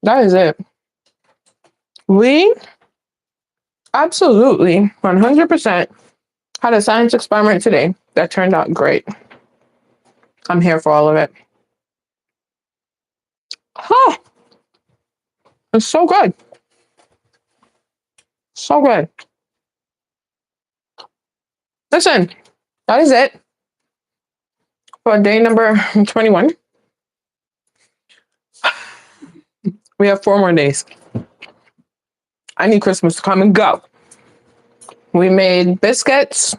That is it. We absolutely 100% had a science experiment today that turned out great. I'm here for all of it. Huh. It's so good. So good. Listen, that is it for day number 21. We have 4 more days. I need Christmas to come and go. We made biscuits,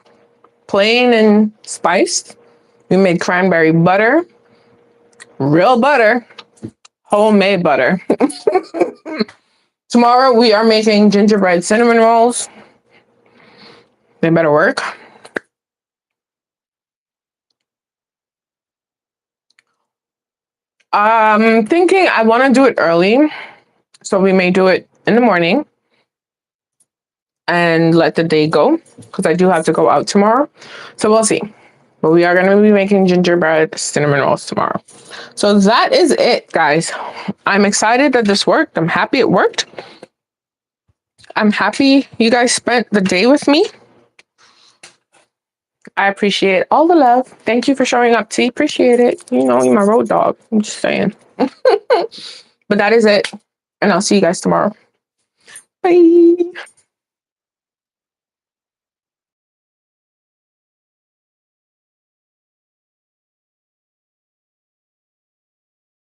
plain and spiced. We made cranberry butter, real butter, homemade butter. Tomorrow we are making gingerbread cinnamon rolls. They better work. I'm thinking I want to do it early. So we may do it in the morning and let the day go because I do have to go out tomorrow. So we'll see. But we are going to be making gingerbread cinnamon rolls tomorrow. So that is it, guys. I'm excited that this worked. I'm happy it worked. I'm happy you guys spent the day with me. I appreciate all the love. Thank you for showing up, T. Appreciate it. You know, you're my road dog. I'm just saying. But that is it. And I'll see you guys tomorrow. Bye.